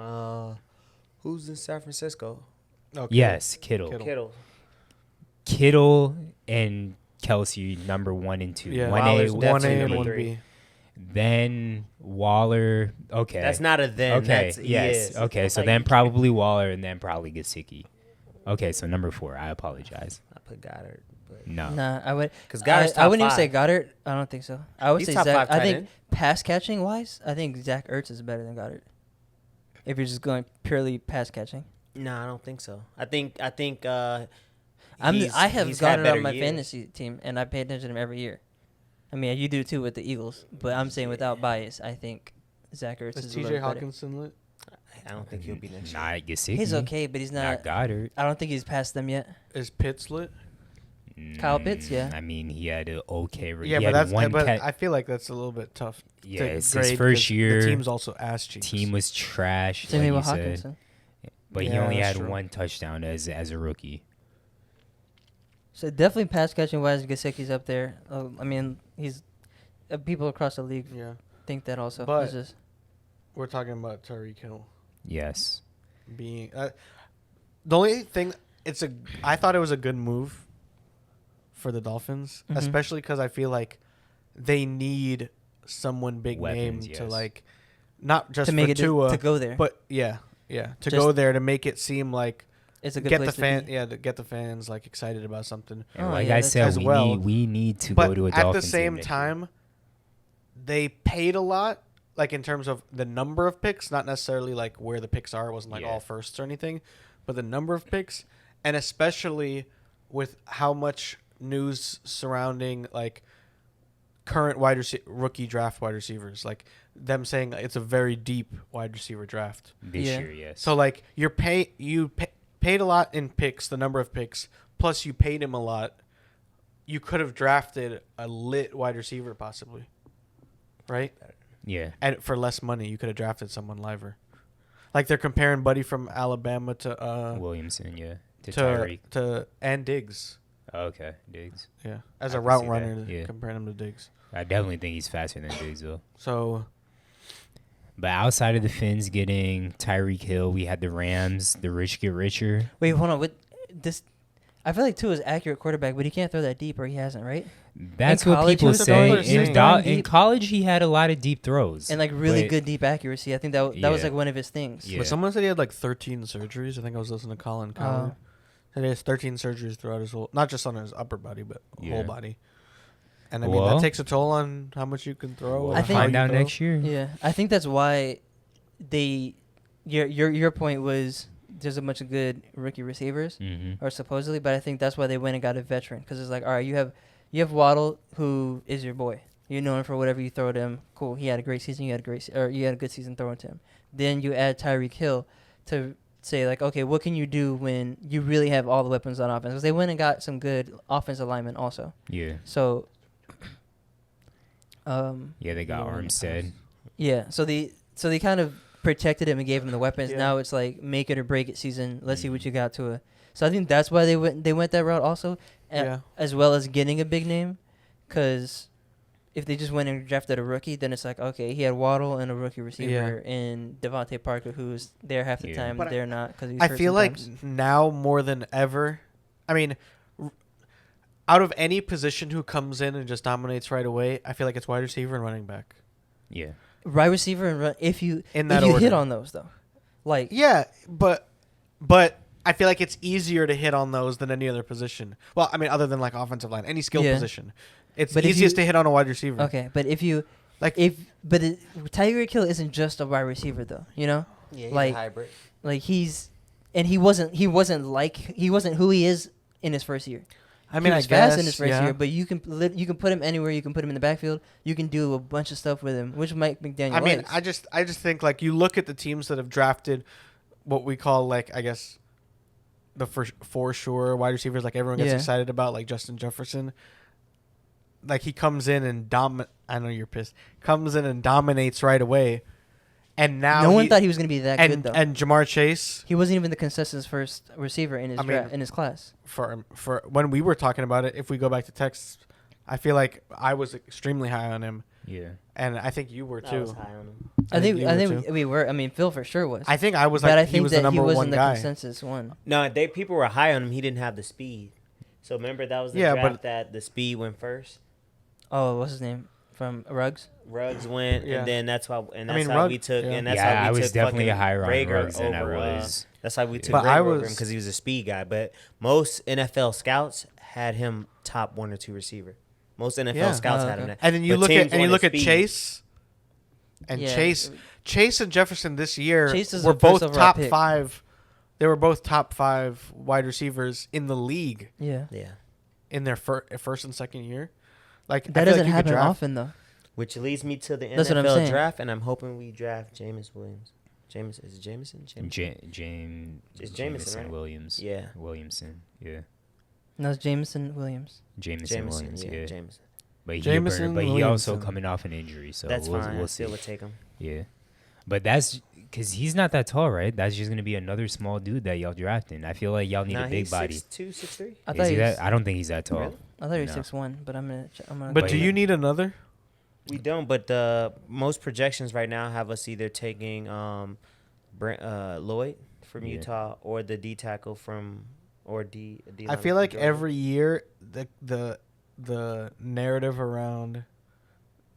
who's in San Francisco? Okay. Yes, Kittle. Kittle. Kittle and Kelce, number 1 and 2. Yeah. 1A, Waller's 1A definitely and number 1B. 3. then Waller. Okay. That's not a then. Okay. That's, he Yes. is. Okay. That's So how then you- probably Waller and then probably Gesicki. Okay. So number 4. I apologize. I put Goddard, but No. Nah, I would. because Goddard's I top wouldn't even 5. say Goddard. I don't think so. I would He's say top Zach. 5 I tight think end. pass catching wise, I think Zach Ertz is better than Goddard. If you're just going purely pass catching, No, I don't think so. I think I he's have had Goddard better on my years. fantasy team, and I pay attention to him every year. I mean, you do too with the Eagles, but I'm saying without bias, I think Zach Ertz Is is a T.J. little better. Hawkinson lit? I don't think he'll be next year. Not Gesicki. He's okay, but he's Not not. Goddard. I don't think he's past them yet. Is Pitts lit? Kyle Pitts, yeah. I mean, he had an okay. Yeah, he but had that's. one But cat- I feel like that's a little bit tough. Yeah, to it's grade his 'cause first year. The team's also ass cheeks. Team was trash. Same like thing you with said. Hawkinson. But he Yeah, only that's had true. 1 touchdown as a rookie. So definitely pass catching wise, Gesicki's up there. I mean, he's people across the league Yeah, think that also. But- It's just, we're talking about Tyreek Hill Yes. being. The only thing I thought it was a good move for the Dolphins, Mhm. especially because I feel like they need someone big Weapons, name to yes. like, not just to make for it Tua, to go there. but to Just- go there to make it seem like It's a good get place the to fan, be. to get the fans like excited about something. And Oh, like yeah, I that's- said, As we well. need to But go to a at Dolphins the same game next year. time, they paid a lot, like in terms of the number of picks, not necessarily like where the picks are. It wasn't like Yeah. all firsts or anything, but the number of picks, and especially with how much news surrounding like current rookie draft wide receivers, like them saying it's a very deep wide receiver draft. this Yeah. year, yes. So like you paid a lot in picks, the number of picks, plus you paid him a lot. You could have drafted a lit wide receiver possibly, right? yeah. And for less money, you could have drafted someone liver. Like they're comparing Buddy from Alabama to Williamson, yeah. To Tyreek. to and Diggs. Oh, okay, Diggs. Yeah, as I a can route see that, runner, yeah. comparing him to Diggs. I definitely think he's faster than Diggs, though. So But outside of the Finns getting Tyreek Hill, we had the Rams. The rich get richer. Wait, hold on. What this? I feel like Tua is accurate quarterback, but he can't throw that deep, or he hasn't, right? That's In what college, he people was throwing- say. he was In, throwing in deep. college, he had a lot of deep throws. And like really but- good deep accuracy. I think that was Yeah. like one of his things. Yeah. But someone said he had like 13 surgeries. I think I was listening to Colin Cowherd. Said he has 13 surgeries throughout his whole, not just on his upper body, but Yeah. whole body. And I mean, Well- that takes a toll on how much you can throw. We'll I and think- how find you out throw. next year. Yeah, I think that's why they. Your point was there's a bunch of good rookie receivers, Mm-hmm. or supposedly, but I think that's why they went and got a veteran because it's like, all right, you have Waddle, who is your boy. You know him for whatever you throw to him. Cool, he had a great season. You had a good season throwing to him. Then you add Tyreek Hill to say like, okay, what can you do when you really have all the weapons on offense? Because they went and got some good offensive linemen also. Yeah. So, Yeah, they got Yeah, Armstead. yeah. So they kind of protected him and gave him the weapons. Yeah. Now it's like make it or break it season. Let's see what you got to it. So I think that's why they went that route also, Yeah. as well as getting a big name, because if they just went and drafted a rookie, then it's like, okay, he had Waddle and a rookie receiver and Devontae Parker, who's there half the Yeah. time. But They're not because he's I hurt feel sometimes. like now more than ever, I mean, out of any position who comes in and just dominates right away, I feel like it's wide receiver and running back. Yeah. Wide receiver and run, if you In that hit order. on those though, like Yeah, but I feel like it's easier to hit on those than any other position. Well, I mean, other than like offensive line, any skill Yeah. position, it's But if easiest you- to hit on a wide receiver. okay, but if you Like Tyreek Hill isn't just a wide receiver though, you know. Yeah, he's Like- a hybrid. Like he wasn't who he is in his first year. I mean, he was I guess fast in his first yeah. year, but you can put him anywhere. You can put him in the backfield. You can do a bunch of stuff with him, which Mike McDaniel. I mean, likes. I just think like you look at the teams that have drafted what we call like I guess the for sure wide receivers like everyone gets Yeah. excited about like Justin Jefferson. Like he comes in and I know you're pissed. Comes in and dominates right away, and now no one thought he was going to be that good though. and Jamar Chase He wasn't even the consensus first receiver in his I mean, in his class. for when we were talking about it. If we go back to texts, I feel like I was extremely high on him, Yeah. and I think you were I too. was high on him. I think you were too. we were. I mean, Phil for sure was. I think I was but like I he think was that the number he wasn't one the guy. consensus one. No, people were high on him. He didn't have the speed. So remember that was the Yeah, draft but- that the speed went first. Oh, what's his name from Ruggs? Ruggs went, Yeah. and then that's why, and I that's mean, how Rugg- we took, yeah. and that's Yeah, how we I was took definitely fucking higher on Rager Ruggs than I over, was. that's why we took But Rager I over him was- because he was a speed guy. But most NFL scouts had him top 1 or 2 receiver. Most NFL Yeah. scouts Oh, had him. okay. That. And then you But look teams at wanted Chase, and Yeah. Chase and Jefferson this year Chase is were the first both overall top pick. 5. They were both top 5 wide receivers in the league Yeah, Yeah. in their first and second year. Like I that feel doesn't like you could happen draft- often though. Which leads me to the That's what I'm NFL saying. draft, and I'm hoping we draft Jameis Williams. Is it Jameson? It's Jameson, Jameson right? Williams. Yeah. Williamson. Yeah. No, it's Jameson Williams. Jameson Williams. Yeah. Jameson. But he, Jameson but he also Williamson. coming off an injury, so That's we'll, fine. we'll I see. still would take him. Yeah. But that's because he's not that tall, right? That's just gonna be another small dude that y'all drafting. I feel like y'all need Nah, a big he's body. 6'2", 6'3". I Is thought he he was, that? I don't think he's that tall. Really? I thought he was No. 6'1", but I'm gonna. But But do yeah. you need another? We don't, but most projections right now have us either taking Lloyd from Yeah. Utah or the D tackle from D. I feel like every year the narrative around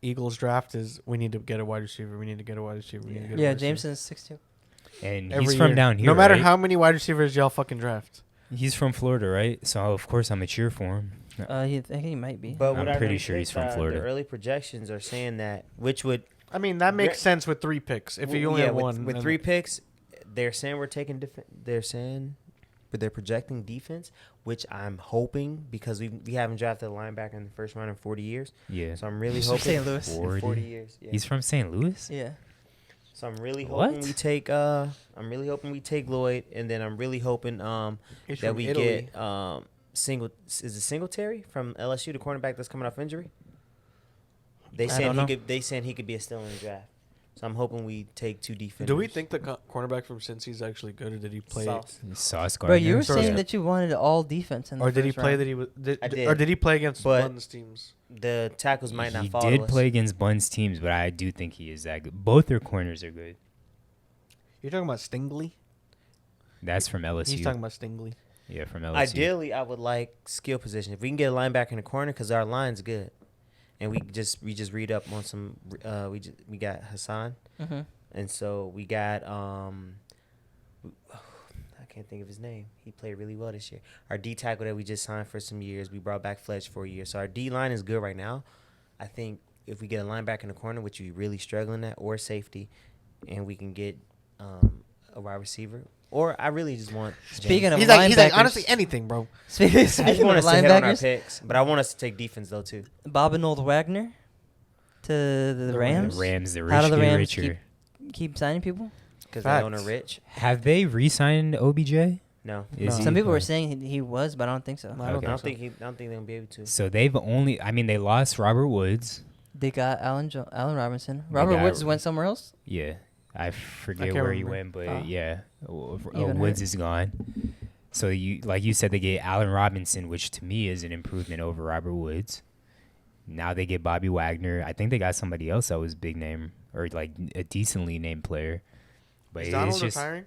Eagles draft is we need to get a wide receiver. We need to get a wide receiver. We need to get a Yeah, wide receiver. Jameson's 6'2". And Every he's from year. down here. No matter right? how many wide receivers y'all fucking draft. He's from Florida, right? So of course I'm a cheer for him. I think he might be. But I'm what I pretty really sure he's think, from Florida. The early projections are saying that, which would I mean, that makes Gra- sense with 3 picks. If you only have one. with then- 3 picks, they're saying we're taking but they're projecting defense, which I'm hoping because we haven't drafted a linebacker in the first round in 40 years. Yeah. So I'm really He's from hoping St. Louis. in 40? 40 years. Yeah. He's from St. Louis? Yeah. So I'm really What? hoping we take Lloyd, and then I'm really hoping He's that from we Italy. get Singletary from LSU, the cornerback that's coming off injury. They I saying don't know. he could be a steal in the draft. So So I'm hoping we take 2 defenders. Do we think the cornerback from Cincy's actually good, or did he play? Sauce Bro, Gardner. you were Sorry. saying that you wanted all defense in the Or did he first play round. that he was? I did. Or did he play against But- Buns teams? The tackles might not He follow did us. play against Buns teams, but I do think he is that good. Both their corners are good. You're talking about Stingley. That's from LSU. He's talking about Stingley. Yeah, from LSU. Ideally, I would like skill position. If we can get a linebacker in the corner, because our line's good, and we just read up on some. We got Hassan, Mm-hmm. and so we got I can't think of his name. He played really well this year. Our D tackle that we just signed for some years, we brought back Fletch for a year. So our D line is good right now. I think if we get a linebacker in the corner, which we really struggling at, or safety, and we can get a wide receiver, or I really just want. Speaking of He's linebackers, like honestly anything, bro. speaking I just of want us to hit on our linebackers, picks, but I want us to take defense though too. Bob and Old Wagner to the Rams. Rams, the How do rich the get Rams richer. keep signing people? Because they own a rich. Have they re-signed OBJ? No, Is No. Some he? people were saying he was, but I don't think so. I don't Okay. I think don't so. think I don't think they're gonna be able to. So they've only. I mean, they lost Robert Woods. They got Allen Robinson. They Robert got- Woods went somewhere else. Yeah, I forget can't where he remember. went, but Oh. yeah, Even Woods hurt. is gone. So like you said, they get Allen Robinson, which to me is an improvement over Robert Woods. Now they get Bobby Wagner. I think they got somebody else that was big name or like a decently named player. But Is it's Donald just retiring?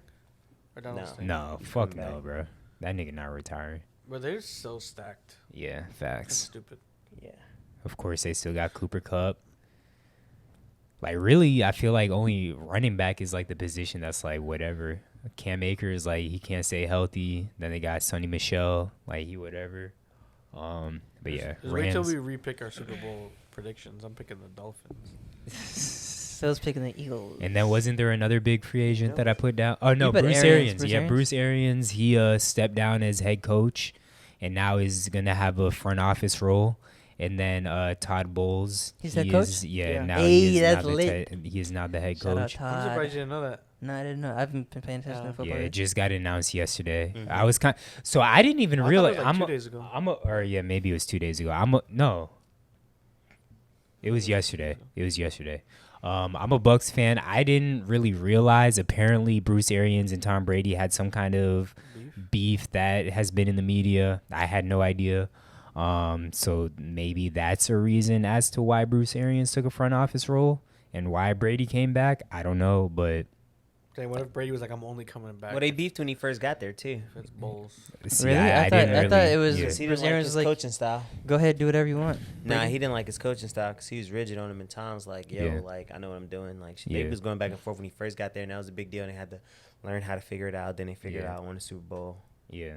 Or Donald's No. staying? no, He's fuck coming no, back. bro. That nigga not retiring. But they're so stacked. Yeah, That's facts. stupid. Yeah. Of course, they still got Cooper Kupp. Like, really, I feel like only running back is, like, the position that's, like, whatever. Cam Akers, like, he can't stay healthy. Then they got Sonny Michel, like, he whatever. But, yeah, Just wait till Rams. we repick our Super Bowl predictions. I'm picking the Dolphins. Phil's picking the Eagles. And then wasn't there another big free agent that I put down? Oh, no, put Bruce Arians. Arians. Bruce Yeah, Arians? Bruce Arians. He stepped down as head coach and now is going to have a front office role. And then Todd Bowles. He's he head coach? is- Yeah, Yeah. now Hey, he is that's now the lit. he is now the head Shout out coach. I'm surprised Todd. you didn't know that. No, I didn't know. I haven't been paying attention to football. Yeah, it yet. just got announced yesterday. Mhm. I was so I didn't even I thought it realize. was like 2 days ago. Or yeah, maybe it was 2 days ago. No, it was yesterday. It was yesterday. I'm a Bucks fan. I didn't really realize. Apparently, Bruce Arians and Tom Brady had some kind of beef that has been in the media. I had no idea. So maybe that's a reason as to why Bruce Arians took a front office role and why Brady came back. I don't know, but Dang, what if Brady was like, I'm only coming back? Well, they beefed when he first got there too. if it's Bulls. see, Really? I didn't thought really- it was- yeah. Because he Bruce didn't like Arians his was like- coaching style. Go ahead, do whatever you want. Nah, Brady. he didn't like his coaching style because he was rigid on him in times. Like, yo, Yeah. like I know what I'm doing. Like, Yeah. they was going back and forth when he first got there, and that was a big deal. And they had to learn how to figure it out. Then they figured it Yeah. out, won the Super Bowl. Yeah.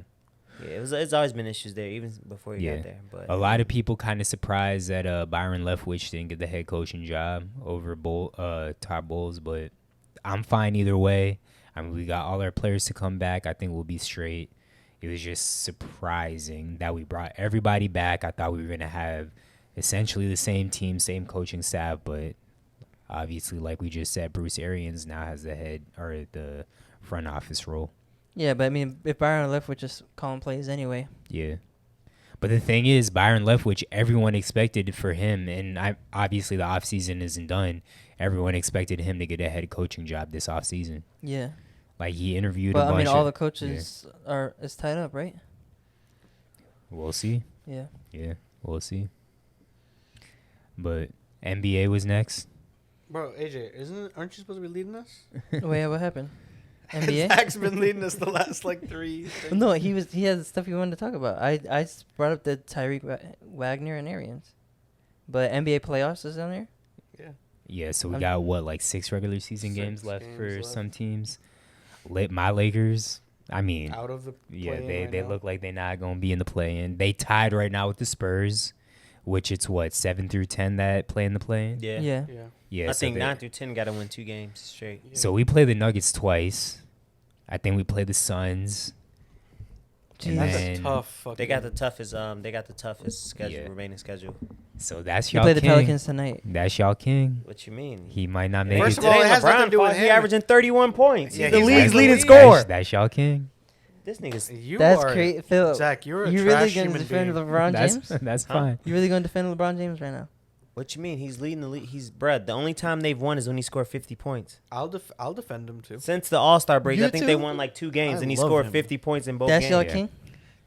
Yeah, it's always been issues there, even before he Yeah. got there. But A lot of people kind of surprised that Byron Leftwich didn't get the head coaching job over Todd Bowles, but I'm fine either way. I mean, we got all our players to come back. I think we'll be straight. It was just surprising that we brought everybody back. I thought we were going to have essentially the same team, same coaching staff, but obviously, like we just said, Bruce Arians now has the head or the front office role. Yeah, but I mean, if Byron left, we're just calling plays anyway. Yeah. But the thing is, Byron Leftwich, everyone expected for him, and obviously the offseason isn't done. Everyone expected him to get a head coaching job this offseason. Yeah. Like, he interviewed a But I bunch mean, all of... the coaches is tied up, right? We'll see. Yeah. Yeah, we'll see. But NBA was next. Bro, AJ, aren't you supposed to be leading us? Wait, what happened? NBA? Zach's been leading us the last like 3 things. No, he had stuff he wanted to talk about. I brought up the Tyreek Wagner and Arians, but NBA playoffs is down there. Yeah. Yeah, so we I'm- got, what, like 6 regular season 6 games left games for left. some teams. My Lakers, I mean... Out of the Yeah, play-in they right now. look like they're not going to be in the play-in. They tied right now with the Spurs, which it's, 7 through 10 that play in the play-in? yeah, Yeah. Yeah. Yeah, I so think they- 9 through 10 got to win 2 games straight. So we play the Nuggets twice. I think we play the Suns. And That's then, a tough fucking. They got the toughest schedule, Yeah. remaining schedule. So that's You y'all play the king. Pelicans tonight. That's y'all king. What you mean? He might not make First it. of all, Today it has nothing to do with He him. averaging 31 points. Yeah, He's the he's league's the leading lead. scorer. That's y'all king. This nigga's You That's are crazy, Phil. Zach, you're a You trash really gonna human defend being. LeBron That's James? that's Huh? fine. You really gonna defend LeBron James right now? What you mean? He's leading the league. The only time they've won is when he scored 50 points. I'll defend him too. Since the All-Star break, You I think they too? won like 2 games, I and he love scored him. 50 points in both That's games. your Yeah. king.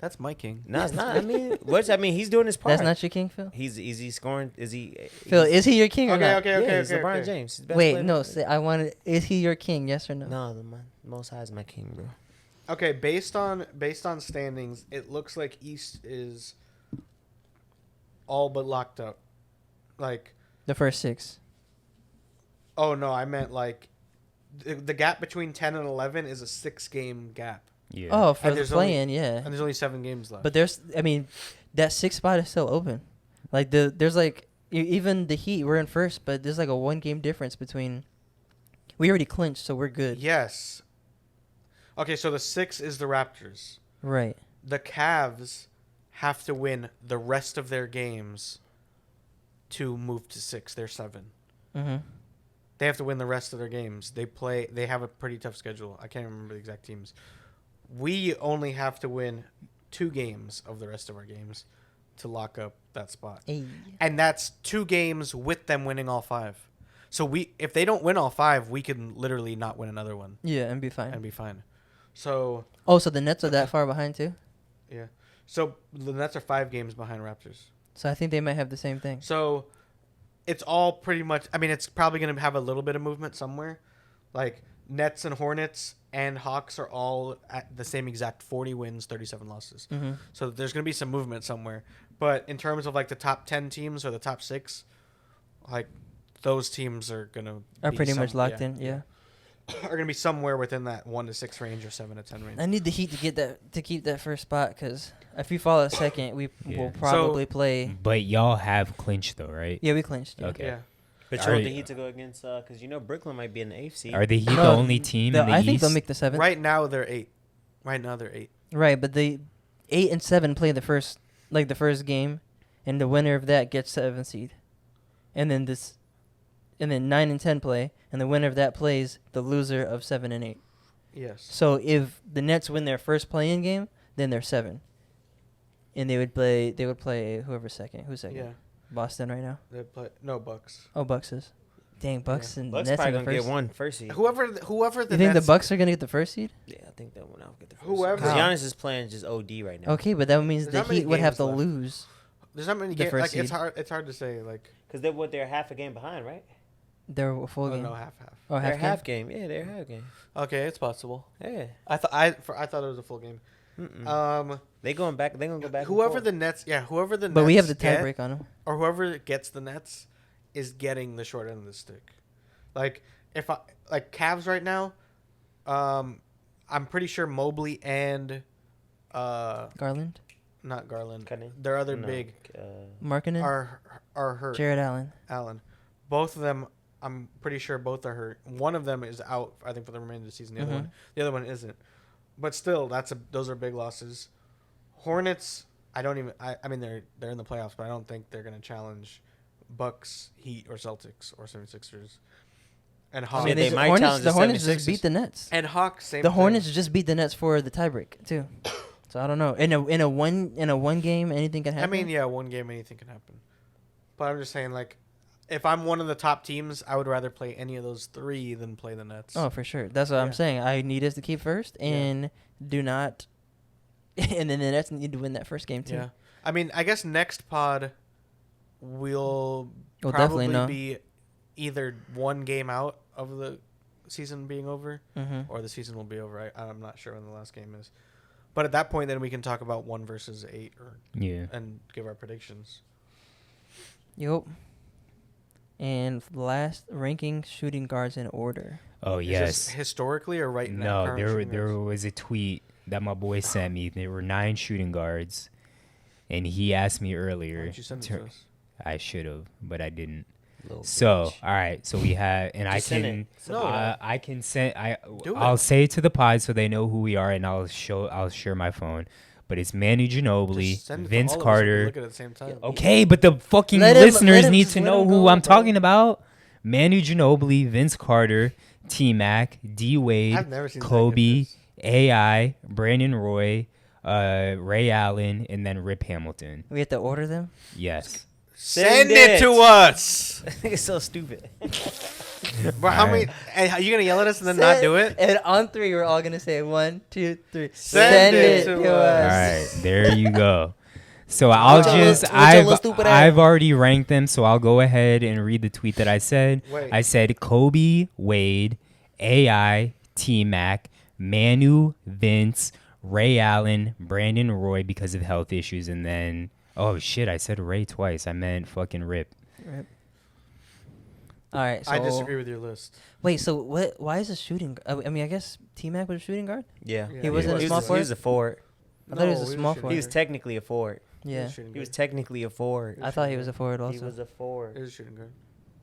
That's my king. No, it's not. I mean, he's doing his part. That's not your king, Phil. Is he scoring? Is he? Phil, is he your king or not? Yeah, he's LeBron James. He's the best Wait, player. no. Say, I want. Is he your king? Yes or no? No, Most High is my king, bro. Okay, based on standings, it looks like East is all but locked up. Like, The first 6. oh no, I meant like the gap between 10 and 11 is a 6-game gap, Yeah. Oh, for And the there's only- play-in, yeah. and there's only 7 games left. But there's, I mean, that 6th spot is still open. Like there's like even the Heat, we're in first, but there's like a 1-game difference between. We already clinched, so we're good. yes. Okay, so the 6 is the Raptors. Right. The Cavs have to win the rest of their games to move to 6. They're 7. Mm-hmm. They have to win the rest of their games. They have a pretty tough schedule. I can't remember the exact teams. We only have to win 2 games of the rest of our games to lock up that spot. Hey. And that's 2 games with them winning all 5. So if they don't win all 5, we can literally not win another one Yeah, and be fine. and be fine. So Oh, so the Nets are that far behind too? yeah. So the Nets are 5 games behind Raptors. So I think they might have the same thing. So it's all pretty much. I mean, it's probably going to have a little bit of movement somewhere. Like Nets and Hornets and Hawks are all at the same exact 40 wins, 37 losses. Mm-hmm. So there's going to be some movement somewhere. But in terms of like the top 10 teams or the top 6, like those teams are going to Are pretty much locked in. Yeah. Are going to be somewhere within that 1 to 6 range or 7 to 10 range. I need the Heat to keep that first spot because if we fall at second, we Yeah. will probably play. But y'all have clinched though, right? Yeah, we clinched. Yeah. Okay. Yeah. But Are you want you- the Heat to go against, because Brooklyn might be in the 8th seed. Are the Heat No, the only team in the I East? think they'll make the 7th. Right now they're 8. Right, but the 8 and 7 play the first game, and the winner of that gets 7th seed, and then 9 and 10 play, and the winner of that plays the loser of 7 and 8. Yes. So if the Nets win their first play-in game, then they're 7, and they would play whoever's second. Who's second? Yeah. Boston right now. They play Bucks. Oh, Bucks is. Dang, Bucks and Bucks Nets probably in the going to first. get 1 first seed. Whoever the You think Nets, the Bucks are gonna get the first seed? Yeah, I think that one I'll get the first Whoever- Because How? Giannis is playing just OD right now. Okay, but that means There's the not many Heat would have games to left. lose. there's not many the games. first Like seed. it's hard to say. Like Because they're half a game behind, right? They're a full oh, game. no, half. Oh, They're half game. half game. Yeah, they're half game. Okay, it's possible. Yeah. I thought it was a full game. Mm-mm. They're going to go back. Whoever and the Nets, whoever the But Nets we have the get, tiebreak on them. or whoever gets the Nets is getting the short end of the stick. Like if I like Cavs right now, I'm pretty sure Mobley and Garland, not Garland, Cunningham? their other No, big Markkinen, are hurt. Jared Allen. Allen, both of them. I'm pretty sure both are hurt. One of them is out, I think, for the remainder of the season. Mm-hmm. The other one isn't. But still, those are big losses. Hornets, I mean, they're in the playoffs, but I don't think they're going to challenge Bucks, Heat, or Celtics, or 76ers. And Hawks. mean, they the might Hornets, challenge the the Hornets 76ers. just beat the Nets. And Hawks, same The thing. Hornets just beat the Nets for the tiebreak too. So I don't know. In a one game, anything can I happen. mean, yeah, one game, anything can happen. But I'm just saying, like, if I'm one of the top teams, I would rather play any of those 3 than play the Nets. Oh, for sure. That's what Yeah. I'm saying. I need us to keep first and do not. And then the Nets need to win that first game too. Yeah. I mean, I guess next pod we'll We'll probably definitely know. be either one game out of the season being over, Mm-hmm. or the season will be over. I'm not sure when the last game is. But at that point, then we can talk about 1 versus 8 Yeah. and give our predictions. Yep. And last, ranking shooting guards in order. Oh Is yes. this historically or right now? No, current there shooting there guards? was a tweet that my boy sent me. There were 9 shooting guards, and he asked me Why earlier. didn't you send it to- to us? I should have, but I didn't. Little So bitch. all right, so we have, and Just send I can. it. Send No. it. I can send. Do I'll it. say it to the pod so they know who we are, and I'll share my phone. But it's Manu Ginobili, Just send it to Vince all of us, we can Carter. Look at it at the same time. Okay, but the fucking Let him- listeners let him- need just to let know him who go, I'm bro. talking about. Manu Ginobili, Vince Carter, T Mac, D Wade, I've never seen Zach Kobe, get this. AI, Brandon Roy, Ray Allen, and then Rip Hamilton. We have to order them. Yes. Send it to us. It's so stupid. Bro, how many? Hey, are you gonna yell at us and then not do it? And on 3, we're all gonna say 1, 2, 3. Send it to All us. right, there you go. So I'll just stupid I've already ranked them, so I'll go ahead and read the tweet that I said. Wait. I said Kobe, Wade, AI, T-Mac, Manu, Vince, Ray Allen, Brandon Roy because of health issues, and then oh shit, I said Ray twice. I meant fucking Rip. Right. All right. So I disagree with your list. Wait. So what? Why is a shooting? I mean, I guess T-Mac was a shooting guard. Yeah. Yeah. He wasn't He a small He forward. was a forward. I thought he was a No, small shooting forward. He was guard. technically a forward. Yeah. He was technically a forward. I thought he was a forward He also. was a He forward. was a shooting guard.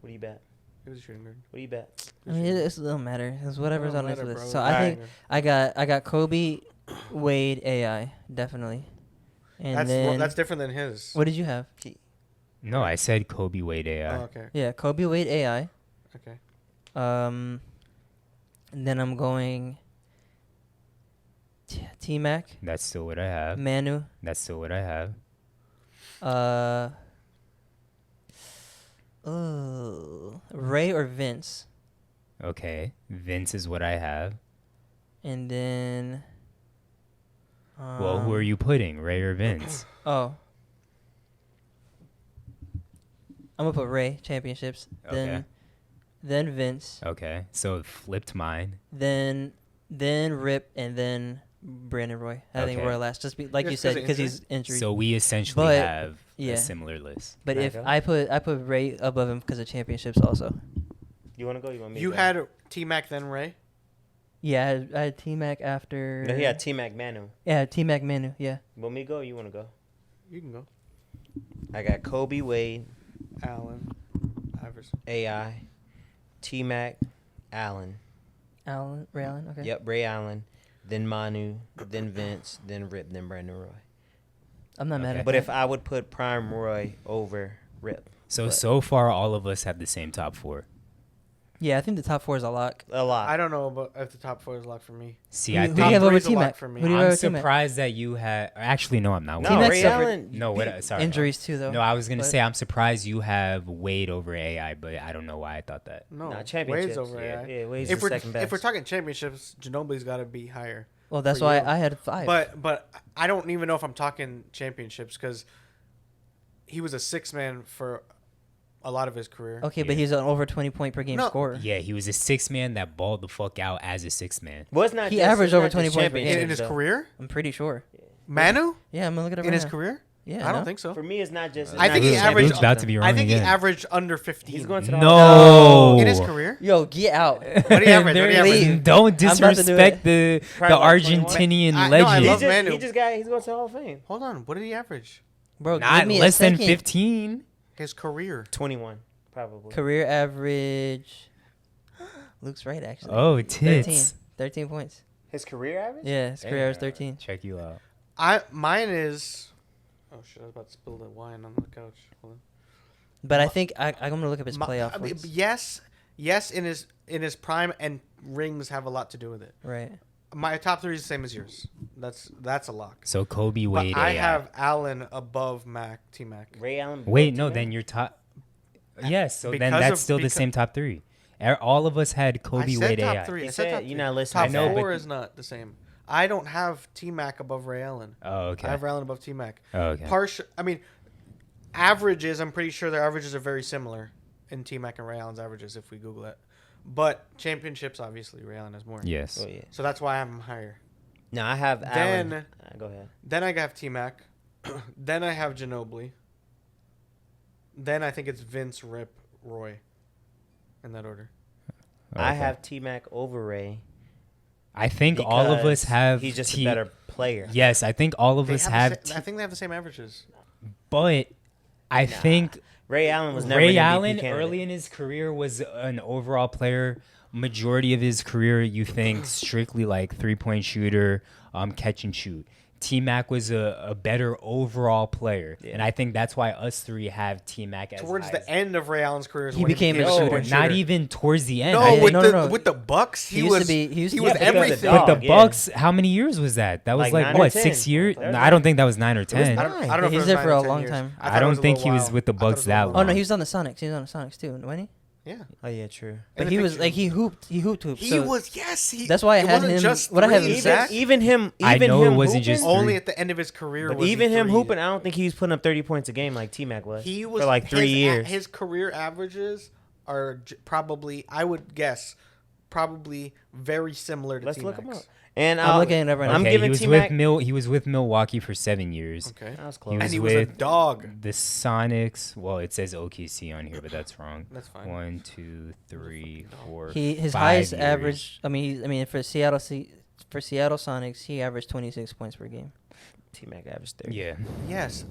What do you bet? He was a shooting guard. What do you bet? I mean, it doesn't matter. It's whatever's Don't on his matter, list. bro. So I Alright. think I got Kobe, Wade, AI definitely. And then That's different than his. what did you have? No, I said Kobe, Wade, AI. Oh, okay. Yeah, Kobe, Wade, AI. Okay. And then I'm going T-Mac, That's still what I have. Manu, That's still what I have. Ray or Vince, Okay, Vince is what I have. and then. Well, who are you putting, Ray or Vince? Oh. I'm gonna put Ray championships. Okay. Then Vince. Okay, so flipped mine. Then Rip, and then Brandon Roy. I think Okay. Roy last. Just like you Just 'cause said, of because injury? he's injured. So we essentially But, have yeah. a similar list. But Can I if go? I put Ray above him because of championships also. You want to go? You want me? You to go? had T-Mac then Ray. Yeah, I had T-Mac after. No, he had T-Mac Manu. Yeah, T-Mac Manu. Yeah. You want me to go? Or you want to go? You can go. I got Kobe, Wade, Allen, Iverson. AI, T-Mac, Allen. Ray Allen. Okay. Yep, Ray Allen, then Manu, then Vince, then Rip, then Brandon Roy. I'm not mad Okay. at But that. if I would put Prime Roy over Rip, So far, all of us have the same top 4. Yeah, I think the top 4 is a lock. a lot. I don't know about if the top 4 is locked for me. See, Who I do you think have over three's a lot T-Mac? for me. Who do you have I'm over T-Mac? surprised that you had. Actually, no, I'm not. no, T-Mac Ray suffered Allen. No, what? Sorry. Injuries too, though. No, I was gonna But- say I'm surprised you have Wade over AI, but I don't know why I thought that. No, Nah, championships. Wade's over yeah, AI. yeah, Wade's If the we're second best. if we're talking championships, Ginobili's got to be higher. Well, that's for why you. I had 5. But I don't even know if I'm talking championships because he was a 6-man for a lot of his career. Okay, but Yeah. he's an over 20 point per game No. scorer. Yeah, he was a 6-man that balled the fuck out as a 6-man. well, it's not He just- averaged it's over not just 20 points per game. championships, In his though. career, I'm pretty sure. Manu Yeah, I'm gonna look it up in right his now. career. Yeah, I no? don't think so. For me, it's not just. I think he it's not averaged- just Luke's about to be championships. wrong I think again. he averaged under 15. He's going to the No. in his career. Yo, get out. What do you average? What do you average? Leave. Don't I'm about to do disrespect the Probably like 21. Argentinian I- no, I legend. love He Manu. just got. He's going to the Hall of Fame. Hold on. What did he average? Bro, Not give me less a than second. 15. His career. 21, probably. Career average. Luke's right, actually. Oh, 13. tits. 13 points. His career average? Yeah, his career average 13. Check you out. Mine is. Oh shit! I was about to spill the wine on the couch. Hold on. But I think I'm going to look up his My- playoff I mean, wins. yes, in his prime, and rings have a lot to do with it. Right. My top 3 is the same as yours. That's a lock. So Kobe, But Wade, I AI. have Allen above T-Mac. Ray Allen. Wait, below no, T-Mac? then your top. Yes, so then Because that's of- still the because- same top 3. All of us had Kobe, I said Wade, top AI. 3. He I said said top you're 3. not listening. Top I know, 4 but- is not the same. I don't have T-Mac above Ray Allen. Oh, okay. I have Ray Allen above T-Mac. Oh, okay. I mean, averages, I'm pretty sure their averages are very similar in T-Mac and Ray Allen's averages if we Google it. But championships, obviously, Ray Allen has more. Yes. Oh, yeah. So that's why I have him higher. No, I have Then- Allen. Go ahead. Then I have T-Mac. Then I have Ginobili. Then I think it's Vince, Rip, Roy. In that order. I Okay. have T-Mac over Ray. I think all of us because have. He's just a better player. Yes, I think all of They us have have. the I think they have the same averages. But I think Ray Allen was never Ray an MVP Allen candidate. early in his career was an overall player. Majority of his career, you think strictly like 3-point shooter, catch and shoot. T-Mac was a better overall player, Yeah. and I think that's why us three have T-Mac as Towards high the as- end of Ray Allen's career, is He when became a a shooter. two-point Not shooter. even towards the end. No, I- with no. with the Bucks, He used to was be everything. dog. But the yeah. Bucks, how many years was that? That was Like like 9 or what, 10. 6 years? That was No, I don't think that was 9 or 10. I don't know. If He's it was there for 9 or a 10 long years. time. thought I it don't was a think little he was while. with the I thought it Bucks was a that little Oh no, long. he was on the Sonics. He was on the Sonics too, wasn't he? Yeah. Oh yeah, true. But In he the was picture. like he hooped. He hooped. He so was, yes. That's why I it had wasn't him- Just what I have three, is Zach. Even him. I Even know it him wasn't hooping, just Only three. at the end of his career. But was he even him three. hooping, I don't think he was putting up 30 points a game like T-Mac was. He was for like 3 years. His career averages are probably, I would guess, probably very similar to Let's T-Mac's. look him up. And I'm looking it up right now. I'm Okay, giving he was T-Mac. he was with Milwaukee for 7 years. Okay. That was He close. was And he was a with dog. the Sonics. Well, it says OKC on here, but that's wrong. That's fine. 1, 2, 3, 4. his 5 highest years. average. I mean for Seattle Sonics, he averaged 26 points per game. T-Mac averaged 30. Yeah. Yes.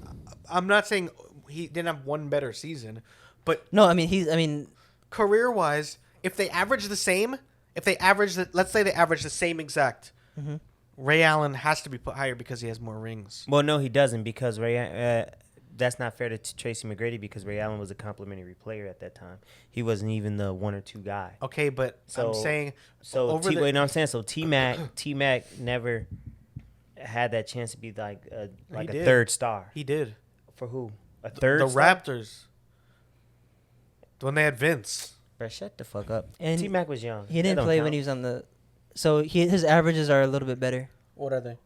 I'm not saying he didn't have one better season, but No, I mean career-wise, if they average the same, let's say they average the same exact, Mhm. Ray Allen has to be put higher because he has more rings. Well, no, he doesn't because that's not fair to Tracy McGrady because Ray Allen was a complimentary player at that time. He wasn't even the 1 or 2 guy. Okay, but I'm So- saying So over the- wait, no, I'm saying so T-Mac never had that chance to be like a did. third star. he did. For who? A third The star? Raptors. When they had Vince. Bro, shut the fuck up. And T-Mac was young. he That didn't don't play count. when he was on the. So his averages are a little bit better. What are they?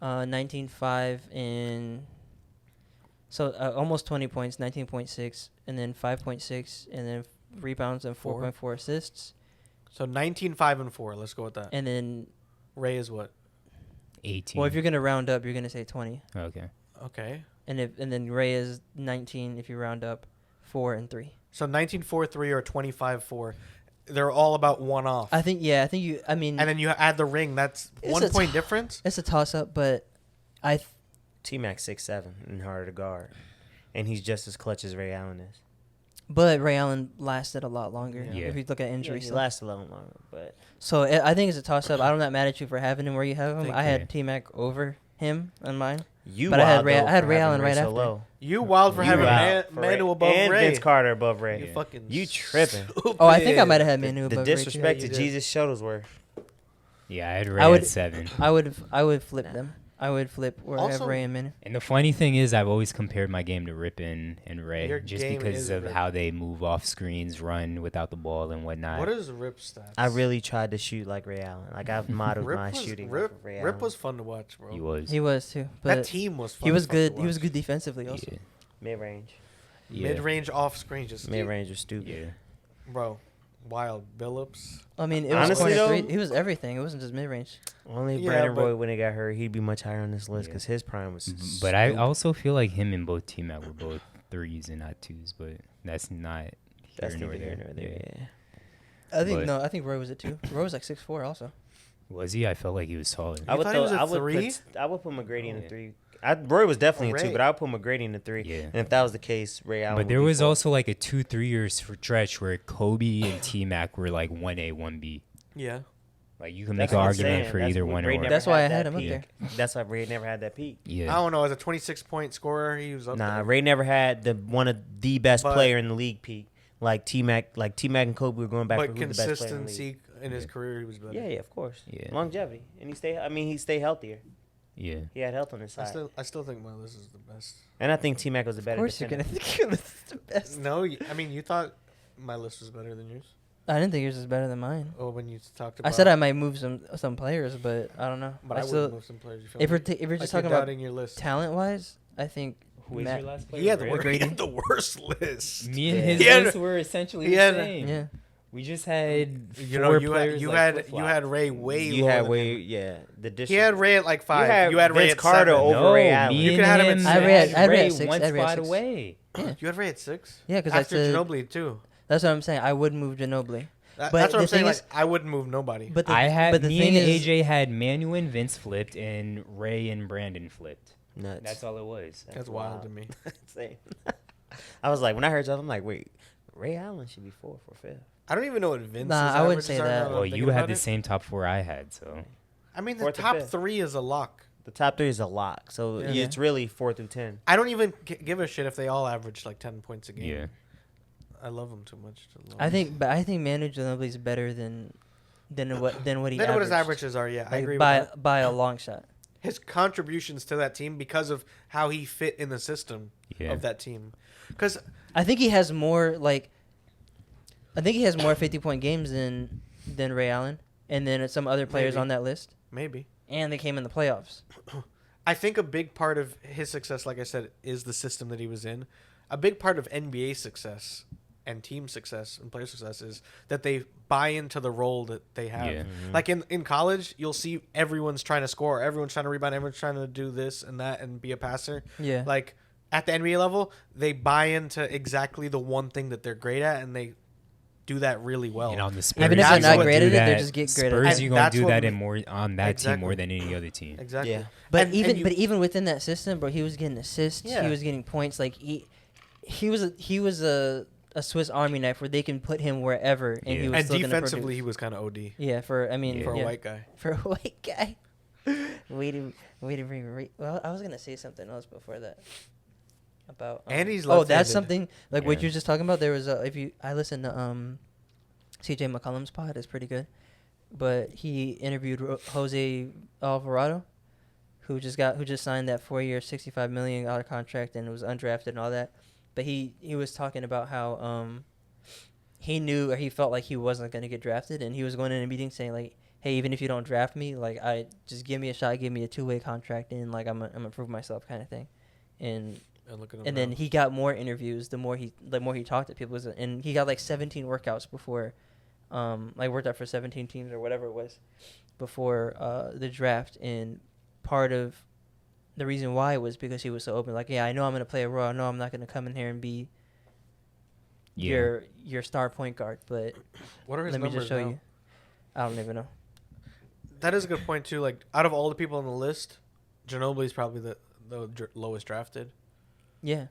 19.5 and so almost 20 points, 19.6, and then 5.6, and then rebounds and 4.4 assists, So 19, 5, and 4. Let's go with that. and then Ray is what? 18. well, if you're gonna round up, you're gonna say 20, Okay. Okay. and then Ray is 19 if you round up, 4 and 3. So 19, 4, 3 or 25, 4. They're all about one off. I think you. I mean, and then you add the ring. That's It's 1 a point t- difference. it's a toss up, but T-Mac 6'7" and harder to guard, and he's just as clutch as Ray Allen is. but Ray Allen lasted a lot longer. Yeah. If you look at Yeah, injuries, he lasts a little longer, but so I think it's a toss up. I'm not mad at you for having him where you have him. Thank I you. had T-Mac over him on mine. you. But I had wild, Ray- though, I had for Ray having Allen right so after. low. You wild for You having wild for Manu Ray. above and Ray. Vince Carter above Ray. You Yeah. fucking You tripping. Oh, I think I might have had The, Manu the above Ray, too. disrespect Yeah, to you did. Jesus Shuttlesworth. Yeah, I had Ray I would- at 7. I would flip them. I would flip where I have Also- Ray and Manu. And the funny thing is, I've always compared my game to Rip and Ray, Your just game because is of Rip. how they move off screens, run without the ball, and whatnot. What is Rip stats? I really tried to shoot like Ray Allen. Like I've modeled my shooting. Rip, off of Ray Rip Allen. was fun to watch, bro. He was. He was too, That but team was fun. he was as fuck to good. He was watch. good defensively also. Yeah. mid-range. Yeah. Mid-range off screen, just Mid-range was stupid. Yeah. bro. Wild Billups. I mean, it Honestly, was though- corner three. He was everything. It wasn't just mid range. Only Yeah, Brandon but- Roy when he got hurt, he'd be much higher on this list Yeah. because his prime was. But I stupid. also feel like him and both T-Mac were both 3s and not 2s, but that's not That's here nor neither here there. nor there. Yeah. Yeah. I think But- Roy was it too. Roy was like 6'4" also. Was he? I felt like he was taller. I would thought he was a I would three? I would put McGrady in Oh, a yeah. 3. Roy was definitely a 2, Ray. but I would put McGrady in a 3. Yeah. And if that was the case, Ray Allen. But would there be was 4. also like a 2-3 years stretch where Kobe and T-Mac were like 1A, 1B. Yeah. Like you can That's make an what I'm argument saying. for That's either what one Ray or. never That's why I that had him up peak. there. That's why Ray never had that peak. I Yeah. don't know. As a 26-point scorer, he was up Nah, there. Ray never had one of the best But- player in the league peak. Like T-Mac and Kobe were going back for But who the best player in the league. consistency in his career, he was better. Yeah, of course. Yeah. Longevity. And he stayed healthier. Yeah. He had health on his I side. still think my list is the best. And I think T-Mac was a Of better course, you're defender. gonna think it was the best. No, I mean you thought my list was better than yours. I didn't think yours was better than mine. Oh, when you talked about. I said I might move some players, but I don't know. But I still, would move some players. You feel if me? we're Like just you're talking about doubting your list. talent wise, I think Who is Matt- your last player? He had the Ray? worst list. Me and Yeah. his He had- lists were essentially he the had- same. yeah. We just had You four know, you players had you like had flip-flop. you had Ray way. You lower had than way, him. yeah. The district. He had Ray at like 5. had You had Ray Vince at Carter 7. over No, Ray Allen. me You and could have him him at I had had Ray Ray at 6, one I had Ray at spot 6. away. You had Ray at 6. Yeah, because I after said Ginobili too. that's what I'm saying. I would move Ginobili. That's But what the I'm saying. thing Like is- I wouldn't move nobody. But the, I had but the me thing and is, AJ had Manu and Vince flipped, and Ray and Brandon flipped. Nuts. That's all it was. That's wild to me. Insane. I was like, when I heard y'all, I'm like, wait, Ray Allen should be 4 for 5th. I don't even know what Vince's Nah, I wouldn't averages say are that. now that Well, I'm you thinking had about the it. same top 4 I had, so I mean, the Fourth or top fifth? 3 is a lock. The top 3 is a lock. So Yeah. it's really 4 through 10. I don't even give a shit if they all average like 10 points a game. Yeah. I love them too much. I think Manu Ginobili is better than what he then averaged. what his averages are. Yeah, I Like, agree by with that. by a long shot. His contributions to that team because of how he fit in the system Yeah. of that team. Because I think he has more 50-point games than Ray Allen, and then some other players Maybe. on that list, maybe. and they came in the playoffs. I think a big part of his success, like I said, is the system that he was in. A big part of NBA success and team success and player success is that they buy into the role that they have. Yeah. Like in college, you'll see everyone's trying to score, everyone's trying to rebound, everyone's trying to do this and that and be a passer. Yeah. Like at the NBA level, they buy into exactly the one thing that they're great at, and they do that really well. And on the Spurs, Even if they're you not gonna great do at it, they that- just get great at it. Spurs, And you gonna that's do what that ma- in more on that Exactly. team more than any other team. Exactly. Yeah. But And even you- but even within that system, bro, he was getting assists. Yeah. He was getting points. Like he was a Swiss Army knife where they can put him wherever, and Yeah. he was And still gonna defensively, he produce. was kind of OD Yeah, for a for a white guy. For a white guy. Way to bring. Well, I was gonna say something else before that. About And he's oh, that's left-handed. something like what Yeah. you're just talking about. There was I listened to CJ McCollum's pod, is pretty good, but he interviewed Jose Alvarado, who just signed that 4-year $65 million contract and was undrafted and all that. But he was talking about how he knew or he felt like he wasn't going to get drafted, and he was going in a meeting saying like, hey, even if you don't draft me, like I just give me a shot, give me a 2-way contract, and like I'm gonna prove myself kind of thing. And Look at him and then now. he got more interviews the more he talked to people, and he got like 17 workouts before like worked out for 17 teams or whatever it was before the draft. And part of the reason why was because he was so open, like, yeah, I know I'm going to play a role, I know I'm not going to come in here and be Yeah. your star point guard, but What are his let me numbers just show now? you. I don't even know. That is a good point too. Like out of all the people on the list, Ginobili's probably the lowest drafted. Yeah.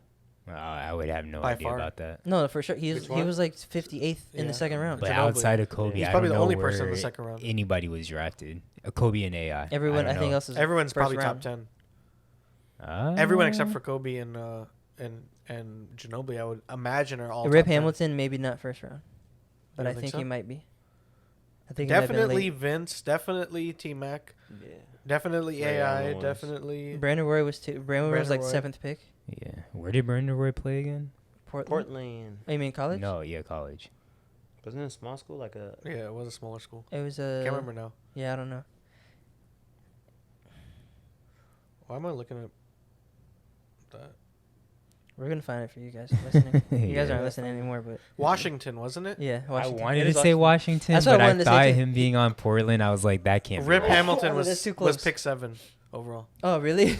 I would have no By idea far. about that. No, for sure. He Which was one? like 58th in Yeah. the second round. But Ginobili. outside of Kobe, He's I probably don't the know only where person in the second round. anybody was drafted. Kobe and AI. Everyone, I don't think know. else is Everyone's first probably round. top 10. Ah. Everyone except for Kobe and Ginobili, I would imagine, are all Rip top 10. Hamilton, maybe not first round, but You I don't think think he so? might be. I think he might have been Definitely late. Vince. Definitely T Mac. Yeah. Definitely Ray AI. Allen was. Definitely. Brandon Roy was too. Brandon Roy was like Brandon Roy. 7th pick. Yeah. Where did Brandon Roy play again? Portland. Oh, you mean college? No, yeah, college. Wasn't it a small school? Like a. Yeah, it was a smaller school. It was Can't remember now. Yeah, I don't know. Why am I looking at that? We're gonna find it for you guys listening. You guys Yeah. aren't listening anymore, but Washington, wasn't it? yeah, I Washington. wanted It to is say Washington, That's what I but I wanted to say thought too. him being on Portland, I was like, that can't Rip be. Hamilton Oh, was that's too was close. pick 7 overall. Oh, really?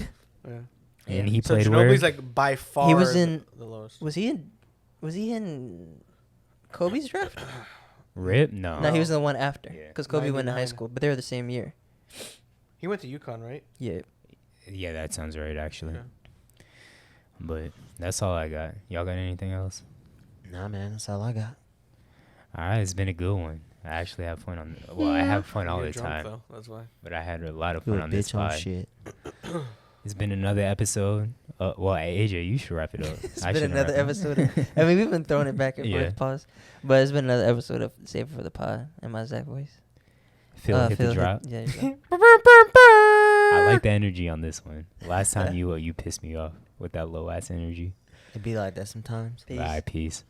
Yeah. And he So played where? Ginobili's like by far was in- the lowest. Was he in Kobe's draft? Rip? No. No, he was in the one after. Yeah. Because Kobe went to high 99. school, but they were the same year. He went to UConn, right? Yeah. Yeah, that sounds right, actually. Yeah. But that's all I got. Y'all got anything else? Nah, man. That's all I got. All right, it's been a good one. I actually have fun on. Well, I have fun all You're the drunk, time, though. That's why. but I had a lot of You fun a on this bitch on pod. shit. It's been another episode. Well, AJ, you should wrap it up. It's I been shouldn't another wrap it. episode. I mean, we've been throwing it back and Yeah. forth, pause. But it's been another episode of Save It for the Pod in my Zach voice. Phil hit the drop. Yeah, you go. I like the energy on this one. Last time you pissed me off with that low ass energy. It be like that sometimes. Peace. Bye, peace.